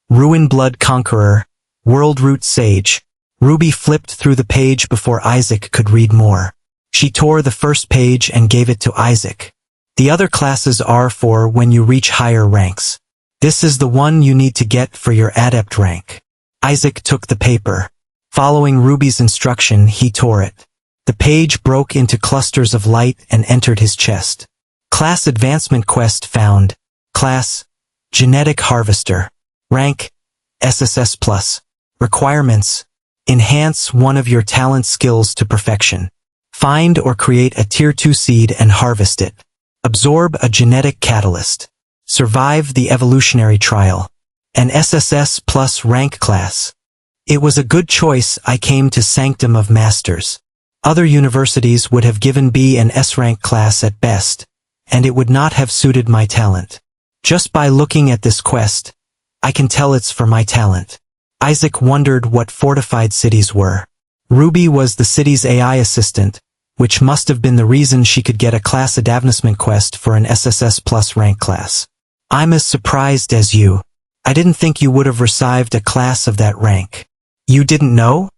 Ruin Blood Conqueror, World Root Sage. Ruby flipped through the page before Isaac could read more. She tore the first page and gave it to Isaac. The other classes are for when you reach higher ranks. This is the one you need to get for your adept rank. Isaac took the paper. Following Ruby's instruction, he tore it. The page broke into clusters of light and entered his chest. Class Advancement Quest found. Class, Genetic Harvester. Rank, SSS+. Requirements, enhance one of your talent skills to perfection. Find or create a Tier 2 seed and harvest it. Absorb a genetic catalyst. Survive the evolutionary trial. An SSS+ rank class. It was a good choice I came to Sanctum of Masters. Other universities would have given B an S-rank class at best, and it would not have suited my talent. Just by looking at this quest, I can tell it's for my talent. Isaac wondered what fortified cities were. Ruby was the city's AI assistant, which must have been the reason she could get a class advancement quest for an SSS+ rank class. I'm as surprised as you. I didn't think you would have received a class of that rank. You didn't know?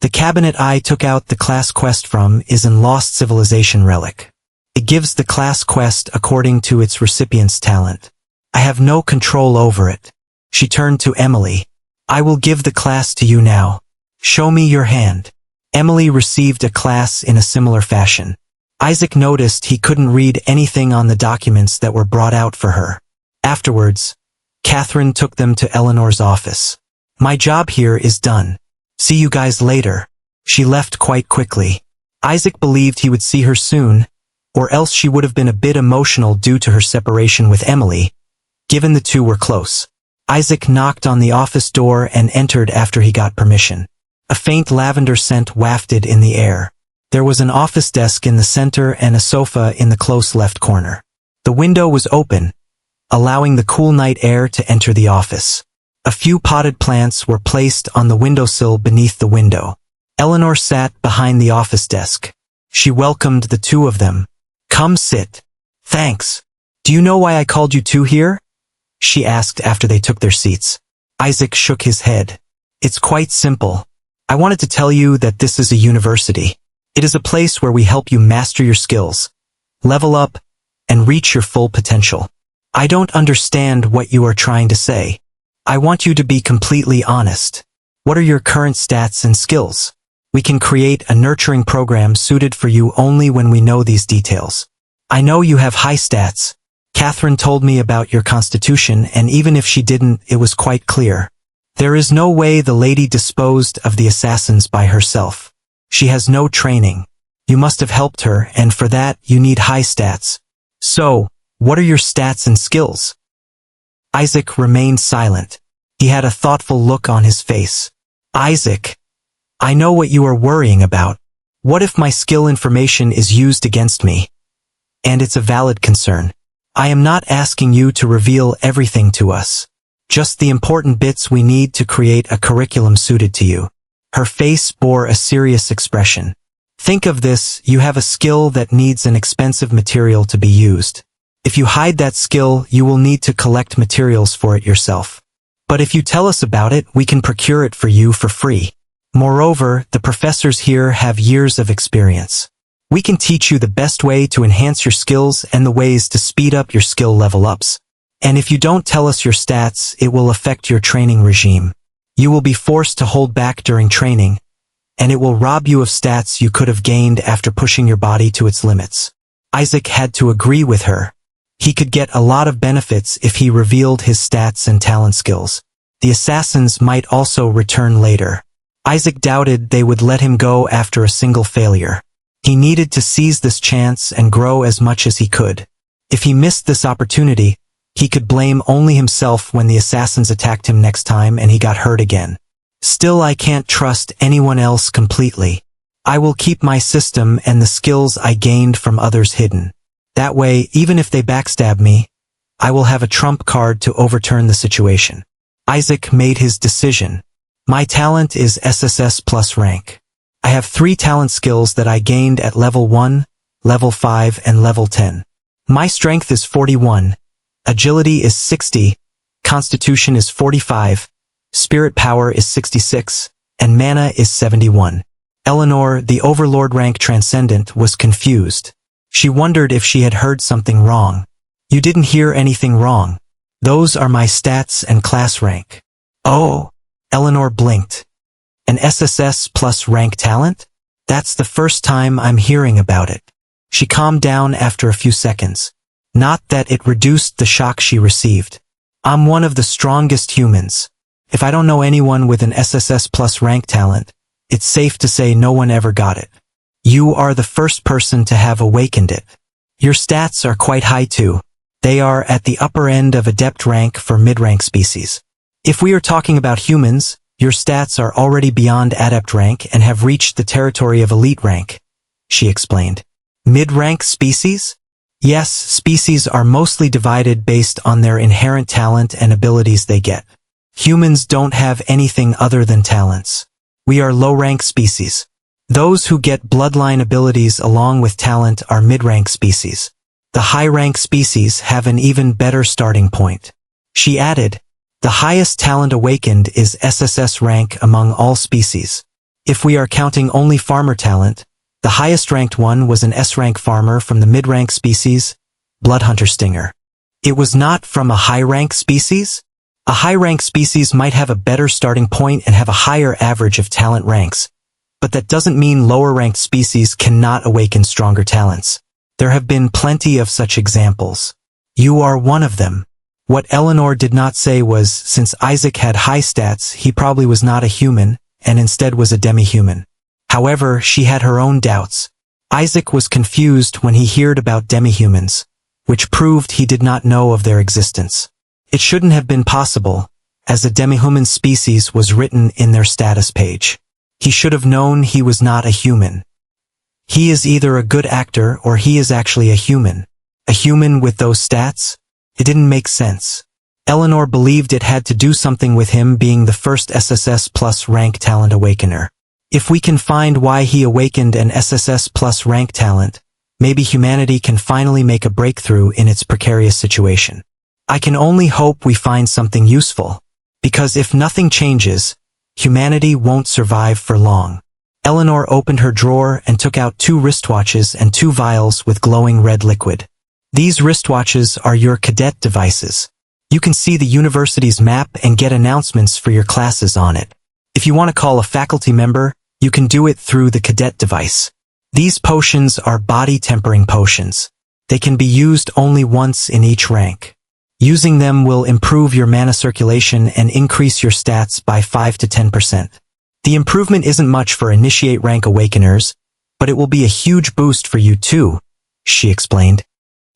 The cabinet I took out the class quest from is in Lost Civilization Relic. It gives the class quest according to its recipient's talent. I have no control over it. She turned to Emily. I will give the class to you now. Show me your hand. Emily received a class in a similar fashion. Isaac noticed he couldn't read anything on the documents that were brought out for her. Afterwards, Catherine took them to Eleanor's office. My job here is done. See you guys later. She left quite quickly. Isaac believed he would see her soon, or else she would have been a bit emotional due to her separation with Emily, given the two were close. Isaac knocked on the office door and entered after he got permission. A faint lavender scent wafted in the air. There was an office desk in the center and a sofa in the close left corner. The window was open, allowing the cool night air to enter the office. A few potted plants were placed on the windowsill beneath the window. Eleanor sat behind the office desk. She welcomed the two of them. Come sit. Thanks. Do you know why I called you two here? She asked after they took their seats. Isaac shook his head. It's quite simple. I wanted to tell you that this is a university. It is a place where we help you master your skills, level up, and reach your full potential. I don't understand what you are trying to say. I want you to be completely honest. What are your current stats and skills? We can create a nurturing program suited for you only when we know these details. I know you have high stats. Catherine told me about your constitution, and even if she didn't, it was quite clear. There is no way the lady disposed of the assassins by herself. She has no training. You must have helped her, and for that, you need high stats. So, what are your stats and skills? Isaac remained silent. He had a thoughtful look on his face. Isaac, I know what you are worrying about. What if my skill information is used against me? And it's a valid concern. I am not asking you to reveal everything to us. Just the important bits we need to create a curriculum suited to you. Her face bore a serious expression. Think of this, you have a skill that needs an expensive material to be used. If you hide that skill, you will need to collect materials for it yourself. But if you tell us about it, we can procure it for you for free. Moreover, the professors here have years of experience. We can teach you the best way to enhance your skills and the ways to speed up your skill level ups. And if you don't tell us your stats, it will affect your training regime. You will be forced to hold back during training, and it will rob you of stats you could have gained after pushing your body to its limits. Isaac had to agree with her. He could get a lot of benefits if he revealed his stats and talent skills. The assassins might also return later. Isaac doubted they would let him go after a single failure. He needed to seize this chance and grow as much as he could. If he missed this opportunity, he could blame only himself when the assassins attacked him next time and he got hurt again. Still, I can't trust anyone else completely. I will keep my system and the skills I gained from others hidden. That way, even if they backstab me, I will have a trump card to overturn the situation. Isaac made his decision. My talent is SSS plus rank. I have 3 talent skills that I gained at level 1, level 5, and level 10. My strength is 41, agility is 60, constitution is 45, spirit power is 66, and mana is 71. Eleanor, the overlord rank transcendent, was confused. She wondered if she had heard something wrong. You didn't hear anything wrong. Those are my stats and class rank. Oh, Eleanor blinked. An SSS plus rank talent? That's the first time I'm hearing about it. She calmed down after a few seconds. Not that it reduced the shock she received. I'm one of the strongest humans. If I don't know anyone with an SSS plus rank talent, it's safe to say no one ever got it. You are the first person to have awakened it. Your stats are quite high too. They are at the upper end of adept rank for mid-rank species. If we are talking about humans, your stats are already beyond adept rank and have reached the territory of elite rank, she explained. Mid-rank species? Yes, species are mostly divided based on their inherent talent and abilities they get. Humans don't have anything other than talents. We are low-rank species. Those who get bloodline abilities along with talent are mid-rank species. The high-rank species have an even better starting point. She added, the highest talent awakened is SSS rank among all species. If we are counting only farmer talent, the highest ranked one was an S-rank farmer from the mid-rank species, Bloodhunter Stinger. It was not from a high-rank species? A high-rank species might have a better starting point and have a higher average of talent ranks, but that doesn't mean lower-ranked species cannot awaken stronger talents. There have been plenty of such examples. You are one of them. What Eleanor did not say was, since Isaac had high stats, he probably was not a human, and instead was a demi-human. However, she had her own doubts. Isaac was confused when he heard about demi-humans, which proved he did not know of their existence. It shouldn't have been possible, as a demi-human species was written in their status page. He should have known he was not a human. He is either a good actor or he is actually a human. A human with those stats? It didn't make sense. Eleanor believed it had to do something with him being the first SSS plus rank talent awakener. If we can find why he awakened an SSS plus rank talent, maybe humanity can finally make a breakthrough in its precarious situation. I can only hope we find something useful, because if nothing changes, humanity won't survive for long. Eleanor opened her drawer and took out 2 wristwatches and 2 vials with glowing red liquid. These wristwatches are your cadet devices. You can see the university's map and get announcements for your classes on it. If you want to call a faculty member, you can do it through the cadet device. These potions are body tempering potions. They can be used only once in each rank. Using them will improve your mana circulation and increase your stats by 5 to 10%. The improvement isn't much for initiate rank awakeners, but it will be a huge boost for you too, she explained.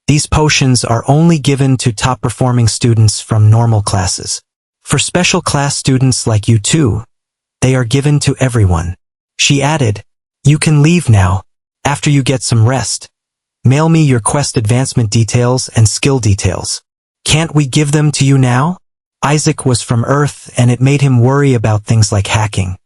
These potions are only given to top-performing students from normal classes. For special class students like you too, they are given to everyone. She added, You can leave now. After you get some rest. Mail me your quest advancement details and skill details. Can't we give them to you now? Isaac was from Earth and it made him worry about things like hacking.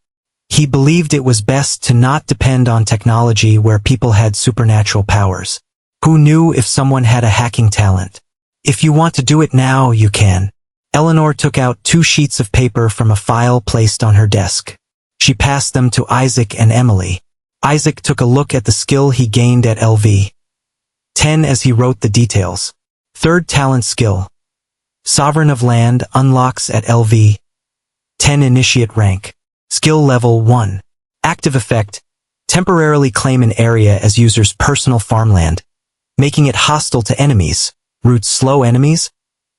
He believed it was best to not depend on technology where people had supernatural powers. Who knew if someone had a hacking talent? If you want to do it now, you can. Eleanor took out 2 sheets of paper from a file placed on her desk. She passed them to Isaac and Emily. Isaac took a look at the skill he gained at LV 10 as he wrote the details. Third talent skill. Sovereign of Land unlocks at LV 10 initiate rank. Skill level 1. Active effect. Temporarily claim an area as user's personal farmland, making it hostile to enemies. Roots slow enemies.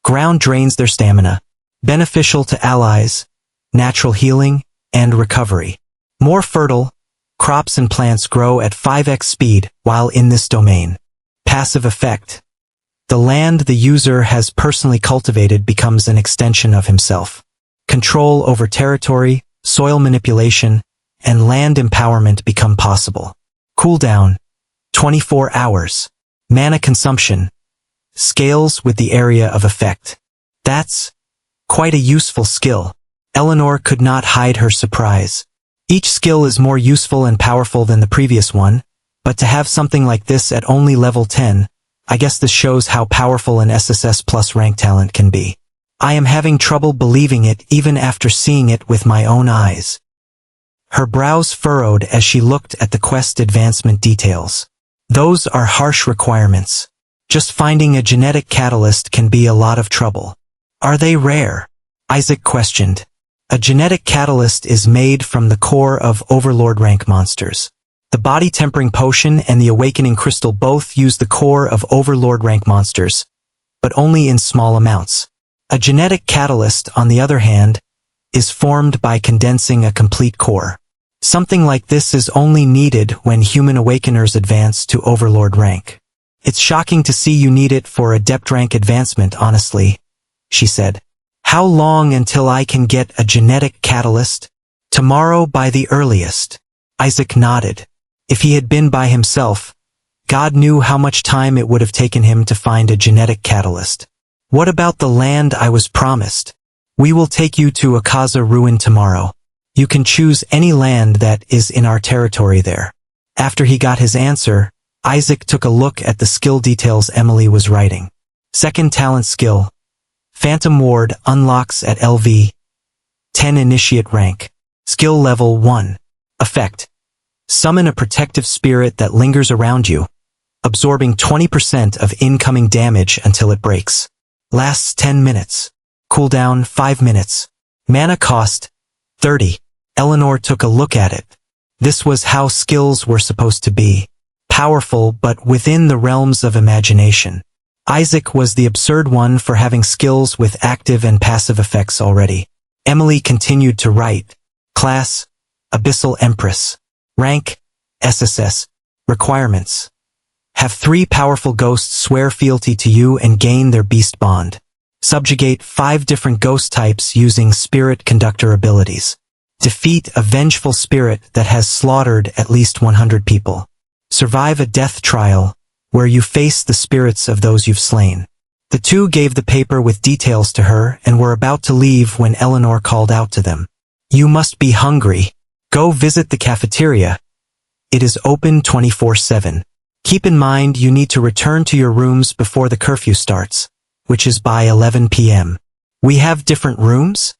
Ground drains their stamina. Beneficial to allies. Natural healing and recovery. More fertile. Crops and plants grow at 5x speed while in this domain. Passive effect. The land the user has personally cultivated becomes an extension of himself. Control over territory, soil manipulation, and land empowerment become possible. Cooldown. 24 hours. Mana consumption. Scales with the area of effect. That's quite a useful skill. Eleanor could not hide her surprise. Each skill is more useful and powerful than the previous one, but to have something like this at only level 10, I guess this shows how powerful an SSS plus rank talent can be. I am having trouble believing it even after seeing it with my own eyes. Her brows furrowed as she looked at the quest advancement details. Those are harsh requirements. Just finding a genetic catalyst can be a lot of trouble. Are they rare? Isaac questioned. A genetic catalyst is made from the core of Overlord rank monsters. The body tempering potion and the awakening crystal both use the core of Overlord rank monsters, but only in small amounts. A genetic catalyst, on the other hand, is formed by condensing a complete core. Something like this is only needed when human awakeners advance to Overlord rank. It's shocking to see you need it for adept rank advancement, honestly, she said. How long until I can get a genetic catalyst? Tomorrow by the earliest. Isaac nodded. If he had been by himself, God knew how much time it would have taken him to find a genetic catalyst. What about the land I was promised? We will take you to Akaza Ruin tomorrow. You can choose any land that is in our territory there. After he got his answer, Isaac took a look at the skill details Emily was writing. Second talent skill. Phantom Ward unlocks at LV 10 initiate rank. Skill level 1. Effect. Summon a protective spirit that lingers around you, absorbing 20% of incoming damage until it breaks. Lasts 10 minutes. Cooldown 5 minutes. Mana cost 30. Eleanor took a look at it. This was how skills were supposed to be. Powerful but within the realms of imagination. Isaac was the absurd one for having skills with active and passive effects already. Emily continued to write. Class, Abyssal Empress. Rank, SSS. Requirements. Have 3 powerful ghosts swear fealty to you and gain their beast bond. Subjugate 5 different ghost types using spirit conductor abilities. Defeat a vengeful spirit that has slaughtered at least 100 people. Survive a death trial, where you face the spirits of those you've slain. The 2 gave the paper with details to her and were about to leave when Eleanor called out to them. You must be hungry. Go visit the cafeteria. It is open 24/7. Keep in mind you need to return to your rooms before the curfew starts, which is by 11 p.m. We have different rooms?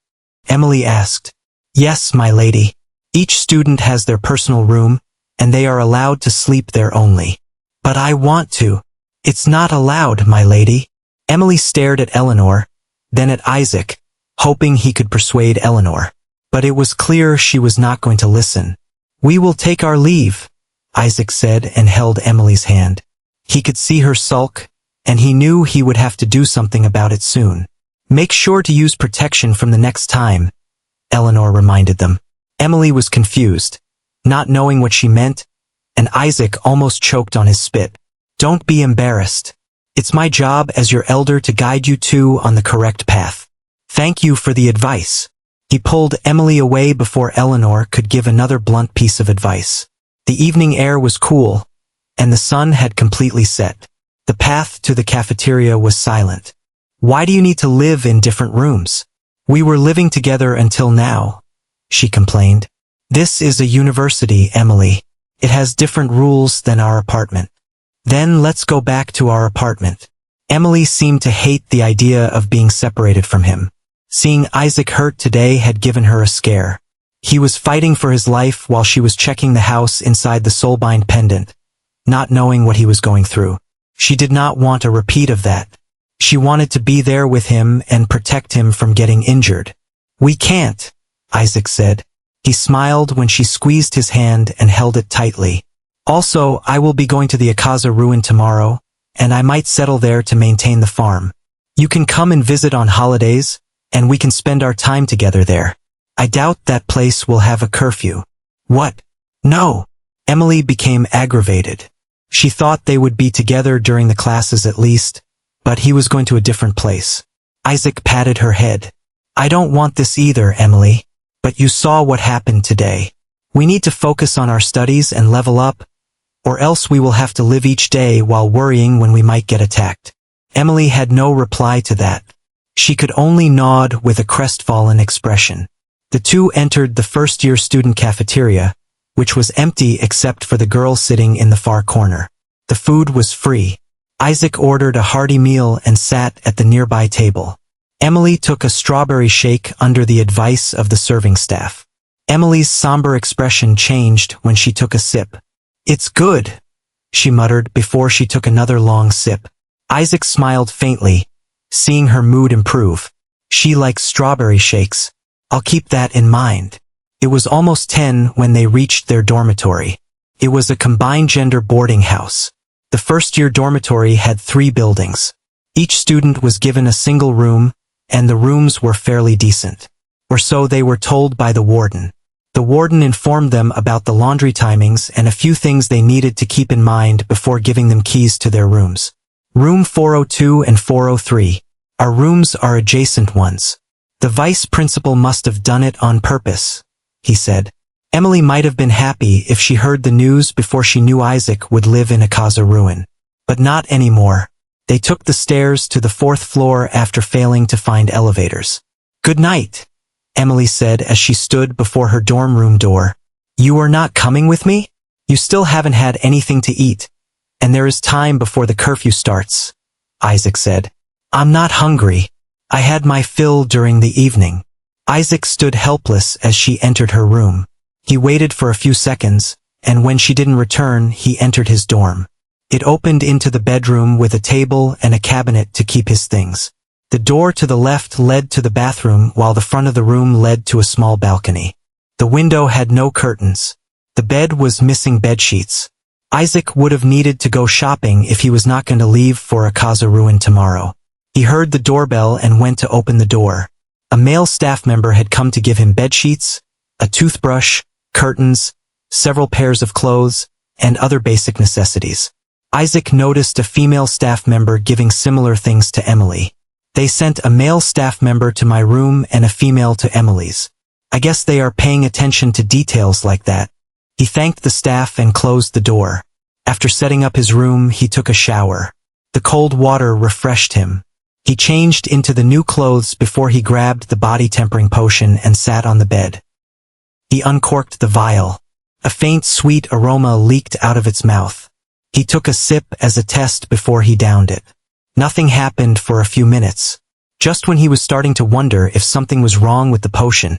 Emily asked. Yes, my lady. Each student has their personal room, and they are allowed to sleep there only. But I want to. It's not allowed, my lady. Emily stared at Eleanor, then at Isaac, hoping he could persuade Eleanor. But it was clear she was not going to listen. We will take our leave, Isaac said and held Emily's hand. He could see her sulk, and he knew he would have to do something about it soon. Make sure to use protection from the next time, Eleanor reminded them. Emily was confused, not knowing what she meant, and Isaac almost choked on his spit. Don't be embarrassed. It's my job as your elder to guide you two on the correct path. Thank you for the advice. He pulled Emily away before Eleanor could give another blunt piece of advice. The evening air was cool, and the sun had completely set. The path to the cafeteria was silent. Why do you need to live in different rooms? We were living together until now, she complained. This is a university, Emily. It has different rules than our apartment. Then let's go back to our apartment. Emily seemed to hate the idea of being separated from him. Seeing Isaac hurt today had given her a scare. He was fighting for his life while she was checking the house inside the soulbind pendant, not knowing what he was going through. She did not want a repeat of that. She wanted to be there with him and protect him from getting injured. We can't, Isaac said. He smiled when she squeezed his hand and held it tightly. Also, I will be going to the Akaza ruin tomorrow, and I might settle there to maintain the farm. You can come and visit on holidays, and we can spend our time together there. I doubt that place will have a curfew. What? No. Emily became aggravated. She thought they would be together during the classes at least, but he was going to a different place. Isaac patted her head. I don't want this either, Emily. But you saw what happened today. We need to focus on our studies and level up, or else we will have to live each day while worrying when we might get attacked. Emily had no reply to that. She could only nod with a crestfallen expression. The two entered the first-year student cafeteria, which was empty except for the girl sitting in the far corner. The food was free. Isaac ordered a hearty meal and sat at the nearby table. Emily took a strawberry shake under the advice of the serving staff. Emily's somber expression changed when she took a sip. It's good, she muttered before she took another long sip. Isaac smiled faintly, seeing her mood improve. She likes strawberry shakes. I'll keep that in mind. It was almost 10 when they reached their dormitory. It was a combined-gender boarding house. The first-year dormitory had 3 buildings. Each student was given a single room, and the rooms were fairly decent. Or so they were told by the warden. The warden informed them about the laundry timings and a few things they needed to keep in mind before giving them keys to their rooms. Room 402 and 403. Our rooms are adjacent ones. The vice principal must have done it on purpose, he said. Emily might have been happy if she heard the news before she knew Isaac would live in Akaza ruin. But not anymore. They took the stairs to the 4th floor after failing to find elevators. Good night, Emily said as she stood before her dorm room door. You are not coming with me? You still haven't had anything to eat, and there is time before the curfew starts, Isaac said. I'm not hungry. I had my fill during the evening. Isaac stood helpless as she entered her room. He waited for a few seconds, and when she didn't return, he entered his dorm. It opened into the bedroom with a table and a cabinet to keep his things. The door to the left led to the bathroom while the front of the room led to a small balcony. The window had no curtains. The bed was missing bedsheets. Isaac would have needed to go shopping if he was not going to leave for Akaza ruin tomorrow. He heard the doorbell and went to open the door. A male staff member had come to give him bedsheets, a toothbrush, curtains, several pairs of clothes, and other basic necessities. Isaac noticed a female staff member giving similar things to Emily. They sent a male staff member to my room and a female to Emily's. I guess they are paying attention to details like that. He thanked the staff and closed the door. After setting up his room, he took a shower. The cold water refreshed him. He changed into the new clothes before he grabbed the body-tempering potion and sat on the bed. He uncorked the vial. A faint sweet aroma leaked out of its mouth. He took a sip as a test before he downed it. Nothing happened for a few minutes. Just when he was starting to wonder if something was wrong with the potion,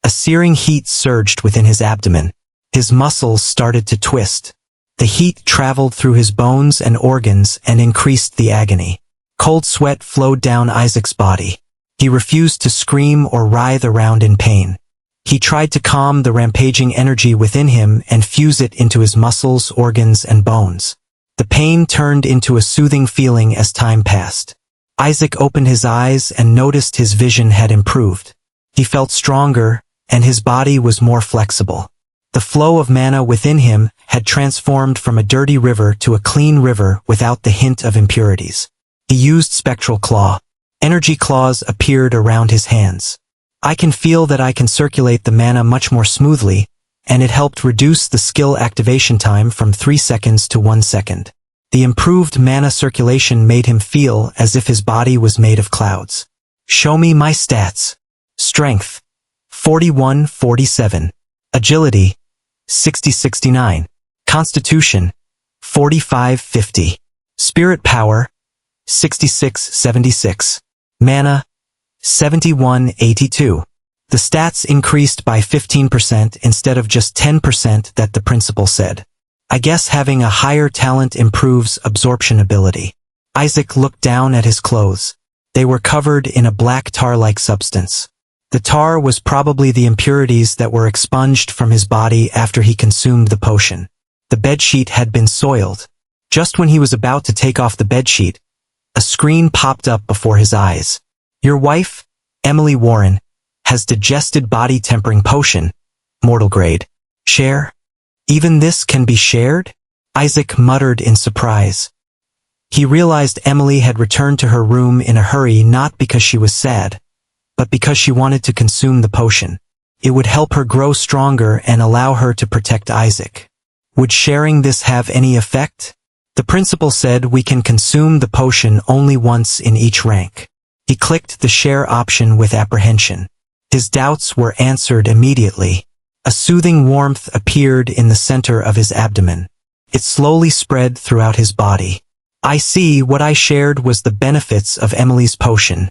a searing heat surged within his abdomen. His muscles started to twist. The heat traveled through his bones and organs and increased the agony. Cold sweat flowed down Isaac's body. He refused to scream or writhe around in pain. He tried to calm the rampaging energy within him and fuse it into his muscles, organs, and bones. The pain turned into a soothing feeling as time passed. Isaac opened his eyes and noticed his vision had improved. He felt stronger, and his body was more flexible. The flow of mana within him had transformed from a dirty river to a clean river without the hint of impurities. He used Spectral Claw. Energy claws appeared around his hands. I can feel that I can circulate the mana much more smoothly, and it helped reduce the skill activation time from 3 seconds to 1 second. The improved mana circulation made him feel as if his body was made of clouds. Show me my stats. Strength, 41-47. Agility, 60-69. Constitution, 45-50. Spirit power, 66-76. Mana, 71-82. The stats increased by 15% instead of just 10% that the principal said. I guess having a higher talent improves absorption ability. Isaac looked down at his clothes. They were covered in a black tar-like substance. The tar was probably the impurities that were expunged from his body after he consumed the potion. The bedsheet had been soiled. Just when he was about to take off the bedsheet, a screen popped up before his eyes. Your wife, Emily Warren, has digested body tempering potion, mortal grade. Share? Even this can be shared? Isaac muttered in surprise. He realized Emily had returned to her room in a hurry not because she was sad, but because she wanted to consume the potion. It would help her grow stronger and allow her to protect Isaac. Would sharing this have any effect? The principal said we can consume the potion only once in each rank. He clicked the share option with apprehension. His doubts were answered immediately. A soothing warmth appeared in the center of his abdomen. It slowly spread throughout his body. I see what I shared was the benefits of Emily's potion,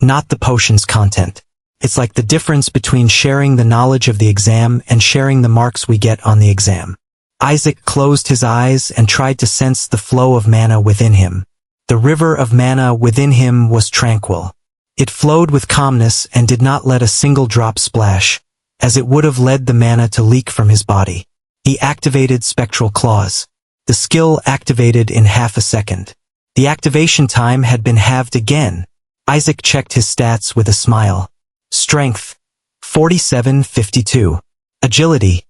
not the potion's content. It's like the difference between sharing the knowledge of the exam and sharing the marks we get on the exam. Isaac closed his eyes and tried to sense the flow of mana within him. The river of mana within him was tranquil. It flowed with calmness and did not let a single drop splash, as it would have led the mana to leak from his body. He activated Spectral Claws. The skill activated in half a second. The activation time had been halved again. Isaac checked his stats with a smile. Strength, 47-52. Agility,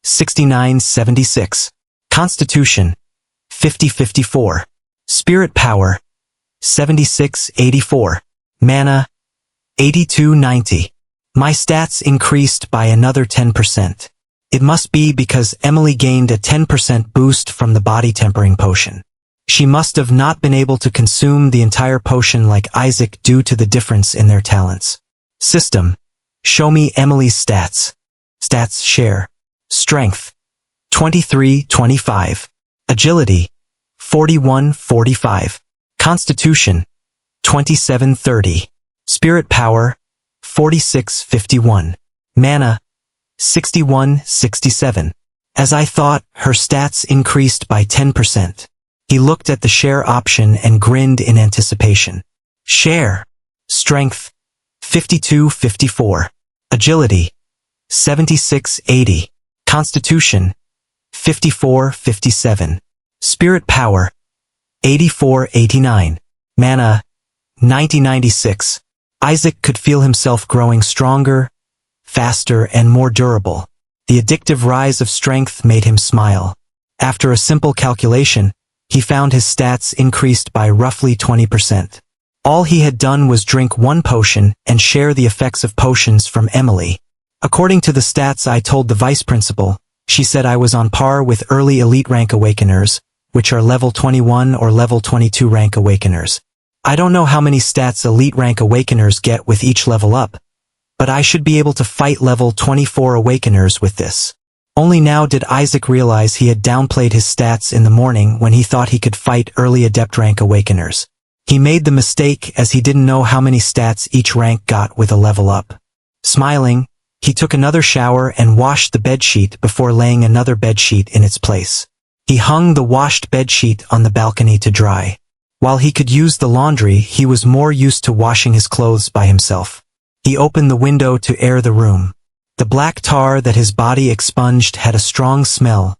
69-76. Constitution, 50-54. Spirit power, 76-84. Mana, 82-90. My stats increased by another 10%. It must be because Emily gained a 10% boost from the body tempering potion. She must have not been able to consume the entire potion like Isaac due to the difference in their talents. System. Show me Emily's stats. Stats share. Strength. 23-25. Agility. 41-45. Constitution. 27-30. Spirit power. 46-51. Mana. 61-67. As I thought, her stats increased by 10%. He looked at the share option and grinned in anticipation. Share. Strength. 52-54. Agility. 76-80. Constitution. 54-57. Spirit power. 84-89. Mana. 90-96. Isaac could feel himself growing stronger, faster, and more durable. The addictive rise of strength made him smile. After a simple calculation, he found his stats increased by roughly 20%. All he had done was drink one potion and share the effects of potions from Emily. According to the stats I told the vice principal, she said I was on par with early elite rank awakeners, which are level 21 or level 22 rank awakeners. I don't know how many stats elite rank awakeners get with each level up, but I should be able to fight level 24 awakeners with this. Only now did Isaac realize he had downplayed his stats in the morning when he thought he could fight early adept rank awakeners. He made the mistake as he didn't know how many stats each rank got with a level up. Smiling, he took another shower and washed the bedsheet before laying another bedsheet in its place. He hung the washed bedsheet on the balcony to dry. While he could use the laundry, he was more used to washing his clothes by himself. He opened the window to air the room. The black tar that his body expunged had a strong smell,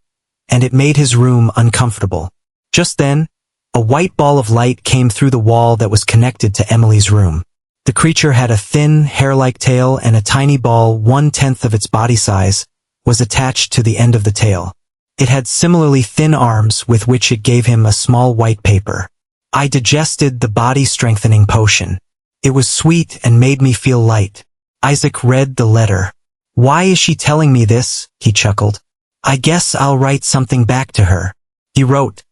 and it made his room uncomfortable. Just then, a white ball of light came through the wall that was connected to Emily's room. The creature had a thin, hair-like tail, and a tiny ball 1/10 of its body size was attached to the end of the tail. It had similarly thin arms with which it gave him a small white paper. I digested the body-strengthening potion. It was sweet and made me feel light. Isaac read the letter. Why is she telling me this? He chuckled. I guess I'll write something back to her. He wrote,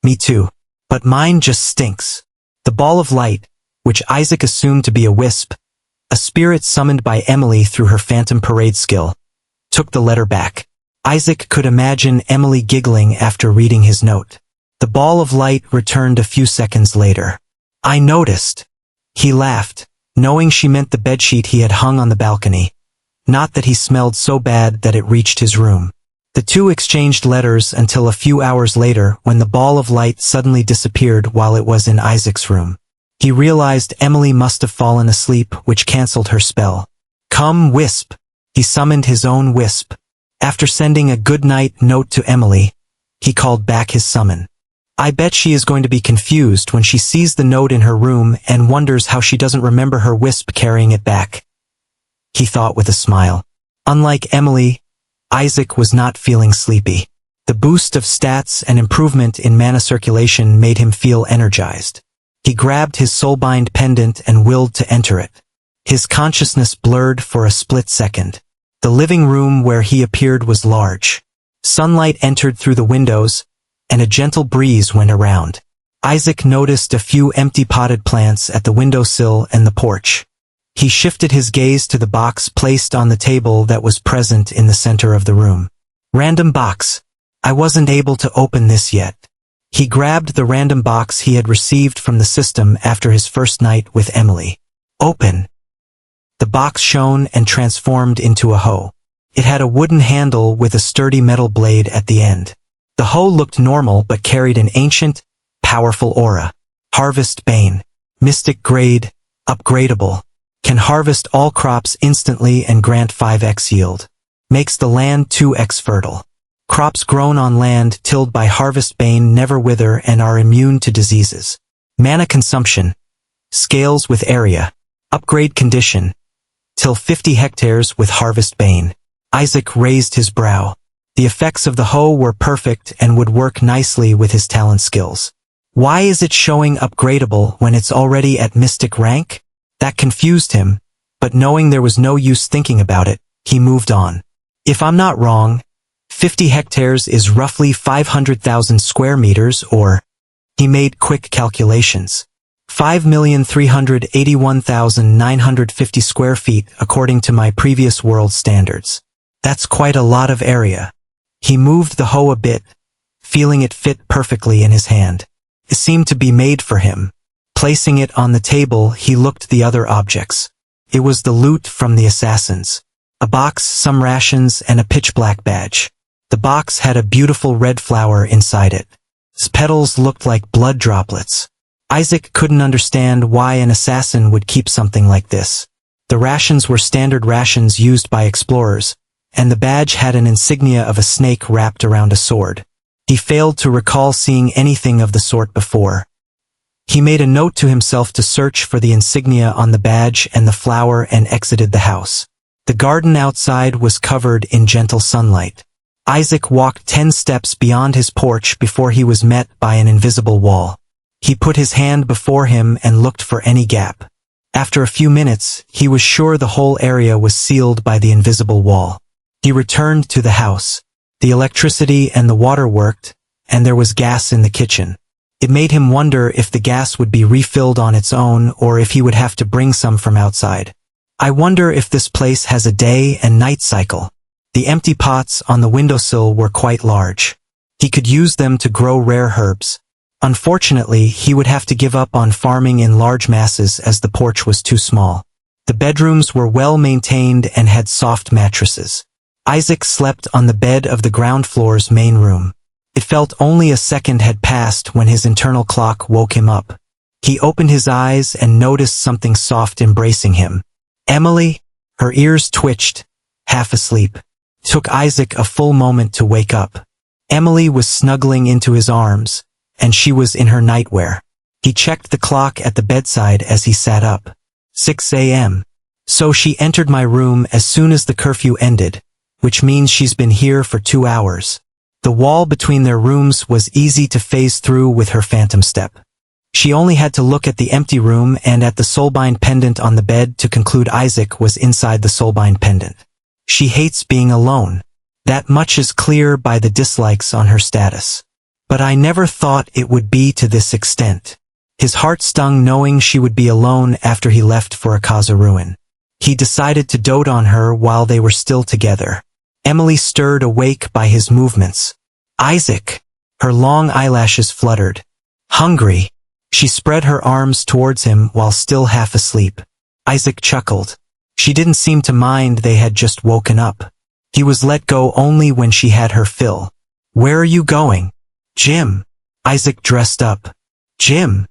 Me too. But mine just stinks. The ball of light, which Isaac assumed to be a wisp, a spirit summoned by Emily through her phantom parade skill, took the letter back. Isaac could imagine Emily giggling after reading his note. The ball of light returned a few seconds later. I noticed. He laughed, knowing she meant the bedsheet he had hung on the balcony. Not that he smelled so bad that it reached his room. The two exchanged letters until a few hours later when the ball of light suddenly disappeared while it was in Isaac's room. He realized Emily must have fallen asleep, which cancelled her spell. Come, Wisp. He summoned his own Wisp. After sending a good-night note to Emily, he called back his summon. I bet she is going to be confused when she sees the note in her room and wonders how she doesn't remember her Wisp carrying it back. He thought with a smile. Unlike Emily, Isaac was not feeling sleepy. The boost of stats and improvement in mana circulation made him feel energized. He grabbed his soulbind pendant and willed to enter it. His consciousness blurred for a split second. The living room where he appeared was large. Sunlight entered through the windows, and a gentle breeze went around. Isaac noticed a few empty potted plants at the windowsill and the porch. He shifted his gaze to the box placed on the table that was present in the center of the room. Random box. I wasn't able to open this yet. He grabbed the random box he had received from the system after his first night with Emily. Open. The box shone and transformed into a hoe. It had a wooden handle with a sturdy metal blade at the end. The hoe looked normal but carried an ancient, powerful aura. Harvest Bane. Mystic grade. Upgradable. Can harvest all crops instantly and grant 5x yield. Makes the land 2x fertile. Crops grown on land tilled by Harvest Bane never wither and are immune to diseases. Mana consumption. Scales with area. Upgrade condition. Till 50 hectares with Harvest Bane. Isaac raised his brow. The effects of the hoe were perfect and would work nicely with his talent skills. Why is it showing upgradable when it's already at Mystic rank? That confused him, but knowing there was no use thinking about it, he moved on. If I'm not wrong, 50 hectares is roughly 500,000 square meters or, he made quick calculations, 5,381,950 square feet according to my previous world standards. That's quite a lot of area. He moved the hoe a bit, feeling it fit perfectly in his hand. It seemed to be made for him. Placing it on the table, he looked the other objects. It was the loot from the assassins. A box, some rations, and a pitch-black badge. The box had a beautiful red flower inside it. Its petals looked like blood droplets. Isaac couldn't understand why an assassin would keep something like this. The rations were standard rations used by explorers, and the badge had an insignia of a snake wrapped around a sword. He failed to recall seeing anything of the sort before. He made a note to himself to search for the insignia on the badge and the flower and exited the house. The garden outside was covered in gentle sunlight. Isaac walked 10 steps beyond his porch before he was met by an invisible wall. He put his hand before him and looked for any gap. After a few minutes, he was sure the whole area was sealed by the invisible wall. He returned to the house. The electricity and the water worked, and there was gas in the kitchen. It made him wonder if the gas would be refilled on its own or if he would have to bring some from outside. I wonder if this place has a day and night cycle. The empty pots on the windowsill were quite large. He could use them to grow rare herbs. Unfortunately, he would have to give up on farming in large masses as the porch was too small. The bedrooms were well maintained and had soft mattresses. Isaac slept on the bed of the ground floor's main room. It felt only a second had passed when his internal clock woke him up. He opened his eyes and noticed something soft embracing him. Emily? Her ears twitched, half asleep. It took Isaac a full moment to wake up. Emily was snuggling into his arms, and she was in her nightwear. He checked the clock at the bedside as he sat up. 6 a.m. So she entered my room as soon as the curfew ended, which means she's been here for 2 hours. The wall between their rooms was easy to phase through with her phantom step. She only had to look at the empty room and at the soulbind pendant on the bed to conclude Isaac was inside the soulbind pendant. She hates being alone. That much is clear by the dislikes on her status. But I never thought it would be to this extent. His heart stung knowing she would be alone after he left for Akaza ruin. He decided to dote on her while they were still together. Emily stirred awake by his movements. Isaac! Her long eyelashes fluttered. Hungry. She spread her arms towards him while still half asleep. Isaac chuckled. She didn't seem to mind they had just woken up. He was let go only when she had her fill. Where are you going? Gym. Isaac dressed up. Gym?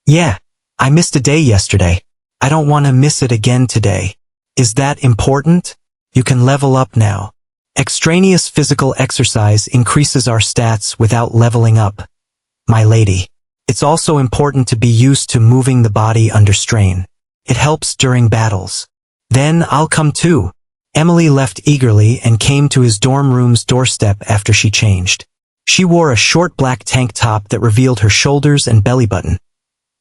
Yeah, I missed a day yesterday. I don't want to miss it again today. Is that important? You can level up now. Extraneous physical exercise increases our stats without leveling up. My lady. It's also important to be used to moving the body under strain. It helps during battles. Then I'll come too. Emily left eagerly and came to his dorm room's doorstep after she changed. She wore a short black tank top that revealed her shoulders and belly button,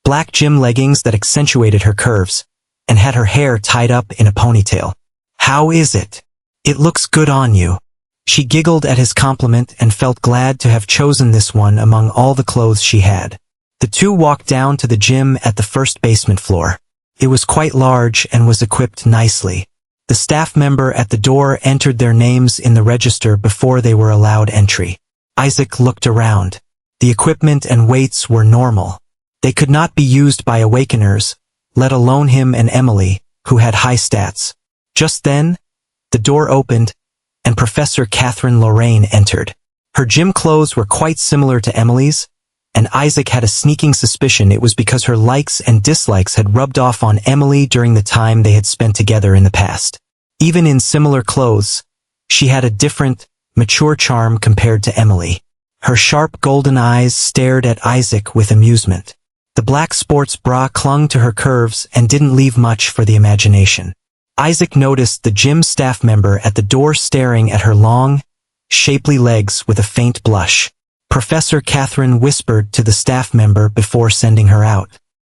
black gym leggings that accentuated her curves, and had her hair tied up in a ponytail. How is it? It looks good on you. She giggled at his compliment and felt glad to have chosen this one among all the clothes she had. The two walked down to the gym at the first basement floor. It was quite large and was equipped nicely. The staff member at the door entered their names in the register before they were allowed entry. Isaac looked around. The equipment and weights were normal. They could not be used by awakeners, let alone him and Emily, who had high stats. Just then, the door opened, and Professor Catherine Lorraine entered. Her gym clothes were quite similar to Emily's, and Isaac had a sneaking suspicion it was because her likes and dislikes had rubbed off on Emily during the time they had spent together in the past. Even in similar clothes, she had a different, mature charm compared to Emily. Her sharp golden eyes stared at Isaac with amusement. The black sports bra clung to her curves and didn't leave much for the imagination. Isaac noticed the gym staff member at the door staring at her long, shapely legs with a faint blush. Professor Catherine whispered to the staff member before sending her out.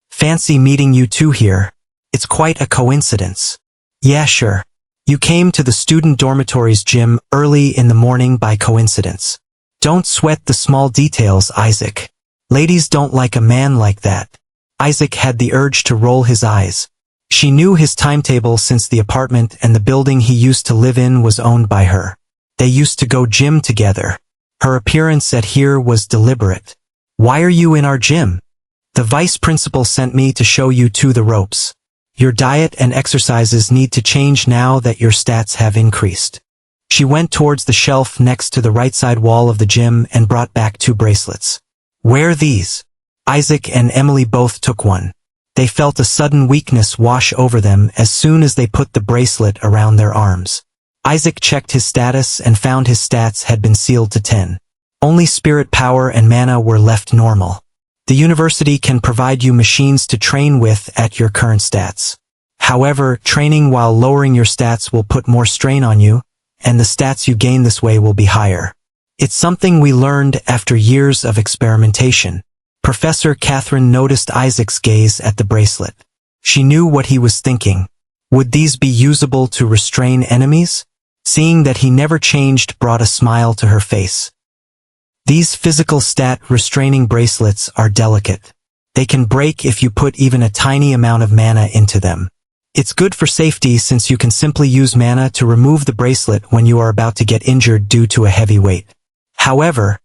Fancy meeting you two here. It's quite a coincidence. Yeah, sure. You came to the student dormitory's gym early in the morning by coincidence. Don't sweat the small details, Isaac. Ladies don't like a man like that. Isaac had the urge to roll his eyes. She knew his timetable since the apartment and the building he used to live in was owned by her. They used to go gym together. Her appearance at here was deliberate. Why are you in our gym? The vice principal sent me to show you to the ropes. Your diet and exercises need to change now that your stats have increased. She went towards the shelf next to the right side wall of the gym and brought back 2 bracelets. Wear these. Isaac and Emily both took one. They felt a sudden weakness wash over them as soon as they put the bracelet around their arms. Isaac checked his status and found his stats had been sealed to 10. Only spirit power and mana were left normal. The university can provide you machines to train with at your current stats. However, training while lowering your stats will put more strain on you, and the stats you gain this way will be higher. It's something we learned after years of experimentation. Professor Catherine noticed Isaac's gaze at the bracelet. She knew what he was thinking. Would these be usable to restrain enemies? Seeing that he never changed brought a smile to her face. These physical stat restraining bracelets are delicate. They can break if you put even a tiny amount of mana into them. It's good for safety since you can simply use mana to remove the bracelet when you are about to get injured due to a heavy weight. However,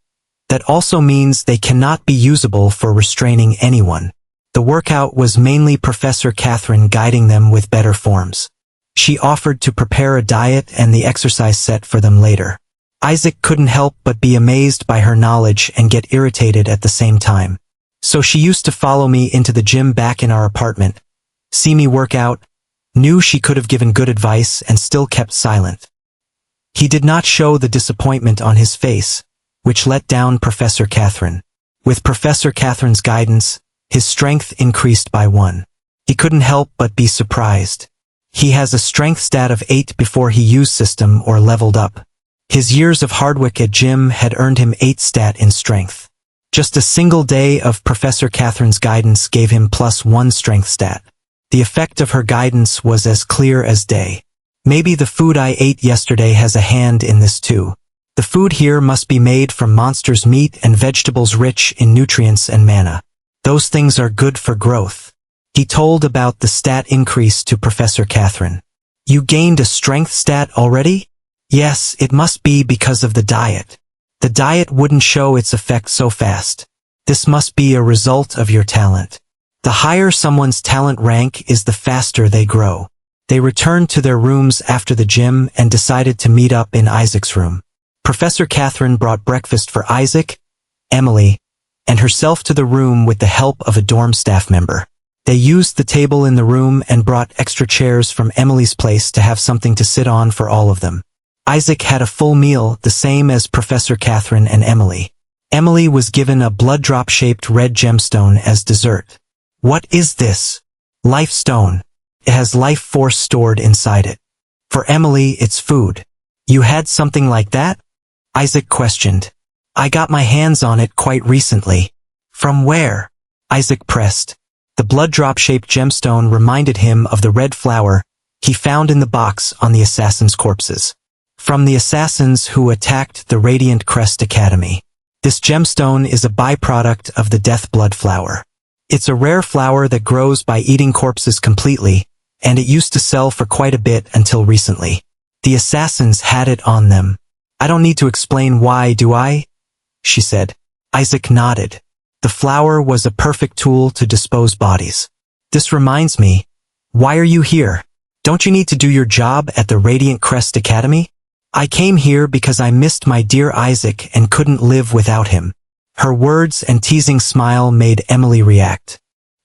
that also means they cannot be usable for restraining anyone. The workout was mainly Professor Catherine guiding them with better forms. She offered to prepare a diet and the exercise set for them later. Isaac couldn't help but be amazed by her knowledge and get irritated at the same time. So she used to follow me into the gym back in our apartment, see me work out, knew she could have given good advice and still kept silent. He did not show the disappointment on his face, which let down Professor Catherine. With Professor Catherine's guidance, his strength increased by 1. He couldn't help but be surprised. He has a strength stat of 8 before he used system or leveled up. His years of hard work at gym had earned him 8 stat in strength. Just a single day of Professor Catherine's guidance gave him +1 strength stat. The effect of her guidance was as clear as day. Maybe the food I ate yesterday has a hand in this too. The food here must be made from monsters' meat and vegetables rich in nutrients and mana. Those things are good for growth. He told about the stat increase to Professor Catherine. You gained a strength stat already? Yes, it must be because of the diet. The diet wouldn't show its effect so fast. This must be a result of your talent. The higher someone's talent rank is, the faster they grow. They returned to their rooms after the gym and decided to meet up in Isaac's room. Professor Catherine brought breakfast for Isaac, Emily, and herself to the room with the help of a dorm staff member. They used the table in the room and brought extra chairs from Emily's place to have something to sit on for all of them. Isaac had a full meal, the same as Professor Catherine and Emily. Emily was given a blood drop-shaped red gemstone as dessert. What is this? Life stone. It has life force stored inside it. For Emily, it's food. You had something like that? Isaac questioned. I got my hands on it quite recently. From where? Isaac pressed. The blood drop-shaped gemstone reminded him of the red flower he found in the box on the assassins' corpses. From the assassins who attacked the Radiant Crest Academy. This gemstone is a byproduct of the death blood flower. It's a rare flower that grows by eating corpses completely, and it used to sell for quite a bit until recently. The assassins had it on them. I don't need to explain why, do I? She said. Isaac nodded. The flower was a perfect tool to dispose bodies. This reminds me, why are you here? Don't you need to do your job at the Radiant Crest Academy? I came here because I missed my dear Isaac and couldn't live without him. Her words and teasing smile made Emily react.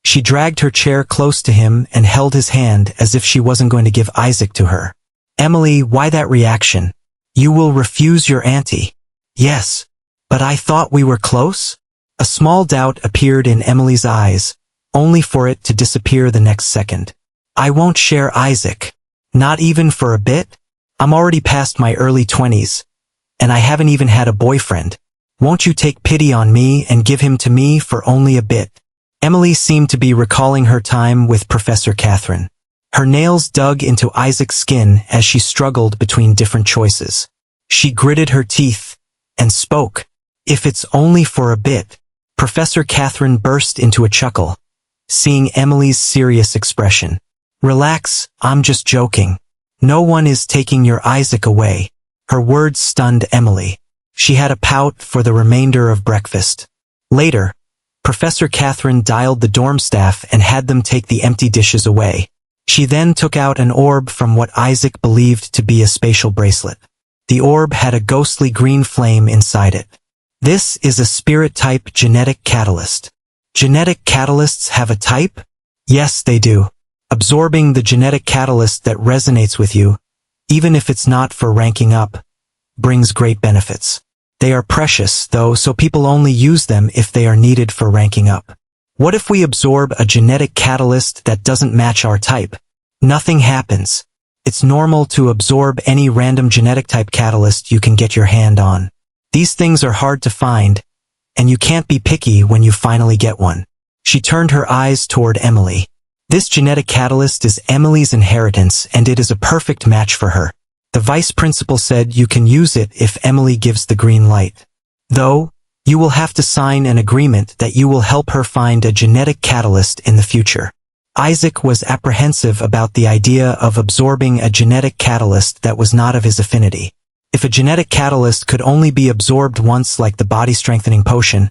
She dragged her chair close to him and held his hand as if she wasn't going to give Isaac to her. Emily, why that reaction? You will refuse your auntie. Yes, but I thought we were close? A small doubt appeared in Emily's eyes, only for it to disappear the next second. I won't share Isaac. Not even for a bit? I'm already past my early 20s, and I haven't even had a boyfriend. Won't you take pity on me and give him to me for only a bit? Emily seemed to be recalling her time with Professor Catherine. Her nails dug into Isaac's skin as she struggled between different choices. She gritted her teeth and spoke. If it's only for a bit. Professor Catherine burst into a chuckle, seeing Emily's serious expression. Relax, I'm just joking. No one is taking your Isaac away. Her words stunned Emily. She had a pout for the remainder of breakfast. Later, Professor Catherine dialed the dorm staff and had them take the empty dishes away. She then took out an orb from what Isaac believed to be a spatial bracelet. The orb had a ghostly green flame inside it. This is a spirit-type genetic catalyst. Genetic catalysts have a type? Yes, they do. Absorbing the genetic catalyst that resonates with you, even if it's not for ranking up, brings great benefits. They are precious, though, so people only use them if they are needed for ranking up. What if we absorb a genetic catalyst that doesn't match our type? Nothing happens. It's normal to absorb any random genetic type catalyst you can get your hand on. These things are hard to find, and you can't be picky when you finally get one. She turned her eyes toward Emily. This genetic catalyst is Emily's inheritance, and it is a perfect match for her. The vice principal said you can use it if Emily gives the green light. Though, you will have to sign an agreement that you will help her find a genetic catalyst in the future. Isaac was apprehensive about the idea of absorbing a genetic catalyst that was not of his affinity. If a genetic catalyst could only be absorbed once like the body-strengthening potion,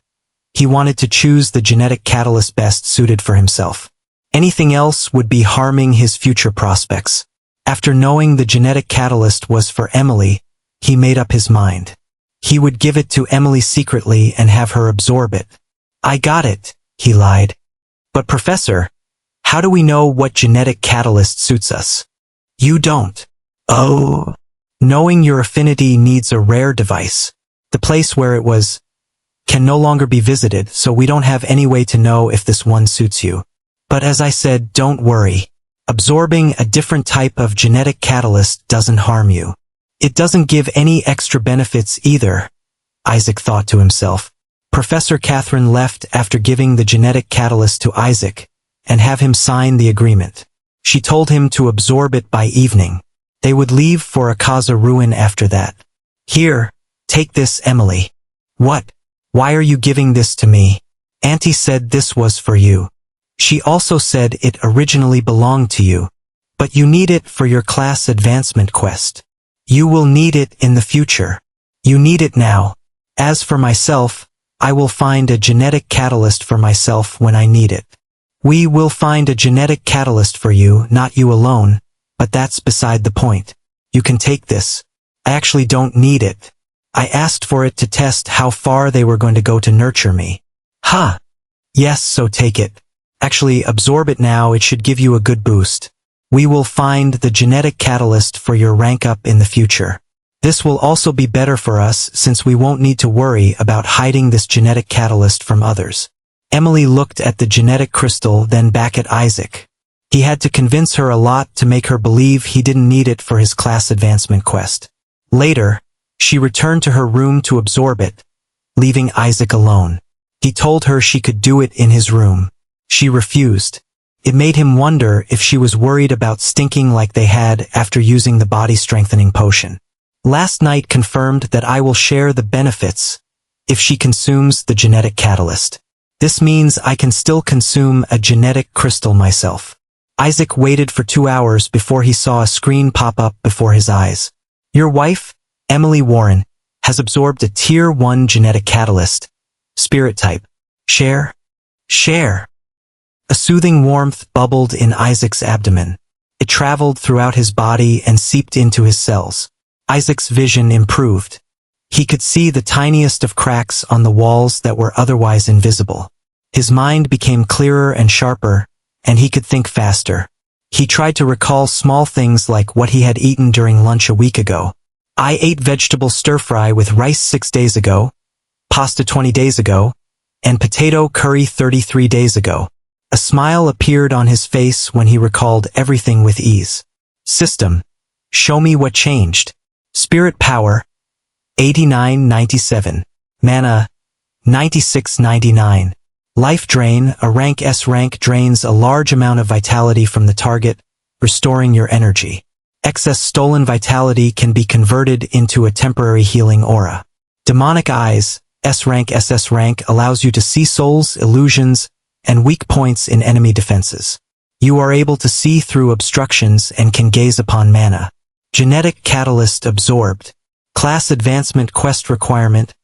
he wanted to choose the genetic catalyst best suited for himself. Anything else would be harming his future prospects. After knowing the genetic catalyst was for Emily, he made up his mind. He would give it to Emily secretly and have her absorb it. I got it, he lied. But Professor, how do we know what genetic catalyst suits us? You don't. Oh. Knowing your affinity needs a rare device. The place where it was can no longer be visited, so we don't have any way to know if this one suits you. But as I said, don't worry. Absorbing a different type of genetic catalyst doesn't harm you. It doesn't give any extra benefits either, Isaac thought to himself. Professor Catherine left after giving the genetic catalyst to Isaac and have him sign the agreement. She told him to absorb it by evening. They would leave for a Kaza ruin after that. Here, take this, Emily. What? Why are you giving this to me? Auntie said this was for you. She also said it originally belonged to you. But you need it for your class advancement quest. You will need it in the future. You need it now. As for myself, I will find a genetic catalyst for myself when I need it. We will find a genetic catalyst for you, not you alone, but that's beside the point. You can take this. I actually don't need it. I asked for it to test how far they were going to go to nurture me. Huh. Yes, so take it. Actually, absorb it now, it should give you a good boost. We will find the genetic catalyst for your rank up in the future. This will also be better for us since we won't need to worry about hiding this genetic catalyst from others. Emily looked at the genetic crystal, then back at Isaac. He had to convince her a lot to make her believe he didn't need it for his class advancement quest. Later, she returned to her room to absorb it, leaving Isaac alone. He told her she could do it in his room. She refused. It made him wonder if she was worried about stinking like they had after using the body-strengthening potion. Last night confirmed that I will share the benefits if she consumes the genetic catalyst. This means I can still consume a genetic crystal myself. Isaac waited for 2 hours before he saw a screen pop up before his eyes. Your wife, Emily Warren, has absorbed a Tier 1 genetic catalyst. Spirit type. Share? Share. A soothing warmth bubbled in Isaac's abdomen. It traveled throughout his body and seeped into his cells. Isaac's vision improved. He could see the tiniest of cracks on the walls that were otherwise invisible. His mind became clearer and sharper, and he could think faster. He tried to recall small things like what he had eaten during lunch a week ago. I ate vegetable stir-fry with rice 6 days ago, pasta 20 days ago, and potato curry 33 days ago. A smile appeared on his face when he recalled everything with ease. System. Show me what changed. Spirit power. 8997. Mana. 9699. Life drain. A rank S rank drains a large amount of vitality from the target, restoring your energy. Excess stolen vitality can be converted into a temporary healing aura. Demonic eyes. S rank SS rank allows you to see souls, illusions, and weak points in enemy defenses. You are able to see through obstructions and can gaze upon mana. Genetic catalyst absorbed. Class advancement quest requirement.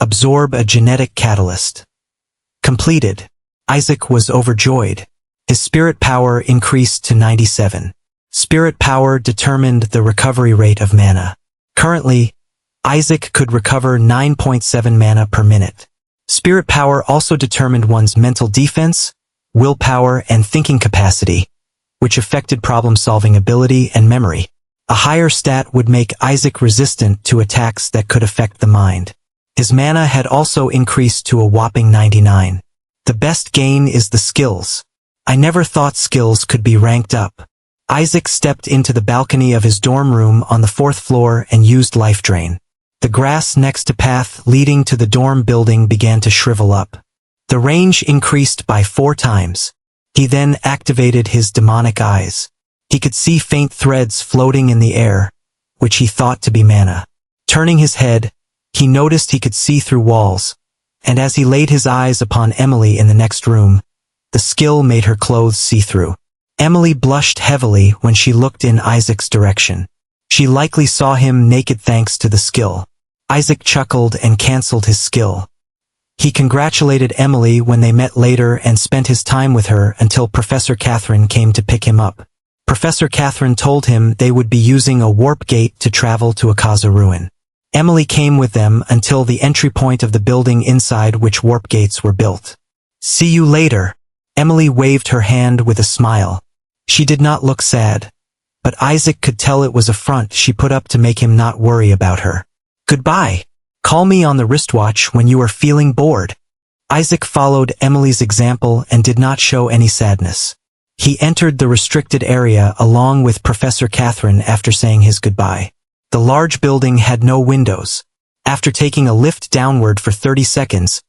Absorb a genetic catalyst. Completed. Isaac was overjoyed. His spirit power increased to 97. Spirit power determined the recovery rate of mana. Currently, Isaac could recover 9.7 mana per minute. Spirit power also determined one's mental defense, willpower, and thinking capacity, which affected problem-solving ability and memory. A higher stat would make Isaac resistant to attacks that could affect the mind. His mana had also increased to a whopping 99. The best gain is the skills. I never thought skills could be ranked up. Isaac stepped into the balcony of his dorm room on the 4th floor and used life drain. The grass next to path leading to the dorm building began to shrivel up. The range increased by 4 times. He then activated his demonic eyes. He could see faint threads floating in the air, which he thought to be mana. Turning his head, he noticed he could see through walls, and as he laid his eyes upon Emily in the next room, the skill made her clothes see-through. Emily blushed heavily when she looked in Isaac's direction. She likely saw him naked thanks to the skill. Isaac chuckled and cancelled his skill. He congratulated Emily when they met later and spent his time with her until Professor Catherine came to pick him up. Professor Catherine told him they would be using a warp gate to travel to a Kaza ruin. Emily came with them until the entry point of the building inside which warp gates were built. See you later. Emily waved her hand with a smile. She did not look sad, but Isaac could tell it was a front she put up to make him not worry about her. Goodbye. Call me on the wristwatch when you are feeling bored. Isaac followed Emily's example and did not show any sadness. He entered the restricted area along with Professor Catherine after saying his goodbye. The large building had no windows. After taking a lift downward for 30 seconds,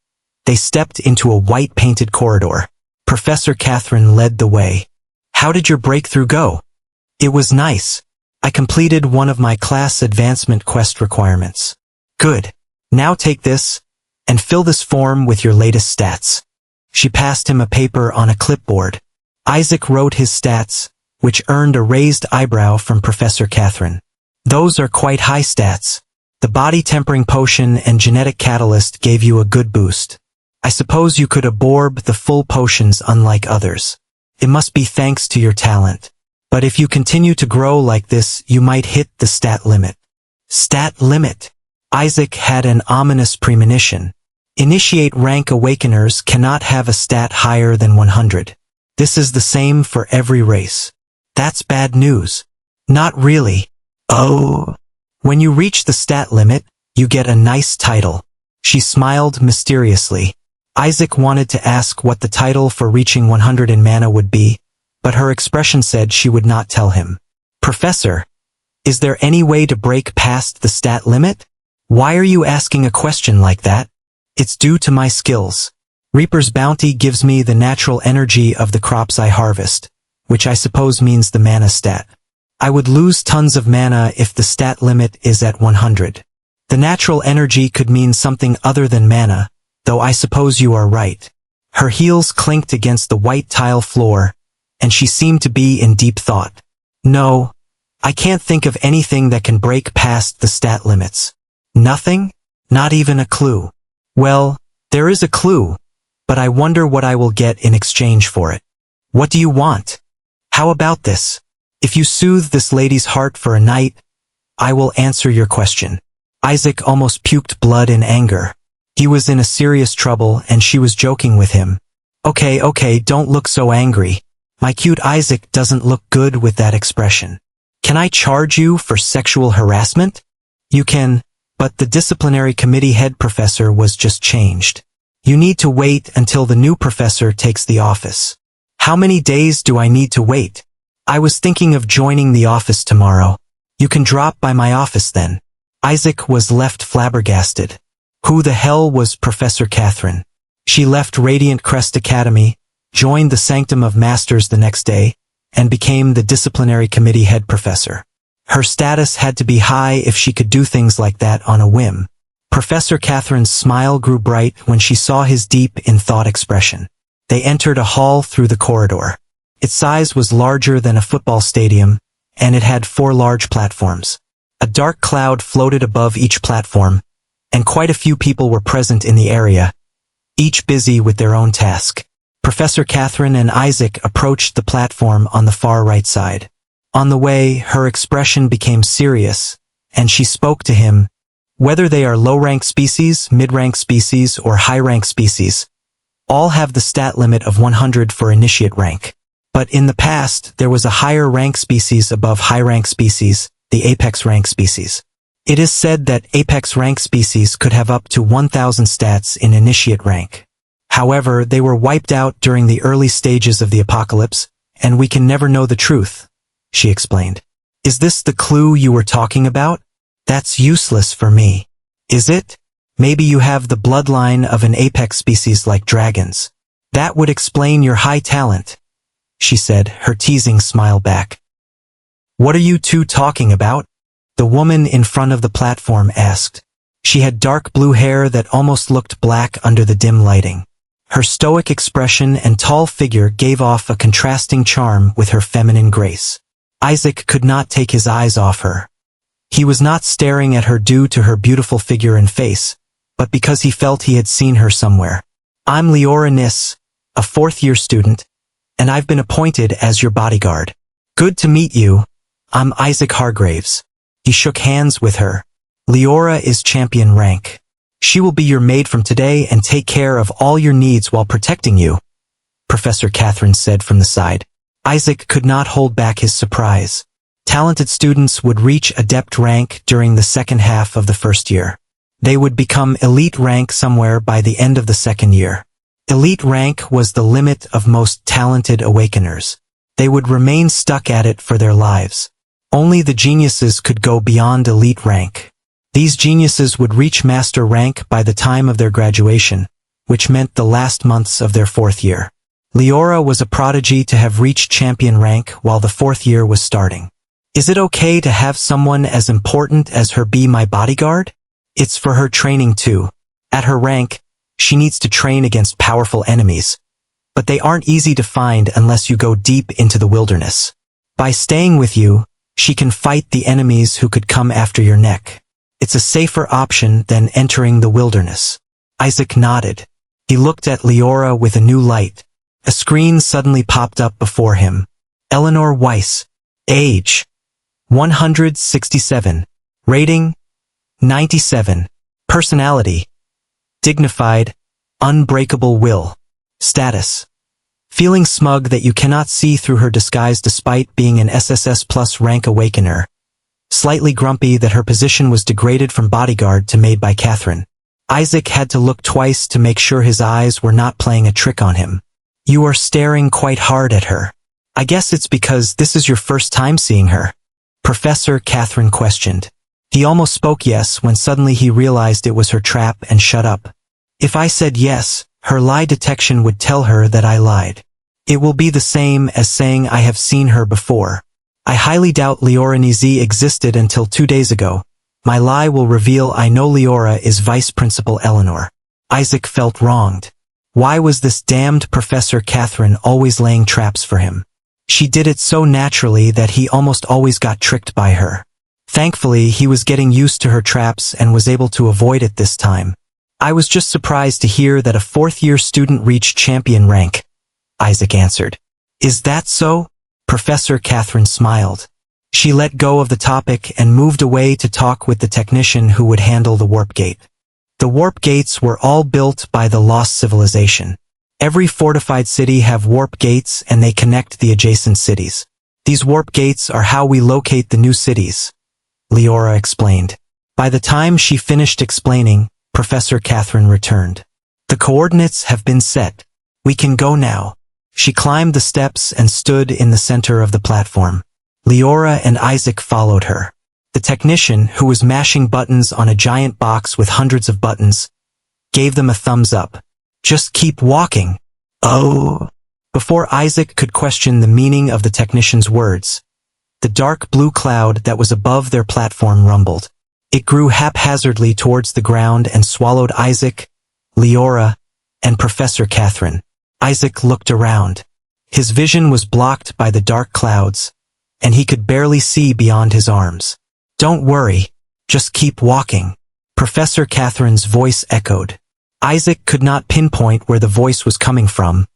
they stepped into a white-painted corridor. Professor Catherine led the way. How did your breakthrough go? It was nice. I completed one of my class advancement quest requirements. Good. Now take this, and fill this form with your latest stats. She passed him a paper on a clipboard. Isaac wrote his stats, which earned a raised eyebrow from Professor Catherine. Those are quite high stats. The body tempering potion and genetic catalyst gave you a good boost. I suppose you could absorb the full potions unlike others. It must be thanks to your talent. But if you continue to grow like this, you might hit the stat limit. Stat limit. Isaac had an ominous premonition. Initiate rank awakeners cannot have a stat higher than 100. This is the same for every race. That's bad news. Not really. Oh. When you reach the stat limit, you get a nice title. She smiled mysteriously. Isaac wanted to ask what the title for reaching 100 in mana would be, but her expression said she would not tell him. Professor, is there any way to break past the stat limit? Why are you asking a question like that? It's due to my skills. Reaper's bounty gives me the natural energy of the crops I harvest, which I suppose means the mana stat. I would lose tons of mana if the stat limit is at 100. The natural energy could mean something other than mana, though I suppose you are right. Her heels clinked against the white tile floor, and she seemed to be in deep thought. No, I can't think of anything that can break past the stat limits. Nothing? Not even a clue. Well, there is a clue, but I wonder what I will get in exchange for it. What do you want? How about this? If you soothe this lady's heart for a night, I will answer your question. Isaac almost puked blood in anger. He was in a serious trouble and she was joking with him. Okay, don't look so angry. My cute Isaac doesn't look good with that expression. Can I charge you for sexual harassment? You can, but the disciplinary committee head professor was just changed. You need to wait until the new professor takes the office. How many days do I need to wait? I was thinking of joining the office tomorrow. You can drop by my office then. Isaac was left flabbergasted. Who the hell was Professor Catherine? She left Radiant Crest Academy, joined the Sanctum of Masters the next day, and became the disciplinary committee head professor. Her status had to be high if she could do things like that on a whim. Professor Catherine's smile grew bright when she saw his deep-in-thought expression. They entered a hall through the corridor. Its size was larger than a football stadium, and it had 4 large platforms. A dark cloud floated above each platform, and quite a few people were present in the area, each busy with their own task. Professor Catherine and Isaac approached the platform on the far right side. On the way, her expression became serious, and she spoke to him. Whether they are low-rank species, mid-rank species, or high-rank species, all have the stat limit of 100 for initiate rank. But in the past, there was a higher rank species above high-rank species, the apex rank species. It is said that apex rank species could have up to 1,000 stats in initiate rank. However, they were wiped out during the early stages of the apocalypse, and we can never know the truth, she explained. Is this the clue you were talking about? That's useless for me. Is it? Maybe you have the bloodline of an apex species like dragons. That would explain your high talent, she said, her teasing smile back. What are you two talking about? The woman in front of the platform asked. She had dark blue hair that almost looked black under the dim lighting. Her stoic expression and tall figure gave off a contrasting charm with her feminine grace. Isaac could not take his eyes off her. He was not staring at her due to her beautiful figure and face, but because he felt he had seen her somewhere. I'm Leora Nis, a 4th-year student, and I've been appointed as your bodyguard. Good to meet you. I'm Isaac Hargraves. He shook hands with her. Leora is champion rank. She will be your maid from today and take care of all your needs while protecting you, Professor Catherine said from the side. Isaac could not hold back his surprise. Talented students would reach adept rank during the second half of the first year. They would become elite rank somewhere by the end of the second year. Elite rank was the limit of most talented awakeners. They would remain stuck at it for their lives. Only the geniuses could go beyond elite rank. These geniuses would reach master rank by the time of their graduation, which meant the last months of their 4th year. Leora was a prodigy to have reached champion rank while the 4th year was starting. Is it okay to have someone as important as her be my bodyguard? It's for her training too. At her rank, she needs to train against powerful enemies. But they aren't easy to find unless you go deep into the wilderness. By staying with you, she can fight the enemies who could come after your neck. It's a safer option than entering the wilderness. Isaac nodded. He looked at Leora with a new light. A screen suddenly popped up before him. Eleanor Weiss. Age: 167. Rating: 97. Personality: dignified, unbreakable will. Status: feeling smug that you cannot see through her disguise despite being an SSS plus rank awakener. Slightly grumpy that her position was degraded from bodyguard to maid by Catherine. Isaac had to look twice to make sure his eyes were not playing a trick on him. You are staring quite hard at her. I guess it's because this is your first time seeing her. Professor Catherine questioned. He almost spoke yes when suddenly he realized it was her trap and shut up. If I said yes, her lie detection would tell her that I lied. It will be the same as saying I have seen her before. I highly doubt Leora Nizi existed until 2 days ago. My lie will reveal I know Leora is Vice Principal Eleanor. Isaac felt wronged. Why was this damned Professor Catherine always laying traps for him? She did it so naturally that he almost always got tricked by her. Thankfully, he was getting used to her traps and was able to avoid it this time. I was just surprised to hear that a fourth-year student reached champion rank, Isaac answered. Is that so? Professor Catherine smiled. She let go of the topic and moved away to talk with the technician who would handle the warp gate. The warp gates were all built by the Lost Civilization. Every fortified city have warp gates and they connect the adjacent cities. These warp gates are how we locate the new cities, Leora explained. By the time she finished explaining, Professor Catherine returned. The coordinates have been set. We can go now. She climbed the steps and stood in the center of the platform. Leora and Isaac followed her. The technician, who was mashing buttons on a giant box with hundreds of buttons, gave them a thumbs up. Just keep walking. Oh. Before Isaac could question the meaning of the technician's words, the dark blue cloud that was above their platform rumbled. It grew haphazardly towards the ground and swallowed Isaac, Leora, and Professor Catherine. Isaac looked around. His vision was blocked by the dark clouds, and he could barely see beyond his arms. Don't worry, just keep walking. Professor Catherine's voice echoed. Isaac could not pinpoint where the voice was coming from,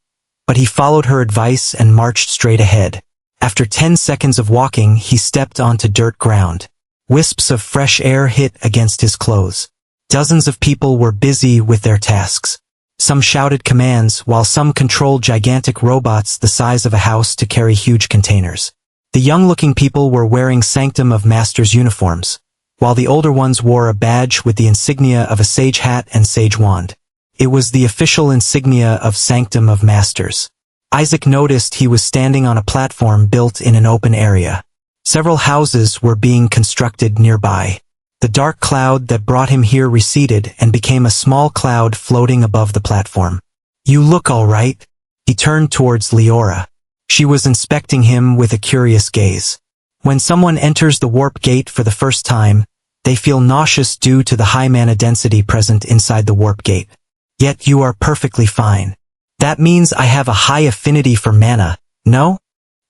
but he followed her advice and marched straight ahead. After 10 seconds of walking, he stepped onto dirt ground. Wisps of fresh air hit against his clothes. Dozens of people were busy with their tasks. Some shouted commands, while some controlled gigantic robots the size of a house to carry huge containers. The young-looking people were wearing Sanctum of Masters uniforms, while the older ones wore a badge with the insignia of a sage hat and sage wand. It was the official insignia of Sanctum of Masters. Isaac noticed he was standing on a platform built in an open area. Several houses were being constructed nearby. The dark cloud that brought him here receded and became a small cloud floating above the platform. You look all right. He turned towards Leora. She was inspecting him with a curious gaze. When someone enters the warp gate for the first time, they feel nauseous due to the high mana density present inside the warp gate. Yet you are perfectly fine. That means I have a high affinity for mana, no?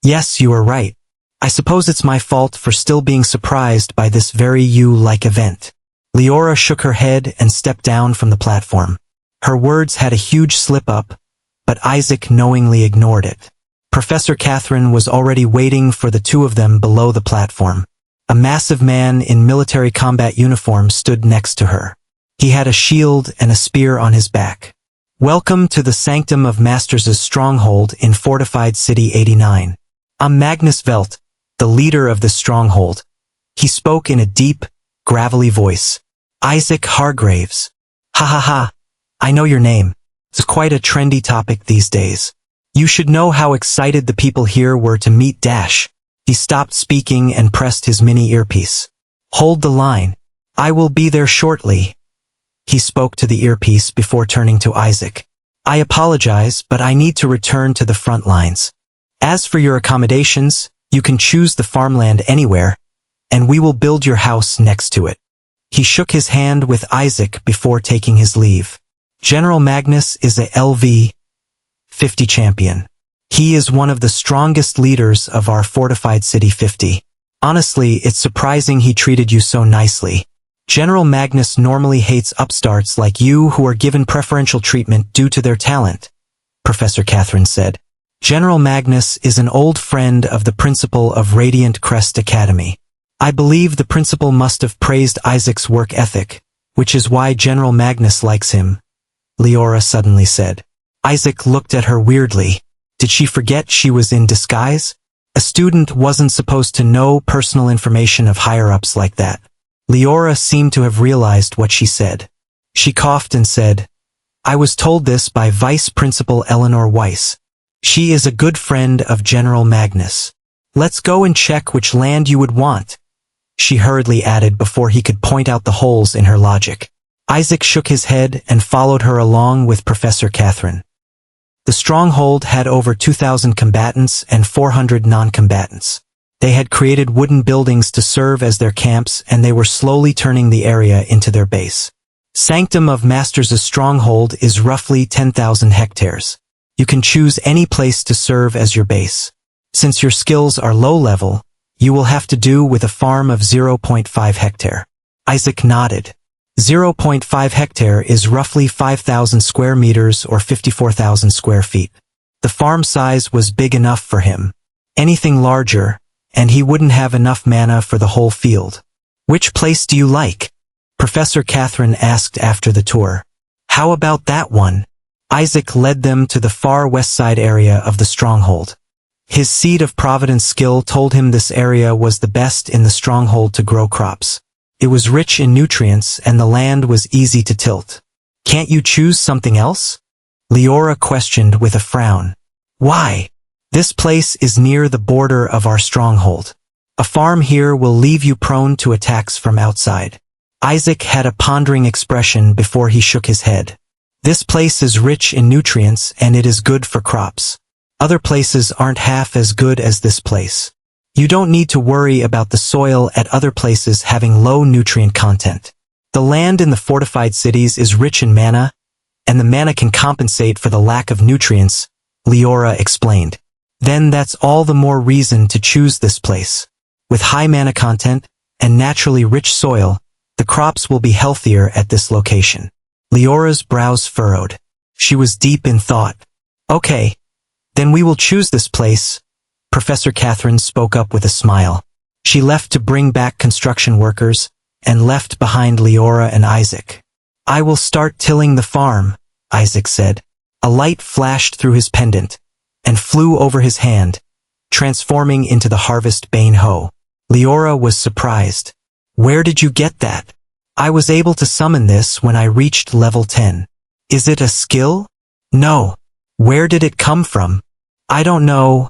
Yes, you are right. I suppose it's my fault for still being surprised by this very you-like event. Leora shook her head and stepped down from the platform. Her words had a huge slip-up, but Isaac knowingly ignored it. Professor Catherine was already waiting for the two of them below the platform. A massive man in military combat uniform stood next to her. He had a shield and a spear on his back. Welcome to the Sanctum of Masters' stronghold in Fortified City 89. I'm Magnus Velt, the leader of this stronghold. He spoke in a deep, gravelly voice. Isaac Hargraves. Ha ha ha. I know your name. It's quite a trendy topic these days. You should know how excited the people here were to meet Dash. He stopped speaking and pressed his mini earpiece. Hold the line. I will be there shortly. He spoke to the earpiece before turning to Isaac. I apologize, but I need to return to the front lines. As for your accommodations, You can choose the farmland anywhere, and we will build your house next to it. He shook his hand with Isaac before taking his leave. General Magnus is a LV 50 champion. He is one of the strongest leaders of our fortified city 50. Honestly, it's surprising he treated you so nicely. General Magnus normally hates upstarts like you who are given preferential treatment due to their talent, Professor Catherine said. General Magnus is an old friend of the principal of Radiant Crest Academy. I believe the principal must have praised Isaac's work ethic, which is why General Magnus likes him, Leora suddenly said. Isaac looked at her weirdly. Did she forget she was in disguise? A student wasn't supposed to know personal information of higher-ups like that. Leora seemed to have realized what she said. She coughed and said, I was told this by Vice Principal Eleanor Weiss. She is a good friend of General Magnus. Let's go and check which land you would want, she hurriedly added before he could point out the holes in her logic. Isaac shook his head and followed her along with Professor Catherine. The stronghold had over 2,000 combatants and 400 non-combatants. They had created wooden buildings to serve as their camps, and they were slowly turning the area into their base. Sanctum of Masters' stronghold is roughly 10,000 hectares. You can choose any place to serve as your base. Since your skills are low level, you will have to do with a farm of 0.5 hectare. Isaac nodded. 0.5 hectare is roughly 5,000 square meters or 54,000 square feet. The farm size was big enough for him. Anything larger, and he wouldn't have enough mana for the whole field. Which place do you like? Professor Catherine asked after the tour. How about that one? Isaac led them to the far west side area of the stronghold. His Seed of Providence skill told him this area was the best in the stronghold to grow crops. It was rich in nutrients and the land was easy to tilt. Can't you choose something else? Leora questioned with a frown. Why? This place is near the border of our stronghold. A farm here will leave you prone to attacks from outside. Isaac had a pondering expression before he shook his head. This place is rich in nutrients and it is good for crops. Other places aren't half as good as this place. You don't need to worry about the soil at other places having low nutrient content. The land in the fortified cities is rich in mana, and the mana can compensate for the lack of nutrients, Leora explained. Then that's all the more reason to choose this place. With high mana content and naturally rich soil, the crops will be healthier at this location. Leora's brows furrowed. She was deep in thought. Okay, then we will choose this place. Professor Catherine spoke up with a smile. She left to bring back construction workers and left behind Leora and Isaac. I will start tilling the farm, Isaac said. A light flashed through his pendant and flew over his hand, transforming into the harvest bane hoe. Leora was surprised. Where did you get that? I was able to summon this when I reached level 10. Is it a skill? No. Where did it come from? I don't know.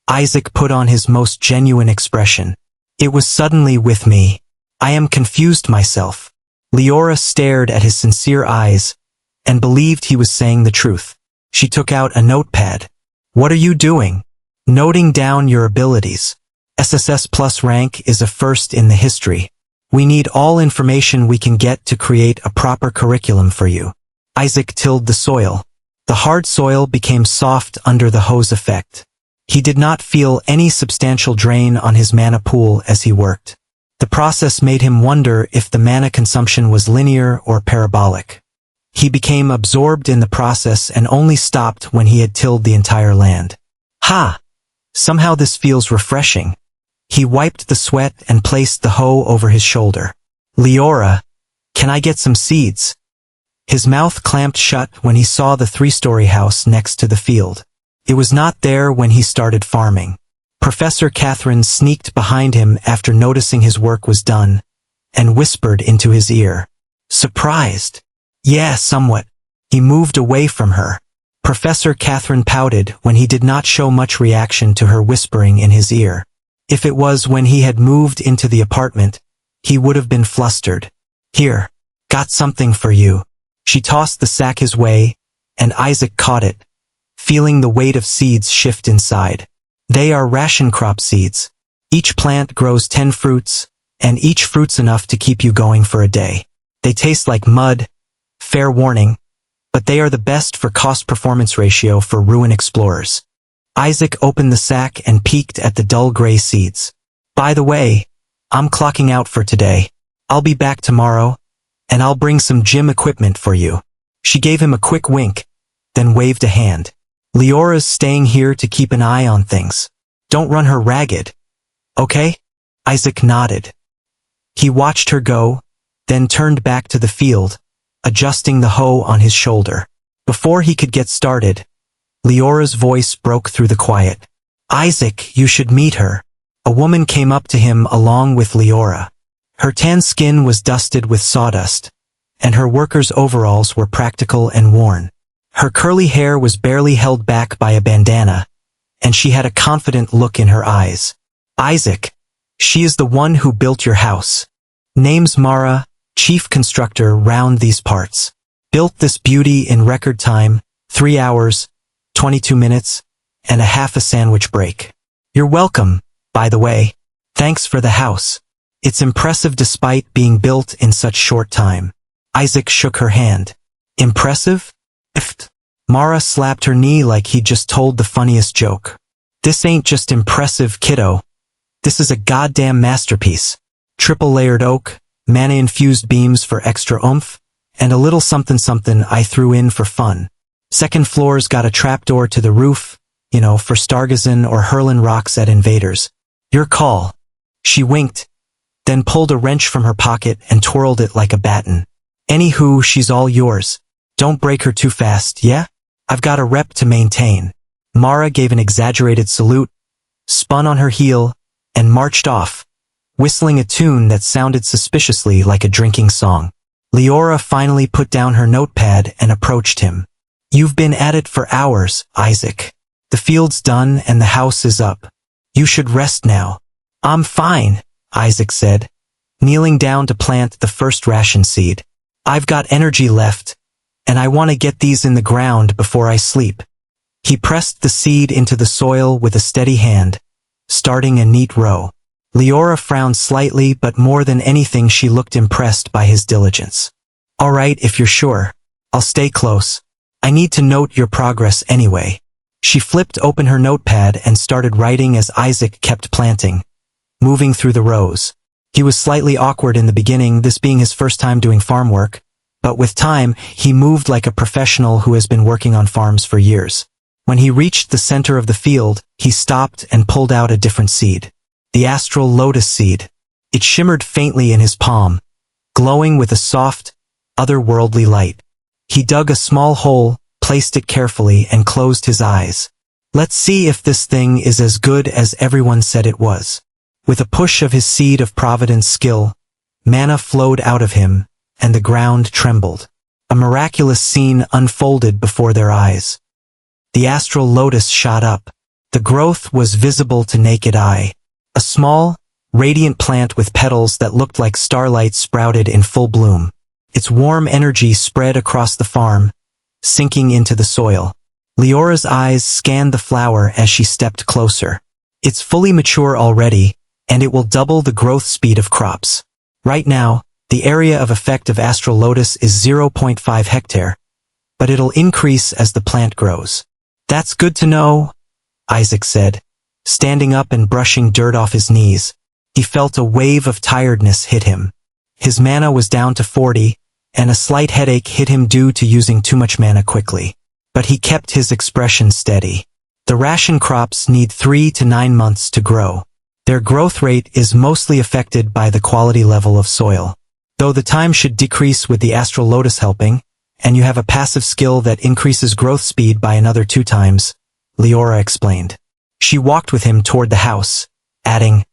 Isaac put on his most genuine expression. It was suddenly with me. I am confused myself. Leora stared at his sincere eyes and believed he was saying the truth. She took out a notepad. What are you doing? Noting down your abilities. SSS Plus rank is a first in the history. We need all information we can get to create a proper curriculum for you. Isaac tilled the soil. The hard soil became soft under the hose effect. He did not feel any substantial drain on his mana pool as he worked. The process made him wonder if the mana consumption was linear or parabolic. He became absorbed in the process and only stopped when he had tilled the entire land. Ha! Somehow this feels refreshing. He wiped the sweat and placed the hoe over his shoulder. Leora, can I get some seeds? His mouth clamped shut when he saw the 3-story house next to the field. It was not there when he started farming. Professor Catherine sneaked behind him after noticing his work was done, and whispered into his ear. Surprised? Yeah, somewhat. He moved away from her. Professor Catherine pouted when he did not show much reaction to her whispering in his ear. If it was when he had moved into the apartment, he would have been flustered. Here, got something for you. She tossed the sack his way, and Isaac caught it, feeling the weight of seeds shift inside. They are ration crop seeds. Each plant grows 10 fruits, and each fruit's enough to keep you going for a day. They taste like mud, fair warning, but they are the best for cost-performance ratio for ruin explorers. Isaac opened the sack and peeked at the dull gray seeds. By the way, I'm clocking out for today. I'll be back tomorrow, and I'll bring some gym equipment for you. She gave him a quick wink, then waved a hand. Leora's staying here to keep an eye on things. Don't run her ragged. Okay? Isaac nodded. He watched her go, then turned back to the field, adjusting the hoe on his shoulder. Before he could get started, Leora's voice broke through the quiet. Isaac, you should meet her. A woman came up to him along with Leora. Her tan skin was dusted with sawdust, and her worker's overalls were practical and worn. Her curly hair was barely held back by a bandana, and she had a confident look in her eyes. Isaac, she is the one who built your house. Name's Mara, chief constructor round these parts. Built this beauty in record time, 3 hours, 22 minutes, and a half a sandwich break. You're welcome, by the way. Thanks for the house. It's impressive despite being built in such short time. Isaac shook her hand. Impressive? Mara slapped her knee like he'd just told the funniest joke. This ain't just impressive, kiddo. This is a goddamn masterpiece. Triple-layered oak, mana-infused beams for extra oomph, and a little something-something I threw in for fun. Second floor's got a trapdoor to the roof, for stargazing or hurling rocks at invaders. Your call. She winked, then pulled a wrench from her pocket and twirled it like a baton. Anywho, she's all yours. Don't break her too fast, yeah? I've got a rep to maintain. Mara gave an exaggerated salute, spun on her heel, and marched off, whistling a tune that sounded suspiciously like a drinking song. Leora finally put down her notepad and approached him. You've been at it for hours, Isaac. The field's done and the house is up. You should rest now. I'm fine, Isaac said, kneeling down to plant the first ration seed. I've got energy left, and I want to get these in the ground before I sleep. He pressed the seed into the soil with a steady hand, starting a neat row. Leora frowned slightly, but more than anything she looked impressed by his diligence. All right, if you're sure. I'll stay close. I need to note your progress anyway. She flipped open her notepad and started writing as Isaac kept planting, moving through the rows. He was slightly awkward in the beginning, this being his first time doing farm work, but with time, he moved like a professional who has been working on farms for years. When he reached the center of the field, he stopped and pulled out a different seed. The astral lotus seed. It shimmered faintly in his palm, glowing with a soft, otherworldly light. He dug a small hole, placed it carefully, and closed his eyes. Let's see if this thing is as good as everyone said it was. With a push of his seed of providence skill, mana flowed out of him, and the ground trembled. A miraculous scene unfolded before their eyes. The astral lotus shot up. The growth was visible to naked eye. A small, radiant plant with petals that looked like starlight sprouted in full bloom. Its warm energy spread across the farm, sinking into the soil. Leora's eyes scanned the flower as she stepped closer. It's fully mature already, and it will double the growth speed of crops. Right now, the area of effect of astral lotus is 0.5 hectare, but it'll increase as the plant grows. That's good to know, Isaac said, standing up and brushing dirt off his knees. He felt a wave of tiredness hit him. His mana was down to 40, and a slight headache hit him due to using too much mana quickly. But he kept his expression steady. The ration crops need 3 to 9 months to grow. Their growth rate is mostly affected by the quality level of soil. Though the time should decrease with the astral lotus helping, and you have a passive skill that increases growth speed by another 2 times, Leora explained. She walked with him toward the house, adding,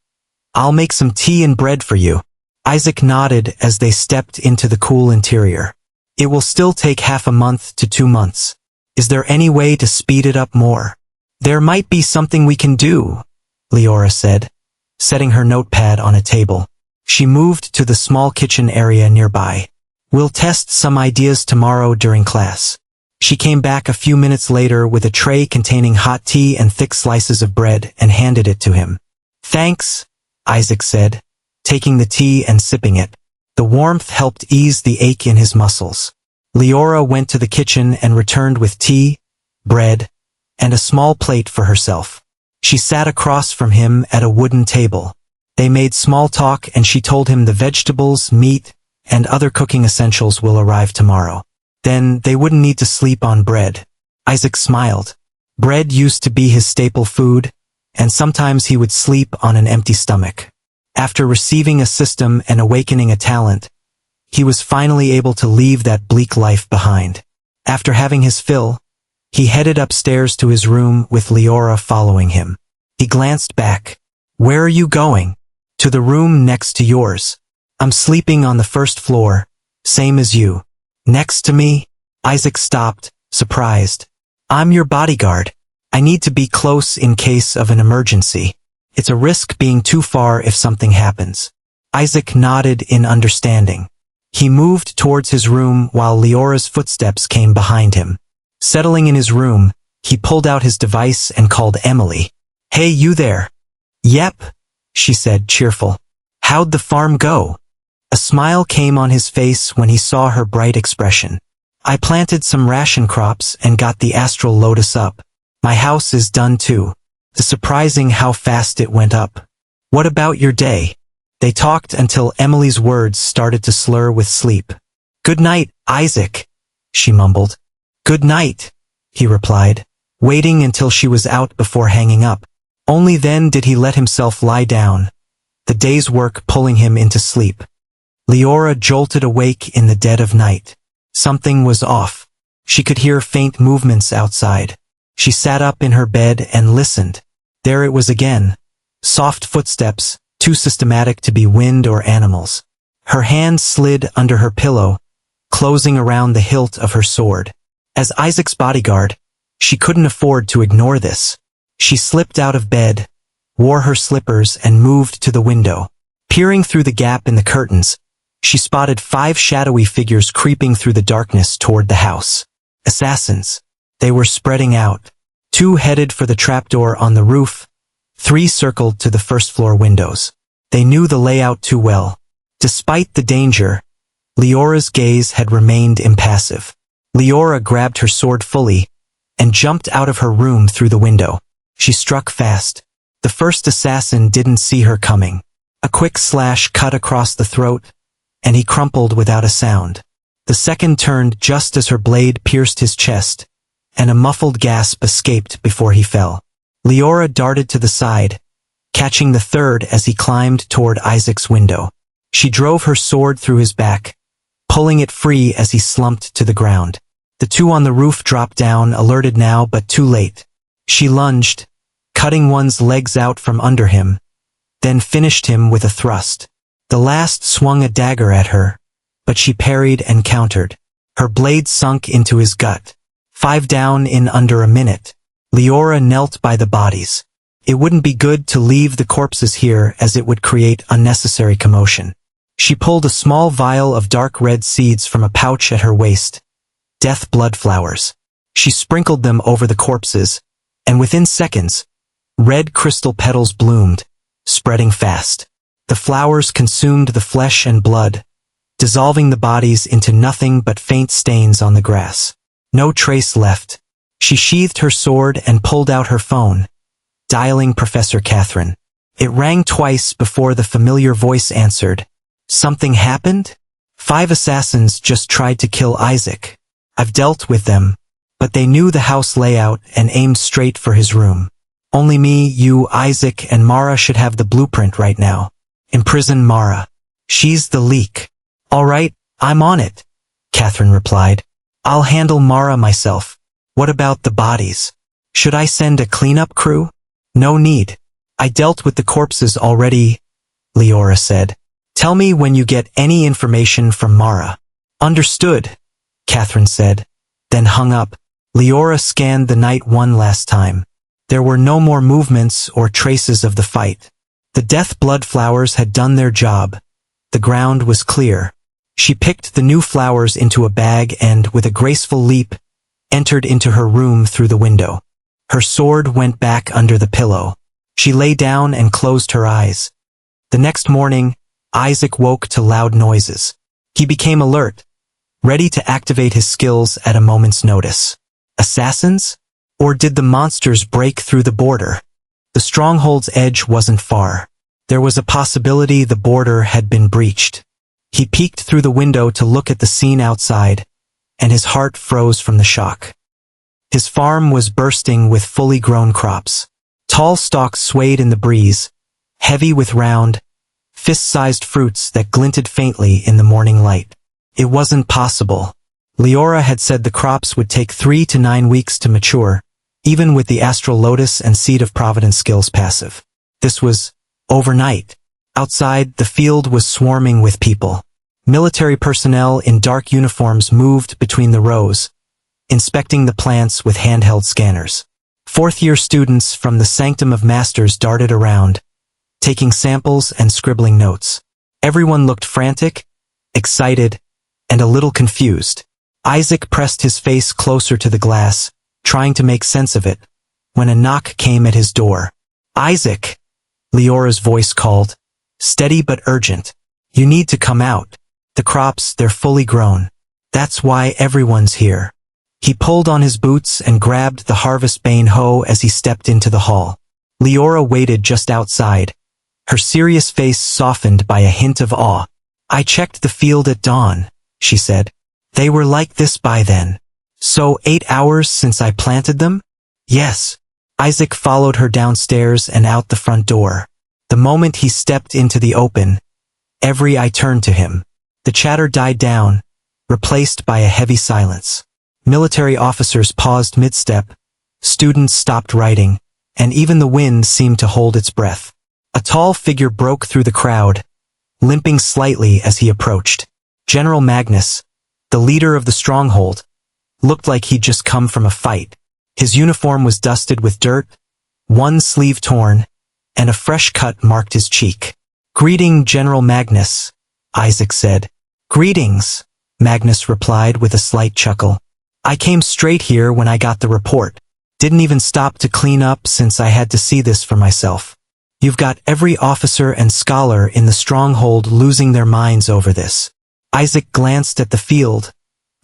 I'll make some tea and bread for you. Isaac nodded as they stepped into the cool interior. It will still take half a month to 2 months. Is there any way to speed it up more? There might be something we can do, Leora said, setting her notepad on a table. She moved to the small kitchen area nearby. We'll test some ideas tomorrow during class. She came back a few minutes later with a tray containing hot tea and thick slices of bread and handed it to him. "Thanks," Isaac said, taking the tea and sipping it. The warmth helped ease the ache in his muscles. Leora went to the kitchen and returned with tea, bread, and a small plate for herself. She sat across from him at a wooden table. They made small talk and she told him the vegetables, meat, and other cooking essentials will arrive tomorrow. Then they wouldn't need to sleep on bread. Isaac smiled. Bread used to be his staple food, and sometimes he would sleep on an empty stomach. After receiving a system and awakening a talent, he was finally able to leave that bleak life behind. After having his fill, he headed upstairs to his room with Leora following him. He glanced back. "Where are you going?" "To the room next to yours. I'm sleeping on the first floor, same as you." "Next to me?" Isaac stopped, surprised. "I'm your bodyguard. I need to be close in case of an emergency. It's a risk being too far if something happens." Isaac nodded in understanding. He moved towards his room while Leora's footsteps came behind him. Settling in his room, he pulled out his device and called Emily. "Hey, you there?" "Yep," she said, cheerful. "How'd the farm go?" A smile came on his face when he saw her bright expression. "I planted some ration crops and got the astral lotus up. My house is done too. It's surprising how fast it went up." "What about your day?" They talked until Emily's words started to slur with sleep. "Good night, Isaac," she mumbled. "Good night," he replied, waiting until she was out before hanging up. Only then did he let himself lie down, the day's work pulling him into sleep. Leora jolted awake in the dead of night. Something was off. She could hear faint movements outside. She sat up in her bed and listened. There it was again. Soft footsteps, too systematic to be wind or animals. Her hand slid under her pillow, closing around the hilt of her sword. As Isaac's bodyguard, she couldn't afford to ignore this. She slipped out of bed, wore her slippers and moved to the window. Peering through the gap in the curtains, she spotted 5 shadowy figures creeping through the darkness toward the house. Assassins. They were spreading out. 2 headed for the trapdoor on the roof, 3 circled to the first-floor windows. They knew the layout too well. Despite the danger, Leora's gaze had remained impassive. Leora grabbed her sword fully and jumped out of her room through the window. She struck fast. The first assassin didn't see her coming. A quick slash cut across the throat, and he crumpled without a sound. The second turned just as her blade pierced his chest, and a muffled gasp escaped before he fell. Leora darted to the side, catching the third as he climbed toward Isaac's window. She drove her sword through his back, pulling it free as he slumped to the ground. The 2 on the roof dropped down, alerted now but too late. She lunged, cutting one's legs out from under him, then finished him with a thrust. The last swung a dagger at her, but she parried and countered. Her blade sunk into his gut. 5 down in under a minute. Leora knelt by the bodies. It wouldn't be good to leave the corpses here as it would create unnecessary commotion. She pulled a small vial of dark red seeds from a pouch at her waist. Death blood flowers. She sprinkled them over the corpses, and within seconds, red crystal petals bloomed, spreading fast. The flowers consumed the flesh and blood, dissolving the bodies into nothing but faint stains on the grass. No trace left. She sheathed her sword and pulled out her phone, dialing Professor Catherine. It rang twice before the familiar voice answered. "Something happened? 5 assassins just tried to kill Isaac. I've dealt with them, but they knew the house layout and aimed straight for his room. Only me, you, Isaac, and Mara should have the blueprint right now. Imprison Mara. She's the leak." "All right, I'm on it," Catherine replied. "I'll handle Mara myself. What about the bodies? Should I send a cleanup crew?" "No need. I dealt with the corpses already," Leora said. "Tell me when you get any information from Mara." "Understood," Catherine said, then hung up. Leora scanned the night one last time. There were no more movements or traces of the fight. The death blood flowers had done their job. The ground was clear. She picked the new flowers into a bag and, with a graceful leap, entered into her room through the window. Her sword went back under the pillow. She lay down and closed her eyes. The next morning, Isaac woke to loud noises. He became alert, ready to activate his skills at a moment's notice. Assassins? Or did the monsters break through the border? The stronghold's edge wasn't far. There was a possibility the border had been breached. He peeked through the window to look at the scene outside, and his heart froze from the shock. His farm was bursting with fully grown crops. Tall stalks swayed in the breeze, heavy with round, fist-sized fruits that glinted faintly in the morning light. It wasn't possible. Leora had said the crops would take 3 to 9 weeks to mature, even with the Astral Lotus and Seed of Providence skills passive. This was overnight. Outside, the field was swarming with people. Military personnel in dark uniforms moved between the rows, inspecting the plants with handheld scanners. Fourth-year students from the Sanctum of Masters darted around, taking samples and scribbling notes. Everyone looked frantic, excited, and a little confused. Isaac pressed his face closer to the glass, trying to make sense of it, when a knock came at his door. "Isaac!" Leora's voice called, steady but urgent. "You need to come out. The crops, they're fully grown. That's why everyone's here." He pulled on his boots and grabbed the harvest bane hoe as he stepped into the hall. Leora waited just outside, her serious face softened by a hint of awe. "I checked the field at dawn," she said. "They were like this by then." "So 8 hours since I planted them?" "Yes." Isaac followed her downstairs and out the front door. The moment he stepped into the open, every eye turned to him. The chatter died down, replaced by a heavy silence. Military officers paused mid-step, students stopped writing, and even the wind seemed to hold its breath. A tall figure broke through the crowd, limping slightly as he approached. General Magnus, the leader of the stronghold, looked like he'd just come from a fight. His uniform was dusted with dirt, one sleeve torn, and a fresh cut marked his cheek. "Greeting, General Magnus," Isaac said. "Greetings," Magnus replied with a slight chuckle. "I came straight here when I got the report. Didn't even stop to clean up since I had to see this for myself. You've got every officer and scholar in the stronghold losing their minds over this." Isaac glanced at the field,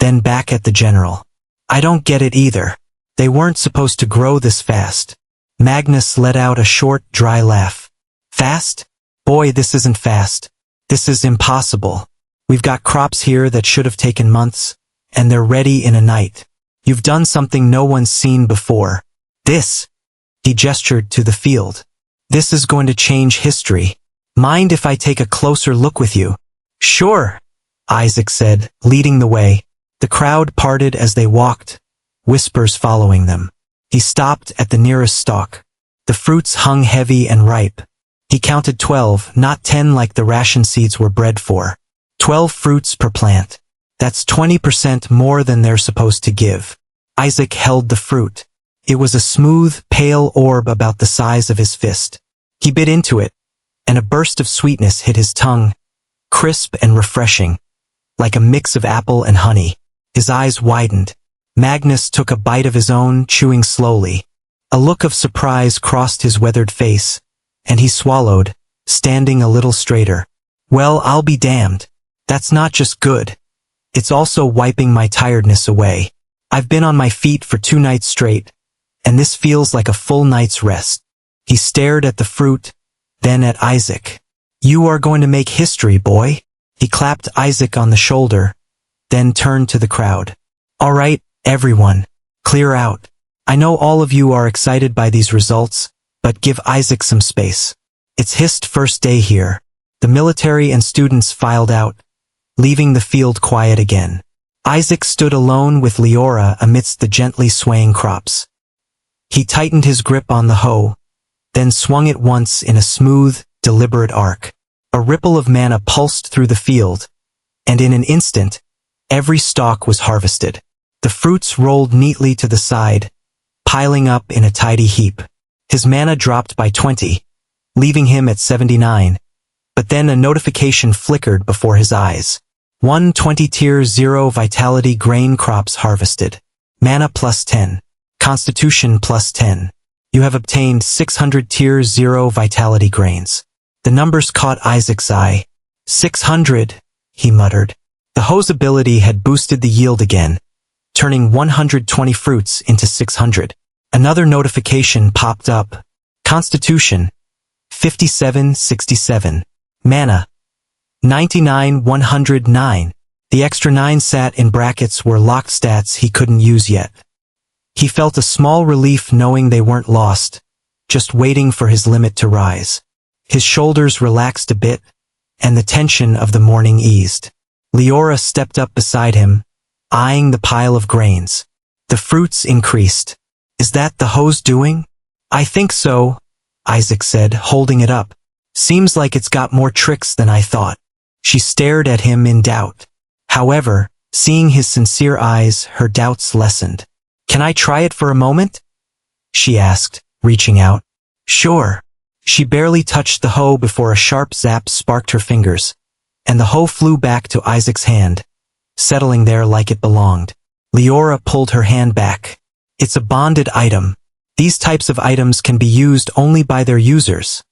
then back at the general. "I don't get it either. They weren't supposed to grow this fast." Magnus let out a short, dry laugh. "Fast? Boy, this isn't fast. This is impossible. We've got crops here that should have taken months, and they're ready in a night. You've done something no one's seen before. This," he gestured to the field. "This is going to change history. Mind if I take a closer look with you?" "Sure," Isaac said, leading the way. The crowd parted as they walked, whispers following them. He stopped at the nearest stalk. The fruits hung heavy and ripe. He counted 12, not 10 like the ration seeds were bred for. 12 fruits per plant. That's 20% more than they're supposed to give. Isaac held the fruit. It was a smooth, pale orb about the size of his fist. He bit into it, and a burst of sweetness hit his tongue, crisp and refreshing, like a mix of apple and honey. His eyes widened. Magnus took a bite of his own, chewing slowly. A look of surprise crossed his weathered face, and he swallowed, standing a little straighter. "Well, I'll be damned. That's not just good. It's also wiping my tiredness away. I've been on my feet for 2 nights straight, and this feels like a full night's rest." He stared at the fruit, then at Isaac. "You are going to make history, boy." He clapped Isaac on the shoulder, then turned to the crowd. "All right, everyone, clear out. I know all of you are excited by these results, but give Isaac some space. It's his first day here." The military and students filed out, leaving the field quiet again. Isaac stood alone with Leora amidst the gently swaying crops. He tightened his grip on the hoe, then swung it once in a smooth, deliberate arc. A ripple of mana pulsed through the field, and in an instant, every stalk was harvested. The fruits rolled neatly to the side, piling up in a tidy heap. His mana dropped by 20, leaving him at 79, but then a notification flickered before his eyes. 120 tier 0 vitality grain crops harvested. Mana plus 10. Constitution plus 10. You have obtained 600 tier 0 vitality grains. The numbers caught Isaac's eye. 600, he muttered. The hoe's ability had boosted the yield again, turning 120 fruits into 600. Another notification popped up. Constitution, 5767. Mana, 99-109. The extra 9 sat in brackets were locked stats he couldn't use yet. He felt a small relief knowing they weren't lost, just waiting for his limit to rise. His shoulders relaxed a bit, and the tension of the morning eased. Leora stepped up beside him, eyeing the pile of grains. The fruits increased. Is that the hoe's doing? I think so, Isaac said, holding it up. Seems like it's got more tricks than I thought. She stared at him in doubt. However, seeing his sincere eyes, her doubts lessened. Can I try it for a moment? She asked, reaching out. Sure. She barely touched the hoe before a sharp zap sparked her fingers, and the hoe flew back to Isaac's hand, settling there like it belonged. Leora pulled her hand back. It's a bonded item. These types of items can be used only by their users,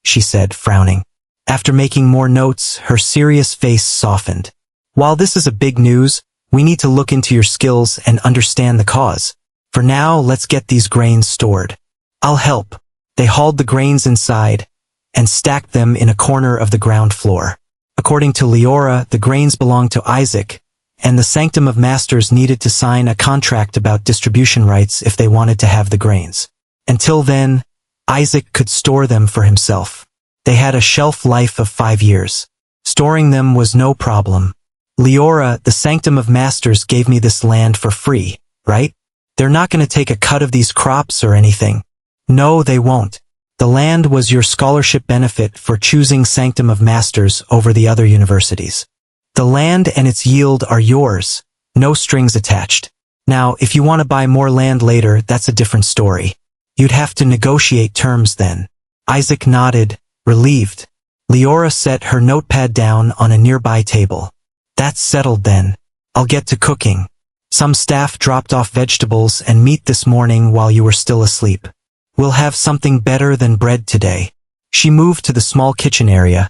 she said, frowning. After making more notes, her serious face softened. While this is a big news, we need to look into your skills and understand the cause. For now, let's get these grains stored. I'll help. They hauled the grains inside and stacked them in a corner of the ground floor. According to Leora, the grains belonged to Isaac, and the Sanctum of Masters needed to sign a contract about distribution rights if they wanted to have the grains. Until then, Isaac could store them for himself. They had a shelf life of 5 years. Storing them was no problem. Leora, the Sanctum of Masters gave me this land for free, right? They're not going to take a cut of these crops or anything. No, they won't. The land was your scholarship benefit for choosing Sanctum of Masters over the other universities. The land and its yield are yours, no strings attached. Now, if you want to buy more land later, that's a different story. You'd have to negotiate terms then. Isaac nodded, relieved. Leora set her notepad down on a nearby table. That's settled then. I'll get to cooking. Some staff dropped off vegetables and meat this morning while you were still asleep. We'll have something better than bread today. She moved to the small kitchen area,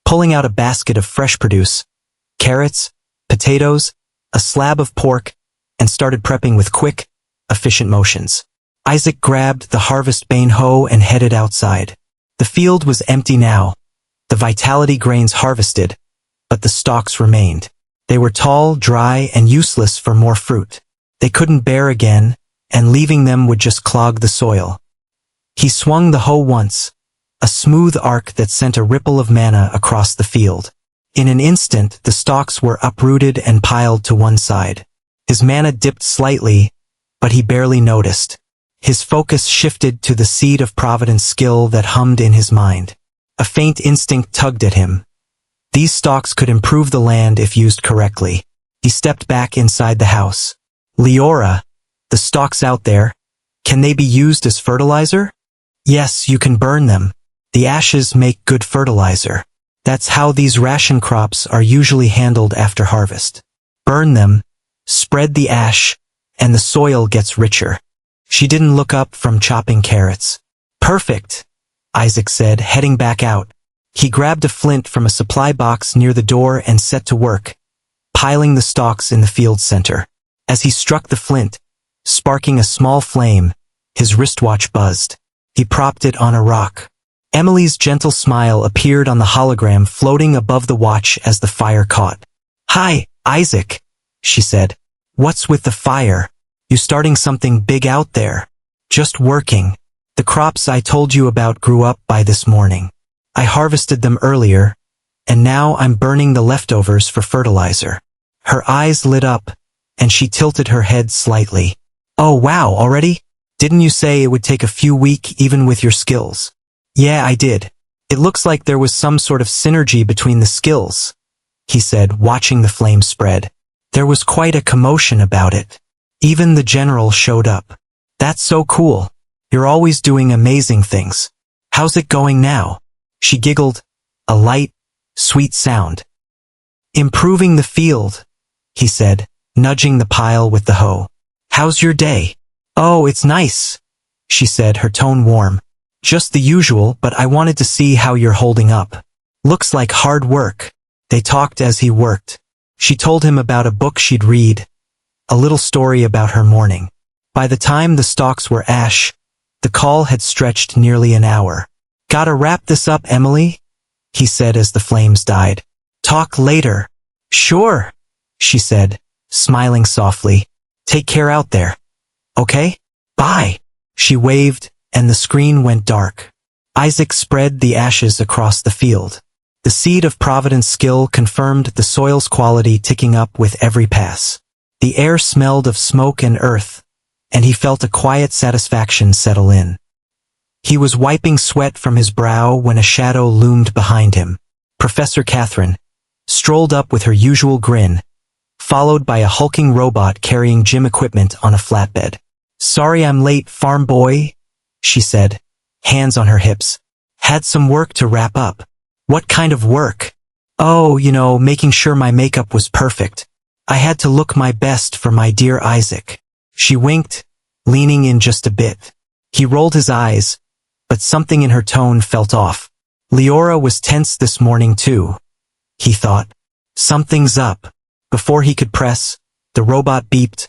pulling out a basket of fresh produce, carrots, potatoes, a slab of pork, and started prepping with quick, efficient motions. Isaac grabbed the harvest bane hoe and headed outside. The field was empty now, the vitality grains harvested, but the stalks remained. They were tall, dry, and useless for more fruit. They couldn't bear again, and leaving them would just clog the soil. He swung the hoe once, a smooth arc that sent a ripple of mana across the field. In an instant, the stalks were uprooted and piled to one side. His mana dipped slightly, but he barely noticed. His focus shifted to the seed of providence skill that hummed in his mind. A faint instinct tugged at him. These stalks could improve the land if used correctly. He stepped back inside the house. Leora, the stalks out there, can they be used as fertilizer? Yes, you can burn them. The ashes make good fertilizer. That's how these ration crops are usually handled after harvest. Burn them, spread the ash, and the soil gets richer. She didn't look up from chopping carrots. Perfect, Isaac said, heading back out. He grabbed a flint from a supply box near the door and set to work, piling the stalks in the field center. As he struck the flint, sparking a small flame, his wristwatch buzzed. He propped it on a rock. Emily's gentle smile appeared on the hologram floating above the watch as the fire caught. Hi, Isaac, she said. What's with the fire? You starting something big out there? Just working. The crops I told you about grew up by this morning. I harvested them earlier, and now I'm burning the leftovers for fertilizer. Her eyes lit up, and she tilted her head slightly. Oh wow, already? Didn't you say it would take a few weeks even with your skills? Yeah, I did. It looks like there was some sort of synergy between the skills, he said, watching the flame spread. There was quite a commotion about it. Even the general showed up. That's so cool. You're always doing amazing things. How's it going now? She giggled, a light, sweet sound. Improving the field, he said, nudging the pile with the hoe. How's your day? Oh, it's nice, she said, her tone warm. Just the usual, but I wanted to see how you're holding up. Looks like hard work. They talked as he worked. She told him about a book she'd read, a little story about her morning. By the time the stalks were ash, the call had stretched nearly an hour. Gotta wrap this up, Emily, he said as the flames died. Talk later. Sure, she said, smiling softly. Take care out there. Okay? Bye. She waved, and the screen went dark. Isaac spread the ashes across the field. The seed of Providence skill confirmed the soil's quality, ticking up with every pass. The air smelled of smoke and earth, and he felt a quiet satisfaction settle in. He was wiping sweat from his brow when a shadow loomed behind him. Professor Catherine strolled up with her usual grin, followed by a hulking robot carrying gym equipment on a flatbed. Sorry I'm late, farm boy, she said, hands on her hips. Had some work to wrap up. What kind of work? Oh, making sure my makeup was perfect. I had to look my best for my dear Isaac. She winked, leaning in just a bit. He rolled his eyes, but something in her tone felt off. Leora was tense this morning too, he thought. Something's up. Before he could press, the robot beeped,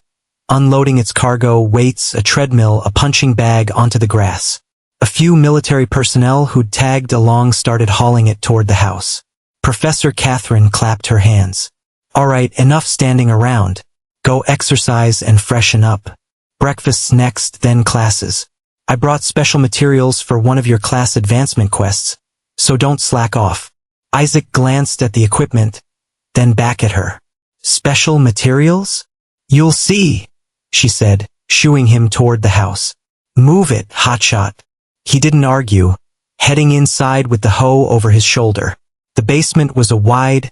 unloading its cargo, weights, a treadmill, a punching bag onto the grass. A few military personnel who'd tagged along started hauling it toward the house. Professor Catherine clapped her hands. All right, enough standing around. Go exercise and freshen up. Breakfast's next, then classes. I brought special materials for one of your class advancement quests, so don't slack off. Isaac glanced at the equipment, then back at her. Special materials? You'll see, she said, shooing him toward the house. Move it, hotshot. He didn't argue, heading inside with the hoe over his shoulder. The basement was a wide,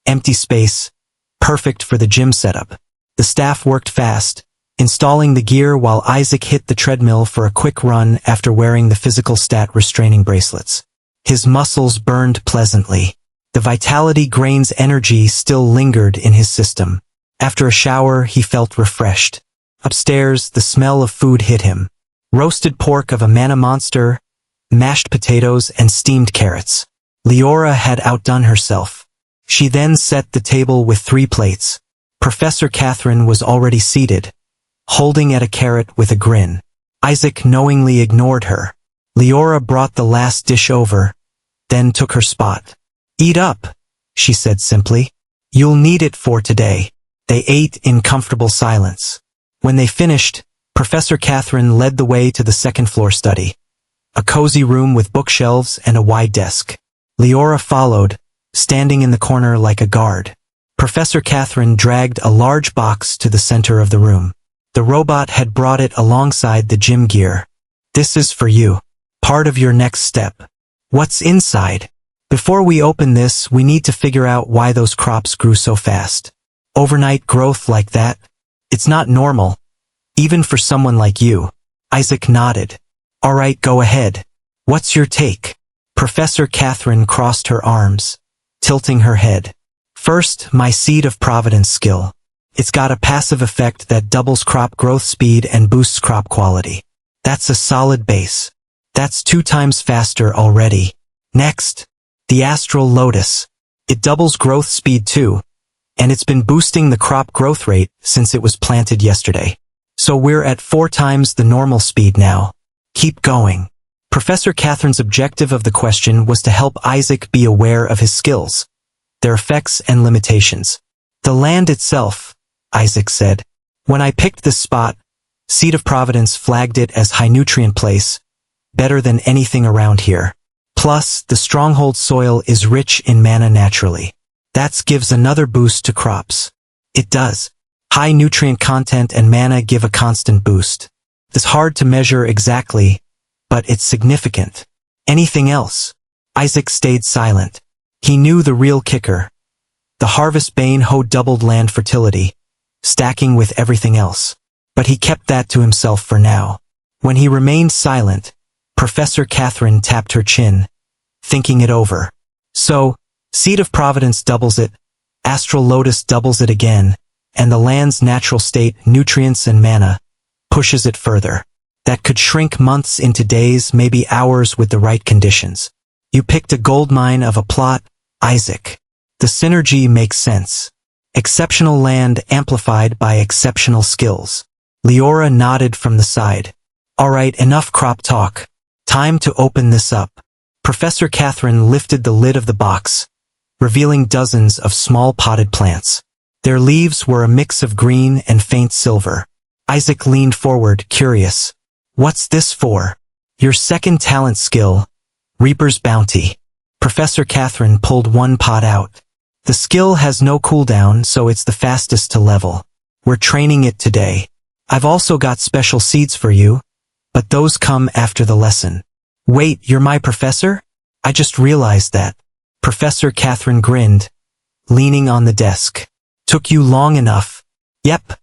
empty space, perfect for the gym setup. The staff worked fast, installing the gear while Isaac hit the treadmill for a quick run after wearing the physical stat restraining bracelets. His muscles burned pleasantly. The vitality grain's energy still lingered in his system. After a shower, he felt refreshed. Upstairs, the smell of food hit him. Roasted pork of a mana monster, mashed potatoes, and steamed carrots. Leora had outdone herself. She then set the table with 3 plates. Professor Catherine was already seated, holding at a carrot with a grin. Isaac knowingly ignored her. Leora brought the last dish over, then took her spot. Eat up, she said simply. You'll need it for today. They ate in comfortable silence. When they finished, Professor Catherine led the way to the second-floor study, a cozy room with bookshelves and a wide desk. Leora followed, standing in the corner like a guard. Professor Catherine dragged a large box to the center of the room. The robot had brought it alongside the gym gear. This is for you. Part of your next step. What's inside? Before we open this, we need to figure out why those crops grew so fast. Overnight growth like that? It's not normal. Even for someone like you. Isaac nodded. All right, go ahead. What's your take? Professor Catherine crossed her arms, tilting her head. First, my seed of Providence skill. It's got a passive effect that doubles crop growth speed and boosts crop quality. That's a solid base. That's 2 times faster already. Next, the Astral Lotus. It doubles growth speed too, and it's been boosting the crop growth rate since it was planted yesterday. So we're at 4 times the normal speed now. Keep going. Professor Catherine's objective of the question was to help Isaac be aware of his skills, their effects and limitations. The land itself, Isaac said. When I picked this spot, Seed of Providence flagged it as high nutrient place, better than anything around here. Plus, the stronghold soil is rich in mana naturally. That gives another boost to crops. It does. High nutrient content and mana give a constant boost. It's hard to measure exactly, but it's significant. Anything else? Isaac stayed silent. He knew the real kicker. The Harvest Bane hoe doubled land fertility, stacking with everything else. But he kept that to himself for now. When he remained silent, Professor Catherine tapped her chin, thinking it over. So, Seed of Providence doubles it, Astral Lotus doubles it again, and the land's natural state, nutrients and mana, pushes it further. That could shrink months into days, maybe hours with the right conditions. You picked a goldmine of a plot, Isaac. The synergy makes sense. Exceptional land amplified by exceptional skills. Leora nodded from the side. Alright, enough crop talk. Time to open this up. Professor Catherine lifted the lid of the box, revealing dozens of small potted plants. Their leaves were a mix of green and faint silver. Isaac leaned forward, curious. What's this for? Your second talent skill, Reaper's Bounty. Professor Catherine pulled one pot out. The skill has no cooldown, so it's the fastest to level. We're training it today. I've also got special seeds for you, but those come after the lesson. Wait, you're my professor? I just realized that. Professor Catherine grinned, leaning on the desk. Took you long enough. Yep.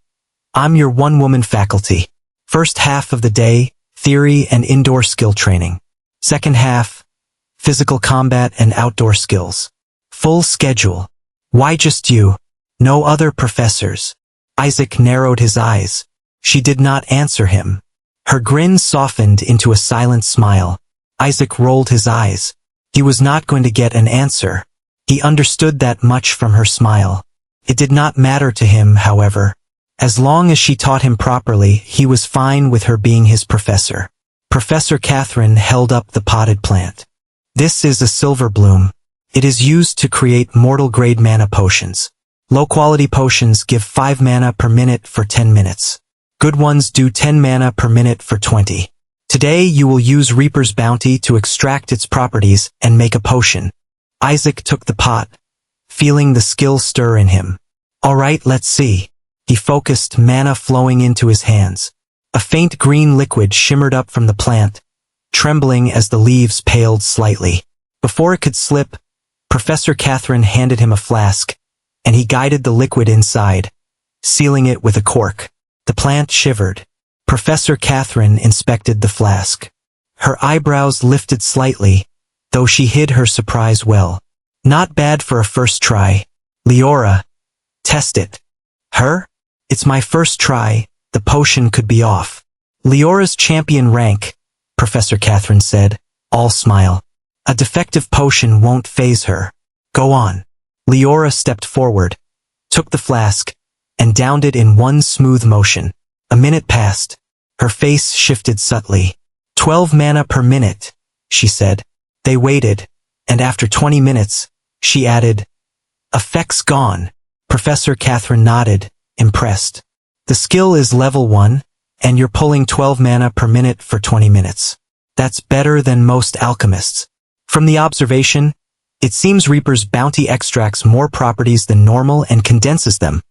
I'm your one-woman faculty. First half of the day, theory and indoor skill training. Second half, physical combat and outdoor skills. Full schedule. Why just you? No other professors? Isaac narrowed his eyes. She did not answer him. Her grin softened into a silent smile. Isaac rolled his eyes. He was not going to get an answer. He understood that much from her smile. It did not matter to him, however. As long as she taught him properly, he was fine with her being his professor. Professor Catherine held up the potted plant. This is a silver bloom. It is used to create mortal-grade mana potions. Low-quality potions give 5 mana per minute for 10 minutes. Good ones do 10 mana per minute for 20. Today you will use Reaper's Bounty to extract its properties and make a potion. Isaac took the pot, feeling the skill stir in him. Alright, let's see. He focused, mana flowing into his hands. A faint green liquid shimmered up from the plant, trembling as the leaves paled slightly. Before it could slip, Professor Catherine handed him a flask, and he guided the liquid inside, sealing it with a cork. The plant shivered. Professor Catherine inspected the flask. Her eyebrows lifted slightly, though she hid her surprise well. Not bad for a first try. Leora, test it. Her? It's my first try, the potion could be off. Leora's champion rank, Professor Catherine said, all smile. A defective potion won't faze her. Go on. Leora stepped forward, took the flask, and downed it in one smooth motion. A minute passed. Her face shifted subtly. 12 mana per minute, she said. They waited, and after 20 minutes, she added, effects gone. Professor Catherine nodded, impressed. The skill is level 1, and you're pulling 12 mana per minute for 20 minutes. That's better than most alchemists. From the observation, it seems Reaper's Bounty extracts more properties than normal and condenses them,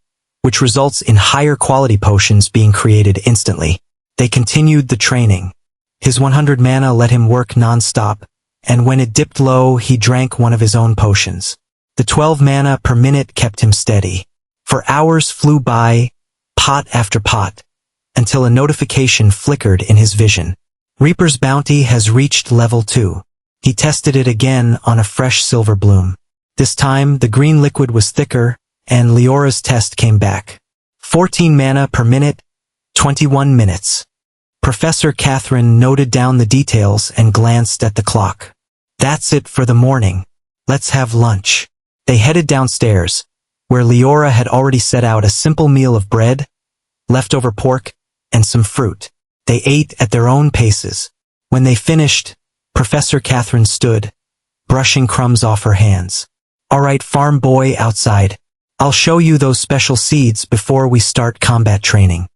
which results in higher quality potions being created instantly. They continued the training. His 100 mana let him work non-stop, and when it dipped low, he drank one of his own potions. The 12 mana per minute kept him steady. For hours flew by, pot after pot, until a notification flickered in his vision. Reaper's Bounty has reached level 2. He tested it again on a fresh silver bloom. This time, the green liquid was thicker, and Leora's test came back. 14 mana per minute, 21 minutes. Professor Catherine noted down the details and glanced at the clock. That's it for the morning. Let's have lunch. They headed downstairs, where Leora had already set out a simple meal of bread, leftover pork, and some fruit. They ate at their own paces. When they finished, Professor Catherine stood, brushing crumbs off her hands. Alright, farm boy outside. I'll show you those special seeds before we start combat training.